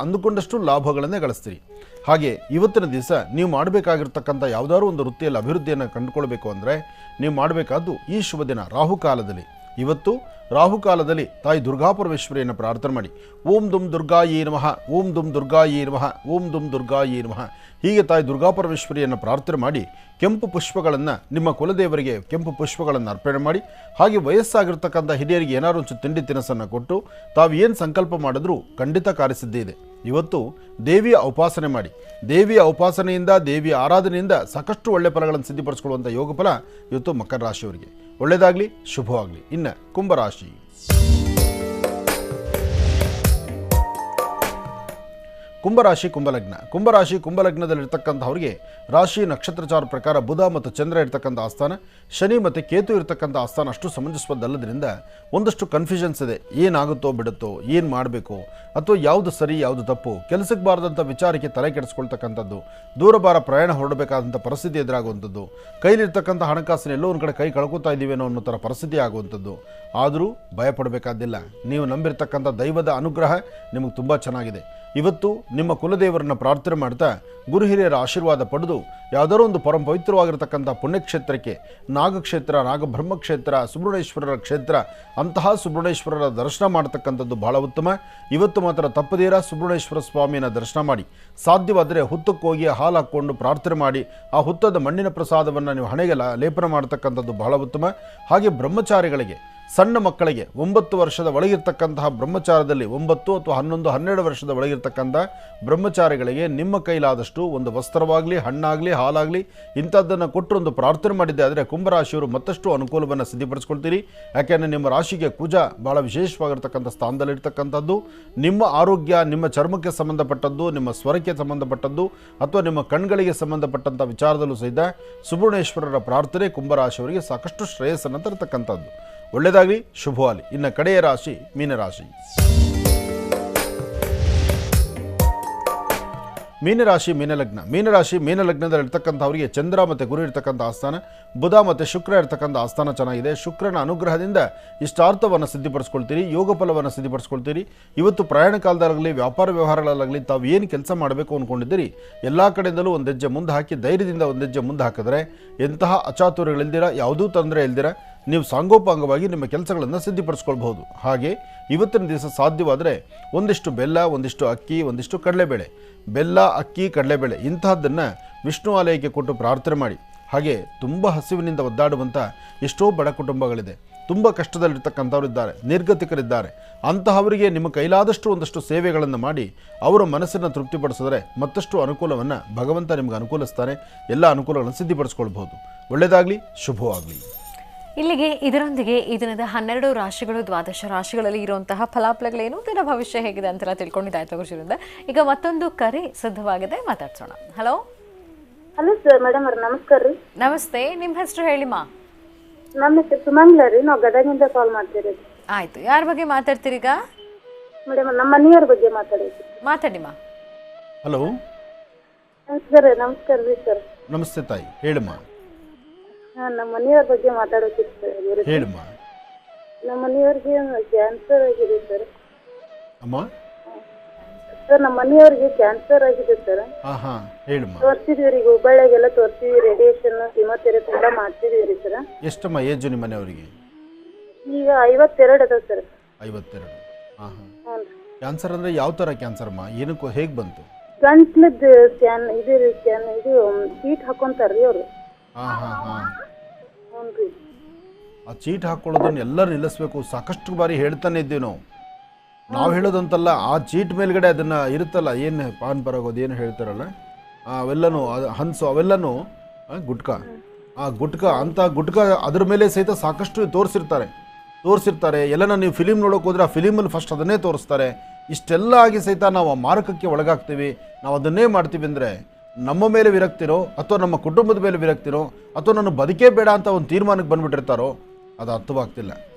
ಅಂದುಕೊಂಡಷ್ಟು ಲಾಭಗಳನ್ನೇ ಗಳಿಸ್ತೀರಿ. ಹಾಗೆ ಇವತ್ತಿನ ದಿವಸ ನೀವು ಮಾಡಬೇಕಾಗಿರ್ತಕ್ಕಂಥ ಯಾವುದಾದ್ರೂ ಒಂದು ವೃತ್ತಿಯಲ್ಲಿ ಅಭಿವೃದ್ಧಿಯನ್ನು ಕಂಡುಕೊಳ್ಬೇಕು ಅಂದರೆ ನೀವು ಮಾಡಬೇಕಾದ್ದು ಈ ಶುಭ ದಿನ ರಾಹುಕಾಲದಲ್ಲಿ. ಇವತ್ತು ರಾಹುಕಾಲದಲ್ಲಿ ತಾಯಿ ದುರ್ಗಾಪರಮೇಶ್ವರಿಯನ್ನು ಪ್ರಾರ್ಥನೆ ಮಾಡಿ. ಓಂ ದುಂ ದುರ್ಗಾಯೇ ನಮಃ, ಓಂ ದುಂ ದುರ್ಗಾಯೇ ನಮಃ, ಓಂ ದುಂ ದುರ್ಗಾಯೇ ನಮಃ. ಹೀಗೆ ತಾಯಿ ದುರ್ಗಾಪರಮೇಶ್ವರಿಯನ್ನು ಪ್ರಾರ್ಥನೆ ಮಾಡಿ ಕೆಂಪು ಪುಷ್ಪಗಳನ್ನು, ನಿಮ್ಮ ಕುಲದೇವರಿಗೆ ಕೆಂಪು ಪುಷ್ಪಗಳನ್ನು ಅರ್ಪಣೆ ಮಾಡಿ, ಹಾಗೆ ವಯಸ್ಸಾಗಿರ್ತಕ್ಕಂಥ ಹಿರಿಯರಿಗೆ ಏನಾದ್ರು ಒಂದು ತಿಂಡಿ ತಿನಿಸನ್ನು ಕೊಟ್ಟು ತಾವು ಏನು ಸಂಕಲ್ಪ ಮಾಡಿದ್ರೂ ಖಂಡಿತ ಕಾರ್ಯಸಿದ್ಧಿ ಇದೆ. ಇವತ್ತು ದೇವಿಯ ಉಪಾಸನೆ ಮಾಡಿ. ದೇವಿಯ ಉಪಾಸನೆಯಿಂದ, ದೇವಿಯ ಆರಾಧನೆಯಿಂದ ಸಾಕಷ್ಟು ಒಳ್ಳೆ ಫಲಗಳನ್ನು ಸಿದ್ಧಿಪಡಿಸಿಕೊಳ್ಳುವಂಥ ಯೋಗ ಫಲ ಇವತ್ತು ಮಕರ ರಾಶಿಯವರಿಗೆ. ಒಳ್ಳೆಯದಾಗಲಿ, ಶುಭವಾಗಲಿ. ಇನ್ನು ಕುಂಭರಾಶಿ. ಕುಂಭರಾಶಿ ಕುಂಭಲಗ್ನ. ಕುಂಭರಾಶಿ ಕುಂಭಲಗ್ನದಲ್ಲಿರ್ತಕ್ಕಂಥವ್ರಿಗೆ ರಾಶಿ ನಕ್ಷತ್ರಚಾರ ಪ್ರಕಾರ ಬುಧ ಮತ್ತು ಚಂದ್ರ ಇರ್ತಕ್ಕಂಥ ಆಸ್ಥಾನ, ಶನಿ ಮತ್ತು ಕೇತು ಇರ್ತಕ್ಕಂಥ ಆಸ್ಥಾನ ಅಷ್ಟು ಸಮಂಜಸವಲ್ಲದ್ರಿಂದ ಒಂದಷ್ಟು ಕನ್ಫ್ಯೂಷನ್ಸ್ ಇದೆ. ಏನಾಗುತ್ತೋ ಬಿಡುತ್ತೋ, ಏನು ಮಾಡಬೇಕು, ಅಥವಾ ಯಾವುದು ಸರಿ ಯಾವುದು ತಪ್ಪು, ಕೆಲಸಕ್ಕೆ ಬಾರದಂಥ ವಿಚಾರಕ್ಕೆ ತಲೆ ಕೆಡಿಸ್ಕೊಳ್ತಕ್ಕಂಥದ್ದು, ದೂರಬಾರ ಪ್ರಯಾಣ ಹೊರಡಬೇಕಾದಂಥ ಪರಿಸ್ಥಿತಿ ಎದುರಾಗುವಂಥದ್ದು, ಕೈಲಿರ್ತಕ್ಕಂಥ ಹಣಕಾಸಿನ ಎಲ್ಲೋ ಒಂದು ಕಡೆ ಕೈ ಕಳ್ಕೊತಾ ಇದ್ದೀವೇನೋ ಅನ್ನೋ ಥರ ಪರಿಸ್ಥಿತಿ ಆಗುವಂಥದ್ದು. ಆದರೂ ಭಯಪಡಬೇಕಾದಿಲ್ಲ. ನೀವು ನಂಬಿರ್ತಕ್ಕಂಥ ದೈವದ ಅನುಗ್ರಹ ನಿಮಗೆ ತುಂಬ ಚೆನ್ನಾಗಿದೆ. ಇವತ್ತು ನಿಮ್ಮ ಕುಲದೇವರನ್ನು ಪ್ರಾರ್ಥನೆ ಮಾಡ್ತಾ ಗುರು ಹಿರಿಯರ ಆಶೀರ್ವಾದ ಪಡೆದು ಯಾವುದಾದ್ರೂ ಒಂದು ಪರಮ ಪವಿತ್ರವಾಗಿರ್ತಕ್ಕಂಥ ಪುಣ್ಯಕ್ಷೇತ್ರಕ್ಕೆ, ನಾಗಕ್ಷೇತ್ರ, ನಾಗಬ್ರಹ್ಮಕ್ಷೇತ್ರ, ಸುಬ್ರಹ್ಮಣ್ಯೇಶ್ವರರ ಕ್ಷೇತ್ರ, ಅಂತಹ ಸುಬ್ರಹ್ಮಣ್ಯೇಶ್ವರರ ದರ್ಶನ ಮಾಡ್ತಕ್ಕಂಥದ್ದು ಬಹಳ ಉತ್ತಮ. ಇವತ್ತು ಮಾತ್ರ ತಪ್ಪದೇರ ಸುಬ್ರಹ್ಮಣ್ಯೇಶ್ವರ ಸ್ವಾಮಿಯನ್ನು ದರ್ಶನ ಮಾಡಿ. ಸಾಧ್ಯವಾದರೆ ಹುತ್ತಕ್ಕೆ ಹೋಗಿ ಹಾಲು ಹಾಕ್ಕೊಂಡು ಪ್ರಾರ್ಥನೆ ಮಾಡಿ ಆ ಹುತ್ತದ ಮಣ್ಣಿನ ಪ್ರಸಾದವನ್ನು ನೀವು ಹಣೆಗೆ ಲೇಪನ ಮಾಡ್ತಕ್ಕಂಥದ್ದು ಬಹಳ ಉತ್ತಮ. ಹಾಗೆ ಬ್ರಹ್ಮಚಾರಿಗಳಿಗೆ, ಸಣ್ಣ ಮಕ್ಕಳಿಗೆ 9 ವರ್ಷದ ಒಳಗಿರ್ತಕ್ಕಂತಹ ಬ್ರಹ್ಮಚಾರದಲ್ಲಿ 9 ಅಥವಾ 11, 12 ವರ್ಷದ ಒಳಗಿರ್ತಕ್ಕಂಥ ಬ್ರಹ್ಮಚಾರಿಗಳಿಗೆ ನಿಮ್ಮ ಕೈಲಾದಷ್ಟು ಒಂದು ವಸ್ತ್ರವಾಗಲಿ, ಹಣ್ಣಾಗಲಿ, ಹಾಲಾಗಲಿ ಇಂಥದ್ದನ್ನು ಕೊಟ್ಟು ಒಂದು ಪ್ರಾರ್ಥನೆ ಮಾಡಿದ್ದೆ ಆದರೆ ಕುಂಭರಾಶಿಯವರು ಮತ್ತಷ್ಟು ಅನುಕೂಲವನ್ನು ಸಿದ್ಧಪಡಿಸ್ಕೊಳ್ತೀರಿ. ಯಾಕೆಂದರೆ ನಿಮ್ಮ ರಾಶಿಗೆ ಕುಜ ಭಾಳ ವಿಶೇಷವಾಗಿರ್ತಕ್ಕಂಥ ಸ್ಥಾನದಲ್ಲಿರ್ತಕ್ಕಂಥದ್ದು. ನಿಮ್ಮ ಆರೋಗ್ಯ, ನಿಮ್ಮ ಚರ್ಮಕ್ಕೆ ಸಂಬಂಧಪಟ್ಟದ್ದು, ನಿಮ್ಮ ಸ್ವರಕ್ಕೆ ಸಂಬಂಧಪಟ್ಟದ್ದು, ಅಥವಾ ನಿಮ್ಮ ಕಣ್ಗಳಿಗೆ ಸಂಬಂಧಪಟ್ಟಂಥ ವಿಚಾರದಲ್ಲೂ ಸಹಿತ ಸುಬ್ರಹ್ಮಣ್ಯೇಶ್ವರರ ಪ್ರಾರ್ಥನೆ ಕುಂಭರಾಶಿಯವರಿಗೆ ಸಾಕಷ್ಟು ಶ್ರೇಯಸ್ಸನ್ನು ತರತಕ್ಕಂಥದ್ದು. ಒಳ್ಳೆಯದಾಗಲಿ, ಶುಭವಾಗಲಿ. ಇನ್ನು ಕಡೆಯ ರಾಶಿ ಮೀನರಾಶಿ. ಮೀನರಾಶಿ ಮೀನಲಗ್ನ. ಮೀನರಾಶಿ ಮೀನಲಗ್ನದಲ್ಲಿರ್ತಕ್ಕಂಥವರಿಗೆ ಚಂದ್ರ ಮತ್ತು ಗುರು ಇರ್ತಕ್ಕಂಥ ಆಸ್ಥಾನ, ಬುಧ ಮತ್ತು ಶುಕ್ರ ಇರ್ತಕ್ಕಂಥ ಆಸ್ಥಾನ ಚೆನ್ನಾಗಿದೆ. ಶುಕ್ರನ ಅನುಗ್ರಹದಿಂದ ಇಷ್ಟಾರ್ಥವನ್ನು ಸಿದ್ಧಿಪಡಿಸ್ಕೊಳ್ತೀರಿ, ಯೋಗ ಫಲವನ್ನು ಸಿದ್ಧಿಪಡಿಸ್ಕೊಳ್ತೀರಿ. ಇವತ್ತು ಪ್ರಯಾಣ ಕಾಲದಲ್ಲಾಗಲಿ, ವ್ಯಾಪಾರ ವ್ಯವಹಾರಗಳಲ್ಲಾಗಲಿ ತಾವು ಏನು ಕೆಲಸ ಮಾಡಬೇಕು ಅಂದ್ಕೊಂಡಿದ್ದೀರಿ ಎಲ್ಲ ಕಡೆಯಿಂದಲೂ ಒಂದು ಹೆಜ್ಜೆ ಮುಂದೆ ಹಾಕಿ, ಧೈರ್ಯದಿಂದ ಒಂದು ಹೆಜ್ಜೆ ಮುಂದೆ ಹಾಕಿದ್ರೆ ಎಂತಹ ಅಚಾತುರ್ಯಗಳಿಲ್ದಿರ, ಯಾವುದೂ ತೊಂದರೆ ಇಲ್ದಿರ ನೀವು ಸಾಂಗೋಪಾಂಗವಾಗಿ ನಿಮ್ಮ ಕೆಲಸಗಳನ್ನು ಸಿದ್ಧಿಪಡಿಸ್ಕೊಳ್ಬಹುದು. ಹಾಗೆ ಇವತ್ತಿನ ದಿವಸ ಸಾಧ್ಯವಾದರೆ ಒಂದಿಷ್ಟು ಬೆಲ್ಲ, ಒಂದಿಷ್ಟು ಅಕ್ಕಿ, ಒಂದಿಷ್ಟು ಕಡಲೆಬೇಳೆ, ಬೆಲ್ಲ, ಅಕ್ಕಿ, ಕಡಲೆಬೇಳೆ ಇಂತಹದ್ದನ್ನು ವಿಷ್ಣು ಆಲಯಕ್ಕೆ ಕೊಟ್ಟು ಪ್ರಾರ್ಥನೆ ಮಾಡಿ. ಹಾಗೆ ತುಂಬ ಹಸಿವಿನಿಂದ ಒದ್ದಾಡುವಂಥ ಎಷ್ಟೋ ಬಡ ಕುಟುಂಬಗಳಿದೆ, ತುಂಬ ಕಷ್ಟದಲ್ಲಿರ್ತಕ್ಕಂಥವ್ರು ಇದ್ದಾರೆ, ನಿರ್ಗತಿಕರಿದ್ದಾರೆ. ಅಂತಹವರಿಗೆ ನಿಮ್ಮ ಕೈಲಾದಷ್ಟು ಒಂದಷ್ಟು ಸೇವೆಗಳನ್ನು ಮಾಡಿ ಅವರ ಮನಸ್ಸನ್ನು ತೃಪ್ತಿಪಡಿಸಿದ್ರೆ ಮತ್ತಷ್ಟು ಅನುಕೂಲವನ್ನು ಭಗವಂತ ನಿಮಗೆ ಅನುಕೂಲಿಸ್ತಾನೆ. ಎಲ್ಲ ಅನುಕೂಲಗಳನ್ನು ಸಿದ್ಧಿಪಡಿಸ್ಕೊಳ್ಬಹುದು. ಒಳ್ಳೆಯದಾಗಲಿ, ಶುಭವಾಗಲಿ. ಇಲ್ಲಿಗೆ ಇದರೊಂದಿಗೆ ಈ ದಿನದ 12 ರಾಶಿಗಳು, ದ್ವಾದಶ ರಾಶಿಗಳಲ್ಲಿ ಇರುವಂತಹ ಫಲಾಫಲಗಳೇನು, ದಿನ ಭವಿಷ್ಯ ಹೇಗಿದೆ ಅಂತೆಲ್ಲ ತಿಳ್ಕೊಂಡಿದ್ದಾಯ್ತು ಗುರುಜಿರಿಂದ. ಈಗ ಮತ್ತೊಂದು ಕರೆ ಸಿದ್ಧವಾಗಿದೆ, ಮಾತಾಡ್ಸೋಣ. ಹಲೋ ಹಲೋ ಸರ್, ಮೇಡಮ್ ಅವ್ರ ನಮಸ್ಕಾರ ರೀ. ನಮಸ್ತೆ, ನಿಮ್ಮ ಹೆಸರು ಹೇಳಿಮ್ಮ? ನಮ್ಮ ಹೆಸರು ಸುಮಂಗ್ಲ ರೀ, ನಾವು ಗದಗಿಂದ ಕಾಲ್ ಮಾಡ್ತೀರಿ. ಆಯ್ತು, ಯಾರ ಬಗ್ಗೆ ಮಾತಾಡ್ತೀರೀಗ? ಮೇಡಮ್ ನಮ್ಮ ಮನೆಯವ್ರ ಬಗ್ಗೆ ಮಾತಾಡೋದು. ಮಾತಾಡಿಮ್ಮ. ಹಲೋ ಸರ್ ನಮಸ್ಕಾರ ರೀ. ಸರ್ ನಮಸ್ತೆ ತಾಯಿ, ಹೇಳಿಮ್ಮ. ನಮ್ಮ ಮನೆಯವ್ರ ಬಗ್ಗೆ ಮಾತಾಡೋಕಿತ್ತು ಸರ್. ಹೇಳಿಮ್ಮ. ನಮ್ಮ ಮನೆಯವ್ರಿಗೆ ಕ್ಯಾನ್ಸರ್ ಆಗಿದೆ ಸರ್. ಅಮ್ಮ ಸರ್ ನಮ್ಮ ಮನೆಯವ್ರಿಗೆ ಕ್ಯಾನ್ಸರ್ ಆಗಿದೆ ಸರ್. ಹೇಳಿಮ್ಮ. ತೋರಿಸಿದ್ವಿ ರೀ, ಹುಬ್ಬಳ್ಳಿಗೆಲ್ಲ ತೋರಿಸಿದ್ವಿ, ರೇಡಿಯೇಷನ್, ಕಿಮೋಥೆರಪಿ ಎಲ್ಲ ಮಾಡ್ತಿದ್ವಿ ರೀ ಸರ್. ಎಷ್ಟಮ್ಮ ಏಜು ನಿಮ್ಮ ಮನೆಯವರಿಗೆ? ಈಗ 52 ಅದ ಸರ್. 52. ಹ್ಞೂ ರೀ. ಕ್ಯಾನ್ಸರ್ ಅಂದರೆ ಯಾವ ಥರ ಕ್ಯಾನ್ಸರ್ ಅಮ್ಮ? ಏನಕ್ಕೂ ಹೇಗೆ ಬಂತು? ಗಂಟ್ಲದ್ದು ಸ್ಕ್ಯಾನ್ ಇದು ರೀ, ಸ್ಕ್ಯಾನ್ ಇದು ಶೀಟ್ ಹಾಕೊಂತಾರ ರೀ ಅವರು. ಹ್ಞೂ ರೀ. ಆ ಚೀಟ್ ಹಾಕ್ಕೊಳ್ಳೋದನ್ನ ಎಲ್ಲರೂ ನಿಲ್ಲಿಸ್ಬೇಕು. ಸಾಕಷ್ಟು ಬಾರಿ ಹೇಳ್ತಾನೆ ಇದ್ದೀವಿ ನಾವು ಹೇಳೋದಂತಲ್ಲ, ಆ ಚೀಟ್ ಮೇಲ್ಗಡೆ ಅದನ್ನು ಇರುತ್ತಲ್ಲ, ಏನು ಪಾನ್ ಬರೋಗೋದು ಏನು ಹೇಳ್ತಾರಲ್ಲ, ಅವೆಲ್ಲನೂ ಹನ್ಸು, ಅವೆಲ್ಲನೂ ಗುಟ್ಕಾ, ಆ ಗುಟ್ಕಾ ಅಂತ ಗುಟ್ಕಾ ಅದ್ರ ಮೇಲೆ ಸಹಿತ ಸಾಕಷ್ಟು ತೋರಿಸಿರ್ತಾರೆ. ಎಲ್ಲನ ನೀವು ಫಿಲಿಮ್ ನೋಡೋಕೆ ಹೋದ್ರೆ ಆ ಫಿಲಿಮಲ್ಲಿ ಫಸ್ಟ್ ಅದನ್ನೇ ತೋರಿಸ್ತಾರೆ. ಇಷ್ಟೆಲ್ಲ ಆಗಿ ಸಹಿತ ನಾವು ಆ ಮಾರಕಕ್ಕೆ ಒಳಗಾಗ್ತೀವಿ, ನಾವು ಅದನ್ನೇ ಮಾಡ್ತೀವಿ ಅಂದರೆ ನಮ್ಮ ಮೇಲೆ ವಿರಕ್ತಿರೋ ಅಥವಾ ನಮ್ಮ ಕುಟುಂಬದ ಮೇಲೆ ವಿರಕ್ತಿರೋ ಅಥವಾ ನನ್ನ ಬದುಕೇ ಬೇಡ ಅಂತ ಒಂದು ತೀರ್ಮಾನಕ್ಕೆ ಬಂದುಬಿಟ್ಟಿರ್ತಾರೋ ಅದು ಅರ್ಥವಾಗ್ತಿಲ್ಲ.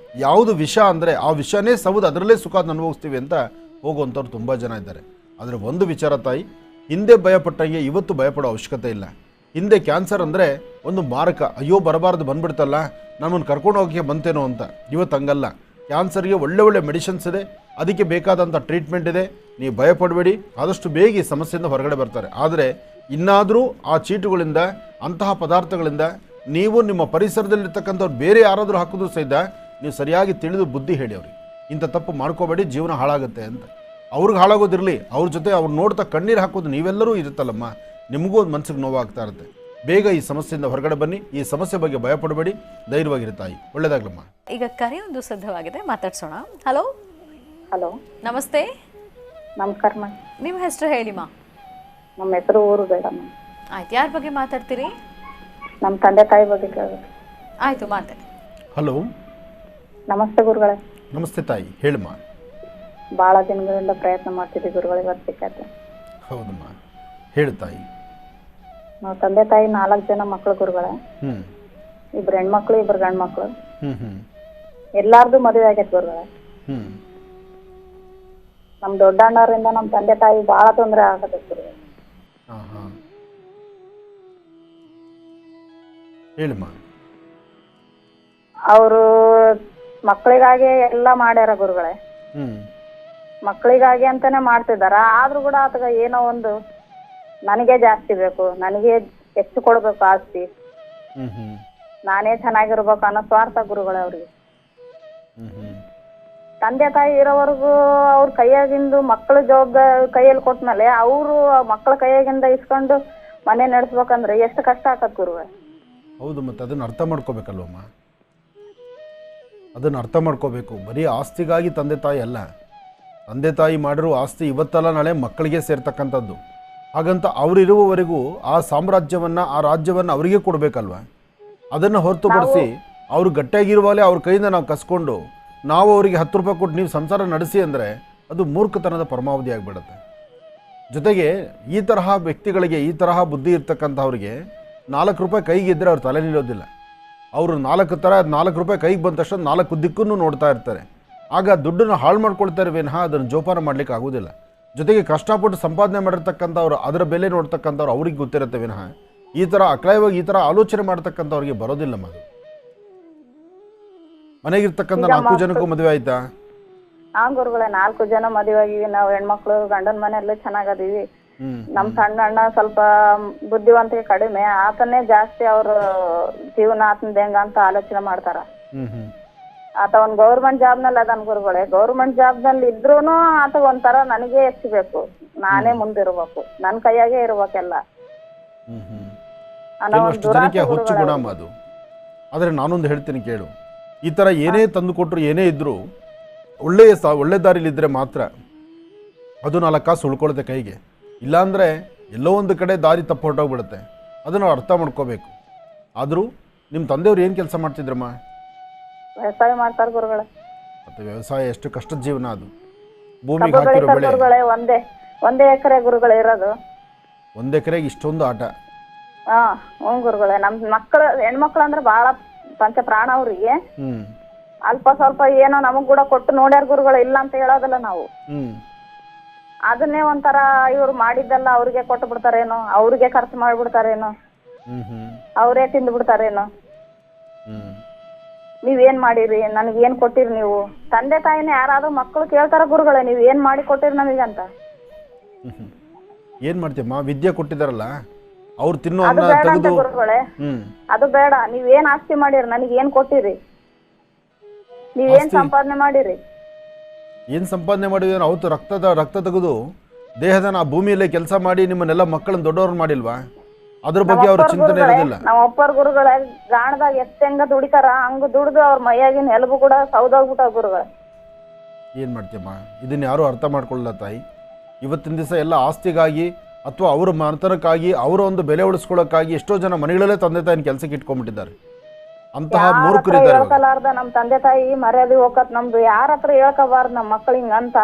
ಯಾವುದು ವಿಷ ಅಂದರೆ ಆ ವಿಷನೇ ಸೌದು ಅದರಲ್ಲೇ ಸುಖ ಅನುಭವಿಸ್ತೀವಿ ಅಂತ ಹೋಗುವಂಥವ್ರು ತುಂಬ ಜನ ಇದ್ದಾರೆ. ಆದರೆ ಒಂದು ವಿಚಾರ ತಾಯಿ, ಹಿಂದೆ ಭಯಪಟ್ಟಂಗೆ ಇವತ್ತು ಭಯಪಡೋ ಅವಶ್ಯಕತೆ ಇಲ್ಲ. ಹಿಂದೆ ಕ್ಯಾನ್ಸರ್ ಅಂದರೆ ಒಂದು ಮಾರಕ, ಅಯ್ಯೋ ಬರಬಾರ್ದು ಬಂದ್ಬಿಡ್ತಲ್ಲ, ನಾನೊಂದು ಕರ್ಕೊಂಡು ಹೋಗೋಕ್ಕೆ ಬಂತೇನೋ ಅಂತ. ಇವತ್ತು ಹಂಗಲ್ಲ. ಕ್ಯಾನ್ಸರ್ಗೆ ಒಳ್ಳೆ ಮೆಡಿಸಿನ್ಸ್ ಇದೆ, ಅದಕ್ಕೆ ಬೇಕಾದಂಥ ಟ್ರೀಟ್ಮೆಂಟ್ ಇದೆ. ನೀವು ಭಯಪಡಬೇಡಿ, ಆದಷ್ಟು ಬೇಗ ಈ ಸಮಸ್ಯೆಯಿಂದ ಹೊರಗಡೆ ಬರ್ತಾರೆ. ಆದರೆ ಇನ್ನಾದರೂ ಆ ಚೀಟುಗಳಿಂದ, ಅಂತಹ ಪದಾರ್ಥಗಳಿಂದ ನೀವು ನಿಮ್ಮ ಪರಿಸರದಲ್ಲಿರ್ತಕ್ಕಂಥವ್ರು ಬೇರೆ ಯಾರಾದರೂ ಹಾಕಿದ್ರು ಸಹಿತ ನೀವು ಸರಿಯಾಗಿ ತಿಳಿದು ಬುದ್ಧಿ ಹೇಳಿ ಅವ್ರಿಗೆ, ಇಂಥ ತಪ್ಪು ಮಾಡ್ಕೋಬೇಡಿ, ಜೀವನ ಹಾಳಾಗುತ್ತೆ ಅಂತ. ಅವ್ರಿಗೆ ಹಾಳಾಗೋದಿರಲಿ, ಅವ್ರ ಜೊತೆ ಅವ್ರು ನೋಡ್ತಾ ಕಣ್ಣೀರು ಹಾಕೋದು ನೀವೆಲ್ಲರೂ ಇರುತ್ತಲ್ಲಮ್ಮ, ನಿಮಗೂ ಒಂದು ಮನಸ್ಸಿಗೆ ನೋವಾಗ್ತಾ ಇರುತ್ತೆ. ಬೇಗ ಈ ಸಮಸ್ಯೆಯಿಂದ ಹೊರಗಡೆ ಬನ್ನಿ. ಈ ಸಮಸ್ಯೆ ಬಗ್ಗೆ ಭಯಪಡಬೇಡಿ, ಧೈರ್ಯವಾಗಿರಿ ತಾಯಿ. ಒಳ್ಳೆಯದಾಗ್ಲಮ್ಮ. ಈಗ ಕರೆ ಒಂದು ಸಿದ್ಧವಾಗಿದೆ, ಮಾತಾಡ್ಸೋಣ. ಹಲೋ ಹಲೋ, ನಮಸ್ತೆ. ನಮಸ್ಕಾರ ಮ್ಯಾಮ್. ನಿಮ್ಮ ಹೆಸರು ಹೇಳಿಮ್ಮ. ನಮ್ಮ ಹೆಸರು ಊರು ಬೇಡ ಮ್ಯಾಮ್. ಆಯ್ತು, ಯಾರ ಬಗ್ಗೆ ಮಾತಾಡ್ತೀರಿ? ನಮ್ಮ ತಂದೆ ತಾಯಿ ಬಗ್ಗೆ ಕೇಳಬೇಕು. ಆಯ್ತು, ಮಾತಾಡಿ. ಹಲೋ, ನಮಸ್ತೆ ಗುರುಗಳೇ. ನಮಸ್ತೆ ತಾಯಿ, ಹೇಳಮ್ಮ. ಭಾಳ ದಿನಗಳಿಂದ ಪ್ರಯತ್ನ ಮಾಡ್ತಿದ್ವಿ ಗುರುಗಳೇ, ಇವತ್ತು ಸಿಕ್ಕತ್ತೆ. ಹೌದಮ್ಮ, ಹೇಳು ತಾಯಿ. ನಾವು ತಂದೆ ತಾಯಿ 4 ಜನ ಮಕ್ಕಳು ಗುರುಗಳೇ. 2 ಹೆಣ್ಮಕ್ಳು 2 ಗಂಡು ಮಕ್ಕಳು. ಎಲ್ಲಾರ್ದು ಮದುವೆ ಆಗೈತೆ ಗುರುಗಳೇ. ನಮ್ಮ ದೊಡ್ಡ ಅಣ್ಣವರಿಂದ ನಮ್ಮ ತಂದೆ ತಾಯಿ ಭಾಳ ತೊಂದರೆ ಆಗತ್ತೆ ಗುರುಗಳೇ. ಹೇಳಮ್ಮ. ಅವರು ಮಕ್ಕಳಿಗಾಗಿ ಎಲ್ಲ ಮಾಡ್ಯಾರ ಗುರುಗಳೇ. ಮಕ್ಕಳಿಗಾಗಿ ಅಂತಾನೆ ಮಾಡ್ತಿದಾರ. ಆದ್ರೂ ಕೂಡ ಆತಗ ಏನೋ ಒಂದು ನನಗೆ ಜಾಸ್ತಿ ಬೇಕು, ನನಗೆ ಹೆಚ್ಚು ಕೊಡ್ಬೇಕು ಆಸ್ತಿ, ನಾನೇ ಚೆನ್ನಾಗಿರ್ಬೇಕು ಅನ್ನೋ ಸ್ವಾರ್ಥ ಗುರುಗಳೇ ಅವ್ರಿಗೆ. ತಂದೆ ತಾಯಿ ಇರೋವರೆಗೂ ಅವ್ರ ಕೈಯಾಗಿಂದು ಮಕ್ಕಳ ಜವಾಬ್ದಾರಿ ಕೈಯಲ್ಲಿ ಕೊಟ್ಮೇಲೆ ಅವರು ಮಕ್ಕಳ ಕೈಯಾಗಿಂದ ಇಸ್ಕೊಂಡು ಮನೆ ನಡೆಸ್ಬೇಕಂದ್ರೆ ಎಷ್ಟು ಕಷ್ಟ ಆಗತ್ ಗುರುಗಳೇ. ಹೌದು, ಮತ್ತೆ ಅದನ್ನು ಅರ್ಥ ಮಾಡ್ಕೋಬೇಕಲ್ವಮ್ಮ. ಅದನ್ನು ಅರ್ಥ ಮಾಡ್ಕೋಬೇಕು. ಬರೀ ಆಸ್ತಿಗಾಗಿ ತಂದೆ ತಾಯಿ ಅಲ್ಲ, ತಂದೆ ತಾಯಿ ಮಾಡಿರೋ ಆಸ್ತಿ ಇವತ್ತಲ್ಲ ನಾಳೆ ಮಕ್ಕಳಿಗೆ ಸೇರ್ತಕ್ಕಂಥದ್ದು. ಹಾಗಂತ ಅವರಿರುವವರೆಗೂ ಆ ಸಾಮ್ರಾಜ್ಯವನ್ನು, ಆ ರಾಜ್ಯವನ್ನು ಅವರಿಗೆ ಕೊಡಬೇಕಲ್ವ. ಅದನ್ನು ಹೊರತುಪಡಿಸಿ ಅವರು ಗಟ್ಟಿಯಾಗಿರುವಾಗಲೇ ಅವ್ರ ಕೈಯಿಂದ ನಾವು ಕಸ್ಕೊಂಡು ನಾವು ಅವರಿಗೆ 10 ರೂಪಾಯಿ ಕೊಟ್ಟು ನೀವು ಸಂಸಾರ ನಡೆಸಿ ಅಂದರೆ ಅದು ಮೂರ್ಖತನದ ಪರಮಾವಧಿ ಆಗಿಬಿಡುತ್ತೆ. ಜೊತೆಗೆ ಈ ತರಹ ವ್ಯಕ್ತಿಗಳಿಗೆ, ಈ ತರಹ ಬುದ್ಧಿ ಇರ್ತಕ್ಕಂಥವ್ರಿಗೆ 4 ರೂಪಾಯಿ ಕೈಗೆ ಇದ್ದರೆ ಅವ್ರು ತಲೆ ನಿಲ್ಲೋದಿಲ್ಲ. ಅವರು 4 ರೂಪಾಯಿ ಕೈಗೆ ಬಂದ ತಕ್ಷಣ 4 ದಿಕ್ಕನ್ನು ನೋಡ್ತಾ ಇರ್ತಾರೆ. ಆಗ ದುಡ್ಡನ್ನು ಹಾಳು ಮಾಡ್ಕೊಳ್ತಾರೆ ವಿನಃ ಅದನ್ನು ಜೋಪಾನ ಮಾಡಲಿಕ್ಕೆ ಆಗೋದಿಲ್ಲ. ಜೊತೆಗೆ ಕಷ್ಟಪಟ್ಟು ಸಂಪಾದನೆ ಮಾಡಿರ್ತಕ್ಕಂಥವ್ರು, ಅದರ ಬೆಲೆ ನೋಡ್ತಕ್ಕಂಥವ್ರು ಅವ್ರಿಗೆ ಗೊತ್ತಿರುತ್ತೆ ವಿನಃ ಈ ಥರ ಅಕ್ಲಾಯವಾಗಿ ಈ ಥರ ಆಲೋಚನೆ ಮಾಡ್ತಕ್ಕಂಥವ್ರಿಗೆ ಬರೋದಿಲ್ಲ. ಮನೆಗಿರ್ತಕ್ಕಂಥ 4 ಜನಕ್ಕೂ ಮದುವೆ ಆಯ್ತಾ? ಗುರುಗಳೇ, 4 ಜನ ಮದುವೆ ಆಗಿವಿ. ನಾವು ಹೆಣ್ಮಕ್ಳು ಗಂಡನ ಮನೆಯಲ್ಲೇ ಚೆನ್ನಾಗದೀವಿ. ನಮ್ ಸಣ್ಣ ಅಣ್ಣ ಸ್ವಲ್ಪ ಬುದ್ಧಿವಂತಿಕೆ ಕಡಿಮೆ, ಆತನೇ ಜಾಸ್ತಿ ಅವ್ರ ಜೀವನ ಆತನದ ಹೆಂಗ ಅಂತ ಆಲೋಚನೆ ಮಾಡ್ತಾರ. ಆತ ಒಂದ್ ಗೌರ್ಮೆಂಟ್ ಜಾಬ್ ನಲ್ಲಿ ಅದನ್ ಗುರುಗಳೇ. ಗೌರ್ಮೆಂಟ್ ಜಾಬ್ ನಲ್ಲಿ ಇದ್ರೂನು ಆತ ಒಂಥರ ನನಗೆ ಹೆಚ್ಚಬೇಕು, ನಾನೇ ಮುಂದಿರ್ಬೇಕು, ನನ್ ಕೈಯಾಗೆ ಇರ್ಬೇಕೆಲ್ಲ. ಹುಚ್ಚು ಗುಣ ಅದು. ಆದ್ರೆ ನಾನೊಂದು ಹೇಳ್ತೀನಿ ಕೇಳು, ಈ ತರ ಏನೇ ತಂದು ಕೊಟ್ರು ಏನೇ ಇದ್ರು ಒಳ್ಳೆ ದಾರಿಲಿದ್ರೆ ಮಾತ್ರ ಅದು 4 ಕಾಸು ಉಳ್ಕೊಳುತ್ತೆ ಕೈಗೆ. ಇಲ್ಲಾಂದರೆ ಎಲ್ಲೋ ಒಂದು ಕಡೆ ದಾರಿ ತಪ್ಪು ಹೊರಟೋಗ್ಬಿಡುತ್ತೆ. ಅದನ್ನು ಅರ್ಥ ಮಾಡ್ಕೋಬೇಕು. ಆದರೂ ನಿಮ್ಮ ತಂದೆಯವ್ರು ಏನು ಕೆಲಸ ಮಾಡ್ತಿದ್ರಮ್ಮ? ವ್ಯವಸಾಯ ಮಾಡ್ತಾರೆ ಗುರುಗಳೇ. ಮತ್ತು ವ್ಯವಸಾಯ ಎಷ್ಟು ಕಷ್ಟದ ಜೀವನ ಅದು. ಭೂಮಿಗೆ ಹಾಕಿರೋ ಬೆಳೆ ಒಂದೇ ಎಕರೆ ಗುರುಗಳೇ ಇರೋದು. 1 ಎಕರೆಗೆ ಇಷ್ಟೊಂದು ಆಟ. ಹ್ಞೂ ಗುರುಗಳೇ. ನಮ್ಮ ಮಕ್ಕಳು ಹೆಣ್ಮಕ್ಳು ಅಂದ್ರೆ ಭಾಳ ಪಂಚ ಪ್ರಾಣ ಅವ್ರಿಗೆ. ಅಲ್ಪ ಸ್ವಲ್ಪ ಏನೋ ನಮಗ್ ಕೂಡ ಕೊಟ್ಟು ನೋಡ್ಯಾರ ಗುರುಗಳು, ಇಲ್ಲ ಅಂತ ಹೇಳೋದಿಲ್ಲ ನಾವು. ಅದನ್ನೇ ಒಂಥರ ಇವ್ರು ಮಾಡಿದ್ದೆಲ್ಲ ಅವ್ರಿಗೆ ಕೊಟ್ಟು ಬಿಡ್ತಾರೇನೋ, ಅವ್ರಿಗೆ ಖರ್ಚು ಮಾಡಿಬಿಡ್ತಾರೇನೋ, ಅವರೇ ತಿಂದು ಬಿಡ್ತಾರೇನೋ. ನೀವೇನ್ ಮಾಡಿರಿ, ನನಗೆ ಏನ್ ಕೊಟ್ಟಿರಿ ನೀವು? ತಂದೆ ತಾಯಿನ ಯಾರಾದ್ರೂ ಮಕ್ಕಳು ಕೇಳ್ತಾರ ಗುರುಗಳೇ, ನೀವ್ ಏನ್ ಮಾಡಿ ಕೊಟ್ಟಿರಿ ನಮಗಂತ. ಏನ್ ಮಾಡ್ತೀಯಮ್ಮ? ವಿದ್ಯೆ ಕೊಟ್ಟಿದಾರಲ್ಲ ಅವ್ರು ತಿನ್ನೋ ಅದು ಬೇಡ ಅಂತ ಗುರುಗಳೇ, ಅದು ಬೇಡ. ನೀವೇನ್ ಆಸ್ತಿ ಮಾಡಿರಿ, ನನಗೆ ಏನ್ ಕೊಟ್ಟಿರಿ? ನೀವೇನ್ ಸಂಪಾದನೆ ಮಾಡಿರಿ? ಏನು ಸಂಪಾದನೆ ಮಾಡಿದ್ರೆ ಅವತ್ತು ರಕ್ತ ತೆಗೆದು ದೇಹದ ಆ ಭೂಮಿಯಲ್ಲೇ ಕೆಲಸ ಮಾಡಿ ನಿಮ್ಮನ್ನೆಲ್ಲ ಮಕ್ಕಳನ್ನ ದೊಡ್ಡವ್ರನ್ನ ಮಾಡಿಲ್ವಾ? ಅದ್ರ ಬಗ್ಗೆ ಅವ್ರ ಚಿಂತನೆ ಇರೋದಿಲ್ಲ. ನಮ್ಮ ಅಪ್ಪರ ಗುರುಗಳ ಗಾಣದಾಗ ಹೆಂಗ ದುಡಿತಾರ ಹಂಗ ದುಡಿದು ಅವ್ರ ಮೈಯಾಗಿನ ಎಲುಬು ಕೂಡ ಸೌದೋಗ್ಬಿಟ್ಟಾವ ಗುರುಗಳ. ಏನ್ ಮಾಡ್ತೀಯಮ್ಮ? ಇದನ್ನ ಯಾರು ಅರ್ಥ ಮಾಡ್ಕೊಳ್ಳಲ್ಲ ತಾಯಿ. ಇವತ್ತಿನ ದಿವಸ ಎಲ್ಲ ಆಸ್ತಿಗಾಗಿ ಅಥವಾ ಅವರ ಮನೆತನಕ್ಕಾಗಿ, ಅವರ ಒಂದು ಬೆಲೆ ಉಳಿಸ್ಕೊಳ್ಳೋಕ್ಕಾಗಿ ಎಷ್ಟೋ ಜನ ಮನೆಗಳಲ್ಲೇ ತಂದೆ ತಾಯಿನ ಕೆಲಸಕ್ಕೆ ಇಟ್ಕೊಂಡ್ಬಿಟ್ಟಿದ್ದಾರೆ. ಅಂತಹ ಮೂರ್ಖರಿದ್ದಾರೆ. ಹೇಳ್ಕಲಾರ್ದ ನಮ್ಮ ತಂದೆ ತಾಯಿ ಮರ್ಯಾದೆ ಹೋಗತ್ ನಮ್ದು ಯಾರ ಹತ್ರ ಹೇಳ್ಕೋಬಾರ್ದು ನಮ್ಮ ಮಕ್ಳು ಹಿಂಗಂತ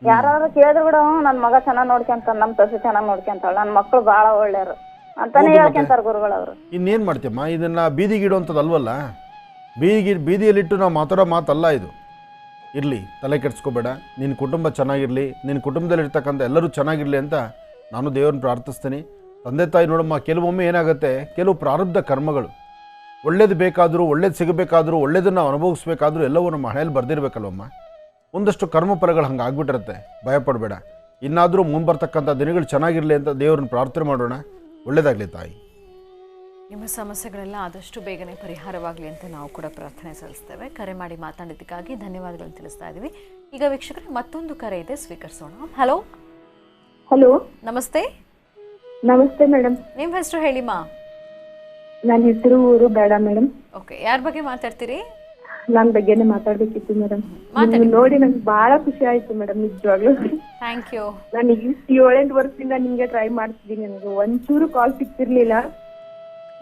ಯಾರಾದ್ರೂ ಕೇಳಿದ್ರು ಕೂಡ ನನ್ ಮಗ ಚೆನ್ನಾಗ್ ನೋಡ್ಕೊಂತಾನ, ನಮ್ ಸೊಸೆ ಚೆನ್ನಾಗ್ ನೋಡ್ಕೊಂತಾಳ, ನನ್ ಮಕ್ಳು ಬಾಳ ಒಳ್ಳೆಯರು ಅಂತಾನೆ ಹೇಳ್ಕೊಂತಾರ ಗುರುಗಳವ್ರು. ಇನ್ನೇನು ಮಾಡ್ತೀಯಮ್ಮ, ಇದನ್ನು ಬೀದಿಗಿಡುವಂಥದ್ದಲ್ವಲ್ಲ. ಬೀದಿಯಲ್ಲಿಟ್ಟು ನಾವು ಮಾತಾಡೋ ಮಾತಲ್ಲ ಇದು. ಇರಲಿ, ತಲೆ ಕೆಡಿಸ್ಕೋಬೇಡ, ನಿನ್ನ ಕುಟುಂಬ ಚೆನ್ನಾಗಿರಲಿ, ನಿನ್ನ ಕುಟುಂಬದಲ್ಲಿರ್ತಕ್ಕಂಥ ಎಲ್ಲರೂ ಚೆನ್ನಾಗಿರಲಿ ಅಂತ ನಾನು ದೇವ್ರನ್ನ ಪ್ರಾರ್ಥಿಸ್ತೀನಿ. ತಂದೆ ತಾಯಿ ನೋಡಮ್ಮ, ಕೆಲವೊಮ್ಮೆ ಏನಾಗುತ್ತೆ, ಕೆಲವು ಪ್ರಾರಬ್ಧ ಕರ್ಮಗಳು, ಒಳ್ಳೇದು ಬೇಕಾದರೂ, ಒಳ್ಳೇದು ಸಿಗಬೇಕಾದ್ರೂ, ಒಳ್ಳೇದನ್ನು ನಾವು ಅನುಭವಿಸ್ಬೇಕಾದ್ರೂ ಎಲ್ಲವೂ ನಮ್ಮ ಹಣೆಯಲ್ಲಿ ಬರ್ದಿರ್ಬೇಕಲ್ವಮ್ಮ. ಒಂದಷ್ಟು ಕರ್ಮಫಲಗಳು ಹಂಗೆ ಆಗ್ಬಿಟ್ಟಿರುತ್ತೆ. ಭಯಪಡಬೇಡ, ಇನ್ನಾದರೂ ಮುಂಬರ್ತಕ್ಕಂಥ ದಿನಗಳು ಚೆನ್ನಾಗಿರಲಿ ಅಂತ ದೇವ್ರನ್ನ ಪ್ರಾರ್ಥನೆ ಮಾಡೋಣ. ಒಳ್ಳೇದಾಗಲಿ ತಾಯಿ. ನಿಮ್ಮ ಸಮಸ್ಯೆಗಳೆಲ್ಲ ಆದಷ್ಟು ಬೇಗನೆ ಪರಿಹಾರವಾಗಲಿ ಅಂತ ನಾವು ಕೂಡ ಪ್ರಾರ್ಥನೆ ಸಲ್ಲಿಸ್ತೇವೆ. ಕರೆ ಮಾಡಿ ಮಾತಾಡಿದ್ದಕ್ಕಾಗಿ ಧನ್ಯವಾದಗಳನ್ನು ತಿಳಿಸ್ತಾ ಇದ್ದೀವಿ. ಈಗ ವೀಕ್ಷಕರೇ, ಮತ್ತೊಂದು ಕರೆ ಇದೆ, ಸ್ವೀಕರಿಸೋಣ. ಹಲೋ. ಹಲೋ, ನಮಸ್ತೆ. ನಮಸ್ತೆ ಮೇಡಮ್. ನಿಮ್ಮ ಹೆಸರು ಹೇಳಿಮಾ? ನನ್ನ ಹೆಸರು ಊರು ಬೇಡ ಮೇಡಮ್. ಓಕೆ, ಯಾರ ಬಗ್ಗೆ ಮಾತಾಡ್ತೀರಿ? ನನ್ನ ಬಗ್ಗೆನೇ ಮಾತಾಡ್ಬೇಕಿತ್ತು ಮೇಡಮ್. ಮಾತಾಡಿ. ನೋಡಿ ನಂಗೆ ಬಹಳ ಖುಷಿ ಆಯ್ತು ಮೇಡಮ್, ನಿಜವಾಗ್ಲೂ. Thank you. ನಾನು ಇಷ್ಟು 7-8 ವರ್ಷದಿಂದ ನಿಮ್ಗೆ ಟ್ರೈ ಮಾಡ್ತಿದ್ದೀನಿ. ನನಗೆ ಒಂಚೂರು ಕಾಲ್ ಸಿಗ್ತಿರ್ಲಿಲ್ಲ.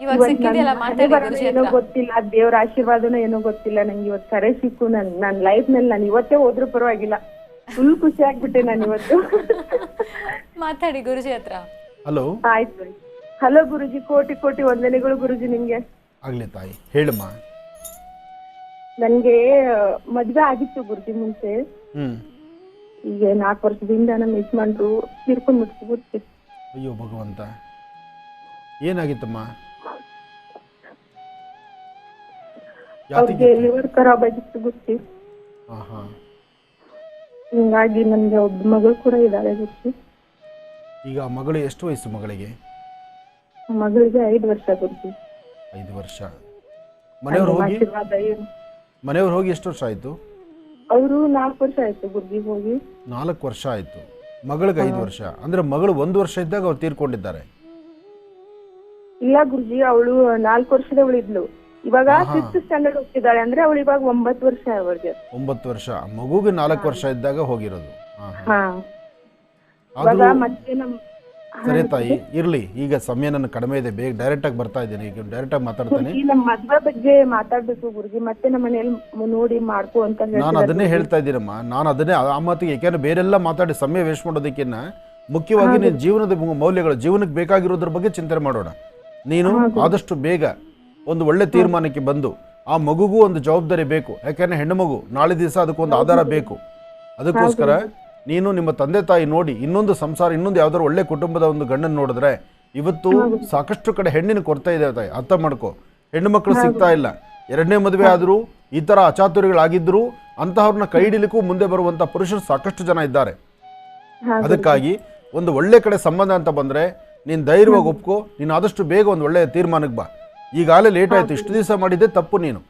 ಇವಾಗ ಸಿಕ್ಕಿದೆಯಲ್ಲ, ಮಾತಾಡಿ ಗುರುಜಿ ಏನೋ ಹತ್ರ. ಗೊತ್ತಿಲ್ಲ, ದೇವ್ರ ಆಶೀರ್ವಾದನೋ ಏನೋ ಗೊತ್ತಿಲ್ಲ, ನಂಗೆ ಇವತ್ತು ಕರೆ ಸಿಕ್ಕು. ನನ್ನ ಲೈಫ್ ನಲ್ಲಿ ನಾನು ಇವತ್ತೇ ಹೋದ್ರೂ ಪರವಾಗಿಲ್ಲ, ಫುಲ್ ಖುಷಿ ಆಗ್ಬಿಟ್ಟೆ ನಾನು ಇವತ್ತು. ಮಾತಾಡಿ ಗುರುಜಿ ಹತ್ರ. ಹಲೋ. ಆಯ್ತು. ಹಲೋ ಗುರುಜಿ, ಕೋಟಿ ಕೋಟಿ ವಂದನೆಗಳು ಗುರುಜಿ ನಿಮ್ಗೆ. ಆಗಲಿ ತಾಯಿ, ಹೇಳಮ್ಮ. ನನ್ಗೆ ಮದ್ವೆ ಆಗಿತ್ತು ಗುರುಜಿ ಮುಂಚೆ. ಈಗ 4 ವರ್ಷದಿಂದ ನಮ್ಮ ಯಜಮಾನ್ರು ತೀರ್ಕೊಂಡ್ಬಿಟ್ಟು. ಅಯ್ಯೋ ಭಗವಂತ, ಏನಾಗಿತ್ತಮ್ಮ? ಅವ್ರಿಗೆ ಲಿವರ್ ಖರಾಬ್ ಆಗಿತ್ತು ಗುರುಜಿ. ಹಿಂಗಾಗಿ ನನ್ಗೆ ಒಬ್ಬ ಮಗಳು ಕೂಡ ಇದ್ದಾಳೆ ಗುರುಜಿ. ಈಗ ಮಗಳು ಎಷ್ಟು ವಯಸ್ಸು ಮಗಳಿಗೆ? ಮಗಳಿಗೆ 5 ವರ್ಷ ಗುರುಜಿ. 5 ವರ್ಷ. ಮನೆಯವ್ರು ಹೋಗಿ ಎಷ್ಟು ವರ್ಷ ಆಯ್ತು? ಅವರು 4 ವರ್ಷ ಆಯ್ತು ಗುರುಜಿ ಹೋಗಿ. 4 ವರ್ಷ ಆಯ್ತು. ಮಗಳಿಗೆ 5 ವರ್ಷ ಅಂದ್ರೆ ಮಗಳು 1 ವರ್ಷ ಇದ್ದಾಗ ಅವ್ರು ತೀರ್ಕೊಂಡಿದ್ದಾರೆ. ಇಲ್ಲ ಗುರುಜಿ, ಅವಳು 4 ವರ್ಷದವಳು ಇದ್ಲು. ಇವಾಗ 5th ಸ್ಟ್ಯಾಂಡರ್ಡ್ ಹೋಗ್ತಿದ್ದಾಳೆ. ಅಂದ್ರೆ ಅವಳು ಇವಾಗ 9 ವರ್ಷ. ಅವಳಿಗೆ 9 ವರ್ಷ, ಮಗುಗೆ 4 ವರ್ಷ ಇದ್ದಾಗ ಹೋಗಿರೋದು. ಮತ್ತೆ ಸರಿ ತಾಯಿ, ಇರ್ಲಿ. ಈಗ ಸಮಯ ನನ್ನ ಕಡಿಮೆ ಇದೆ, ಬೇಗ ಡೈರೆಕ್ಟ್ ಆಗಿ ಬರ್ತಾ ಇದ್ದೀನಿ. ಈಗ ಡೈರೆಕ್ಟ್ ಆಗಿ ಮಾತಾಡ್ತೀನಿ. ನಮ್ಮ ಮದ್ವೆ ಬಗ್ಗೆ ಮಾತಾಡ್ಬೇಕು ಗುರುಜಿ. ಮತ್ತೆ ನಮ್ಮ ಮನೆಯಲ್ಲಿ ನೋಡಿ ಮಾಡ್ಕೊ ಅಂತ ನಾನು ಅದನ್ನೇ ಹೇಳ್ತಾ ಇದ್ದೀನಮ್ಮ. ನಾನು ಅದನ್ನೇ ಆ ಮಾತಿಗೆ, ಯಾಕೆಂದ್ರೆ ಬೇರೆಲ್ಲ ಮಾತಾಡಿ ಸಮಯ ವೇಸ್ಟ್ ಮಾಡೋದಕ್ಕಿಂತ ಮುಖ್ಯವಾಗಿ ನೀನು ಜೀವನದ ಮೌಲ್ಯಗಳು, ಜೀವನಕ್ಕೆ ಬೇಕಾಗಿರೋದ್ರ ಬಗ್ಗೆ ಚಿಂತನೆ ಮಾಡೋಣ. ನೀನು ಆದಷ್ಟು ಬೇಗ ಒಂದು ಒಳ್ಳೆ ತೀರ್ಮಾನಕ್ಕೆ ಬಂದು, ಆ ಮಗುಗೂ ಒಂದು ಜವಾಬ್ದಾರಿ ಬೇಕು. ಯಾಕೆಂದ್ರೆ ಹೆಣ್ಣು ಮಗು, ನಾಳೆ ದಿವಸ ಅದಕ್ಕೊಂದು ಆಧಾರ ಬೇಕು. ಅದಕ್ಕೋಸ್ಕರ ನೀನು ನಿಮ್ಮ ತಂದೆ ತಾಯಿ ನೋಡಿ ಇನ್ನೊಂದು ಸಂಸಾರ, ಇನ್ನೊಂದು ಯಾವ್ದಾದ್ರು ಒಳ್ಳೆ ಕುಟುಂಬದ ಒಂದು ಗಂಡನ್ನು ನೋಡಿದ್ರೆ, ಇವತ್ತು ಸಾಕಷ್ಟು ಕಡೆ ಹೆಣ್ಣಿನ ಕೊರತೆ ಇದೆ ತಾಯಿ, ಅರ್ಥ ಮಾಡ್ಕೊ. ಹೆಣ್ಣು ಮಕ್ಕಳು ಸಿಗ್ತಾ ಇಲ್ಲ. 2ನೇ ಮದುವೆ ಆದರೂ ಈ ಥರ ಅಚಾತುರ್ಯಗಳಾಗಿದ್ದರೂ ಅಂತಹವ್ರನ್ನ ಕೈ ಹಿಡಿಲಿಕ್ಕೂ ಮುಂದೆ ಬರುವಂಥ ಪುರುಷರು ಸಾಕಷ್ಟು ಜನ ಇದ್ದಾರೆ. ಅದಕ್ಕಾಗಿ ಒಂದು ಒಳ್ಳೆ ಕಡೆ ಸಂಬಂಧ ಅಂತ ಬಂದರೆ ನೀನು ಧೈರ್ಯವಾಗಿ ಒಪ್ಕೋ. ನೀನು ಆದಷ್ಟು ಬೇಗ ಒಂದು ಒಳ್ಳೆಯ ತೀರ್ಮಾನಕ್ಕೆ ಬಾ. ಈಗಾಗಲೇ ಲೇಟ್ ಆಯಿತು, ಇಷ್ಟು ದಿವಸ ಮಾಡಿದ್ದೆ ತಪ್ಪು ನೀನು.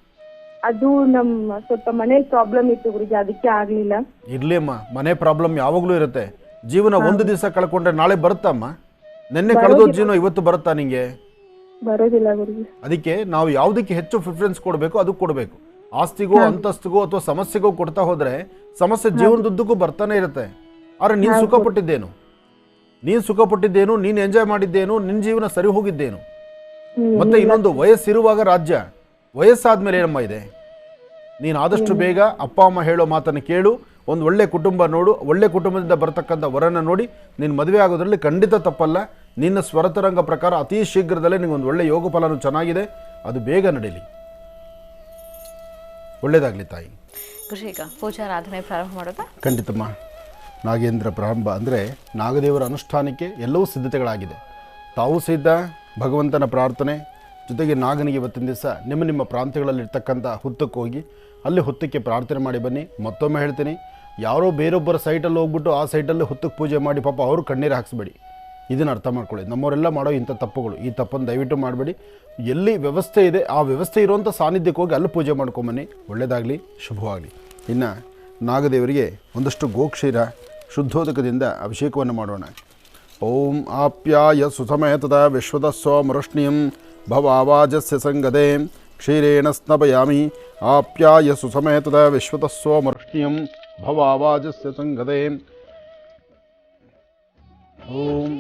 ಅದು ನಮ್ಮ ಸ್ವಲ್ಪ ಮನೆ ಪ್ರಾಬ್ಲಮ್ ಇತ್ತು ಗುರುಜಿ, ಅದಕ್ಕೆ ಆಗ್ಲಿಲ್ಲ. ಇರ್ಲಿ ಅಮ್ಮ, ಮನೆ ಪ್ರಾಬ್ಲಮ್ ಯಾವಾಗಲೂ ಇರುತ್ತೆ. ಜೀವನ ಒಂದು ದಿವಸ ಕಳ್ಕೊಂಡ್ರೆ ನಾಳೆ ಬರುತ್ತಮ್ಮ. ನಿನ್ನೆ ಕಳೆದೋ ಜೀವನ ಇವತ್ತು ಬರುತ್ತಾ ನಿಂಗೆ? ಬರೋದಿಲ್ಲ ಗುರುಜಿ. ಅದಕ್ಕೆ ನಾವು ಯಾವುದಕ್ಕೆ ಹೆಚ್ಚು ಪ್ರಿಫರೆನ್ಸ್ ಕೊಡಬೇಕು ಅದಕ್ಕೆ ಕೊಡಬೇಕು. ಆಸ್ತಿಗೋ ಅಂತಸ್ತಿಗೋ ಅಥವಾ ಸಮಸ್ಯೆಗೋ ಕೊಡ್ತಾ ಹೋದ್ರೆ ಸಮಸ್ಯೆ ಜೀವನದುದ್ದಕ್ಕೂ ಬರ್ತಾನೆ ಇರುತ್ತೆ. ಆದ್ರೆ ನೀನು ಸುಖಪಟ್ಟಿದ್ದೇನು, ನೀನು ಎಂಜಾಯ್ ಮಾಡಿದ್ದೇನು, ನಿನ್ನ ಜೀವನ ಸರಿ ಹೋಗಿದ್ದೇನು? ಮತ್ತೆ ಇನ್ನೊಂದು, ವಯಸ್ಸಿರುವಾಗ ರಾಜ್ಯ, ವಯಸ್ಸಾದ್ಮೇಲೆ ಏನಮ್ಮ ಇದೆ? ನೀನು ಆದಷ್ಟು ಬೇಗ ಅಪ್ಪ ಅಮ್ಮ ಹೇಳೋ ಮಾತನ್ನು ಕೇಳು. ಒಂದು ಒಳ್ಳೆ ಕುಟುಂಬ ನೋಡು. ಒಳ್ಳೆ ಕುಟುಂಬದಿಂದ ಬರ್ತಕ್ಕಂಥ ವರನ ನೋಡಿ ನೀನು ಮದುವೆ ಆಗೋದ್ರಲ್ಲಿ ಖಂಡಿತ ತಪ್ಪಲ್ಲ. ನಿನ್ನ ಸ್ವರತರಂಗ ಪ್ರಕಾರ ಅತಿ ಶೀಘ್ರದಲ್ಲೇ ನಿನಗೊಂದು ಒಳ್ಳೆ ಯೋಗ ಫಲನೂ ಚೆನ್ನಾಗಿದೆ. ಅದು ಬೇಗ ನಡೀಲಿ. ಒಳ್ಳೇದಾಗಲಿ ತಾಯಿ. ಖುಷಿ. ಈಗ ಪೂಜಾರಾಧನೆ ಪ್ರಾರಂಭ ಮಾಡೋದಾ? ಖಂಡಿತಮ್ಮ. ನಾಗೇಂದ್ರ ಪ್ರಾರಂಭ ಅಂದರೆ ನಾಗದೇವರ ಅನುಷ್ಠಾನಕ್ಕೆ ಎಲ್ಲವೂ ಸಿದ್ಧತೆಗಳಾಗಿದೆ. ತಾವು ಸಿದ್ಧ, ಭಗವಂತನ ಪ್ರಾರ್ಥನೆ ಜೊತೆಗೆ ನಾಗನಿಗೆ ಇವತ್ತಿನ ದಿವಸ ನಿಮ್ಮ ಪ್ರಾಂತ್ಯಗಳಲ್ಲಿರ್ತಕ್ಕಂಥ ಹುತ್ತಕ್ಕೆ ಹೋಗಿ ಅಲ್ಲಿ ಹುತ್ತಕ್ಕೆ ಪ್ರಾರ್ಥನೆ ಮಾಡಿ ಬನ್ನಿ. ಮತ್ತೊಮ್ಮೆ ಹೇಳ್ತೀನಿ, ಯಾರೋ ಬೇರೊಬ್ಬರ ಸೈಟಲ್ಲಿ ಹೋಗ್ಬಿಟ್ಟು ಆ ಸೈಟಲ್ಲಿ ಹುತ್ತಕ್ಕೆ ಪೂಜೆ ಮಾಡಿ ಪಾಪ ಅವರು ಕಣ್ಣೀರು ಹಾಕಿಸ್ಬೇಡಿ. ಇದನ್ನು ಅರ್ಥ ಮಾಡ್ಕೊಳ್ಳಿ. ನಮ್ಮವರೆಲ್ಲ ಮಾಡೋ ಇಂಥ ತಪ್ಪುಗಳು, ಈ ತಪ್ಪನ್ನು ದಯವಿಟ್ಟು ಮಾಡಬೇಡಿ. ಎಲ್ಲಿ ವ್ಯವಸ್ಥೆ ಇದೆ ಆ ವ್ಯವಸ್ಥೆ ಇರುವಂಥ ಸಾನ್ನಿಧ್ಯಕ್ಕೆ ಹೋಗಿ ಅಲ್ಲಿ ಪೂಜೆ ಮಾಡ್ಕೊಂಬನ್ನಿ. ಒಳ್ಳೆಯದಾಗಲಿ, ಶುಭವಾಗಲಿ. ಇನ್ನು ನಾಗದೇವರಿಗೆ ಒಂದಷ್ಟು ಗೋಕ್ಷೀರ ಶುದ್ಧೋದಕದಿಂದ ಅಭಿಷೇಕವನ್ನು ಮಾಡೋಣ. ಓಂ ಆಪ್ಯಾಯ ಸುಸಮೇತದ ವಿಶ್ವದಸ್ವ ಮರುಷ್ಣಿಯಂ ಭವಾವಾಜಸ್ಯ ಸಂಗದೆ ಕ್ಷೀರೇಣ ಸ್ನಪಯಾಮಿ. ಆಪ್ಯಾಯ ಸುಸಮೇತದ ವಿಶ್ವದಸ್ವ ಮರುಷ್ಣಿಯಂ ಭವಾವಾಜಸ್ಯ ಸಂಗದೆ. ಓಂ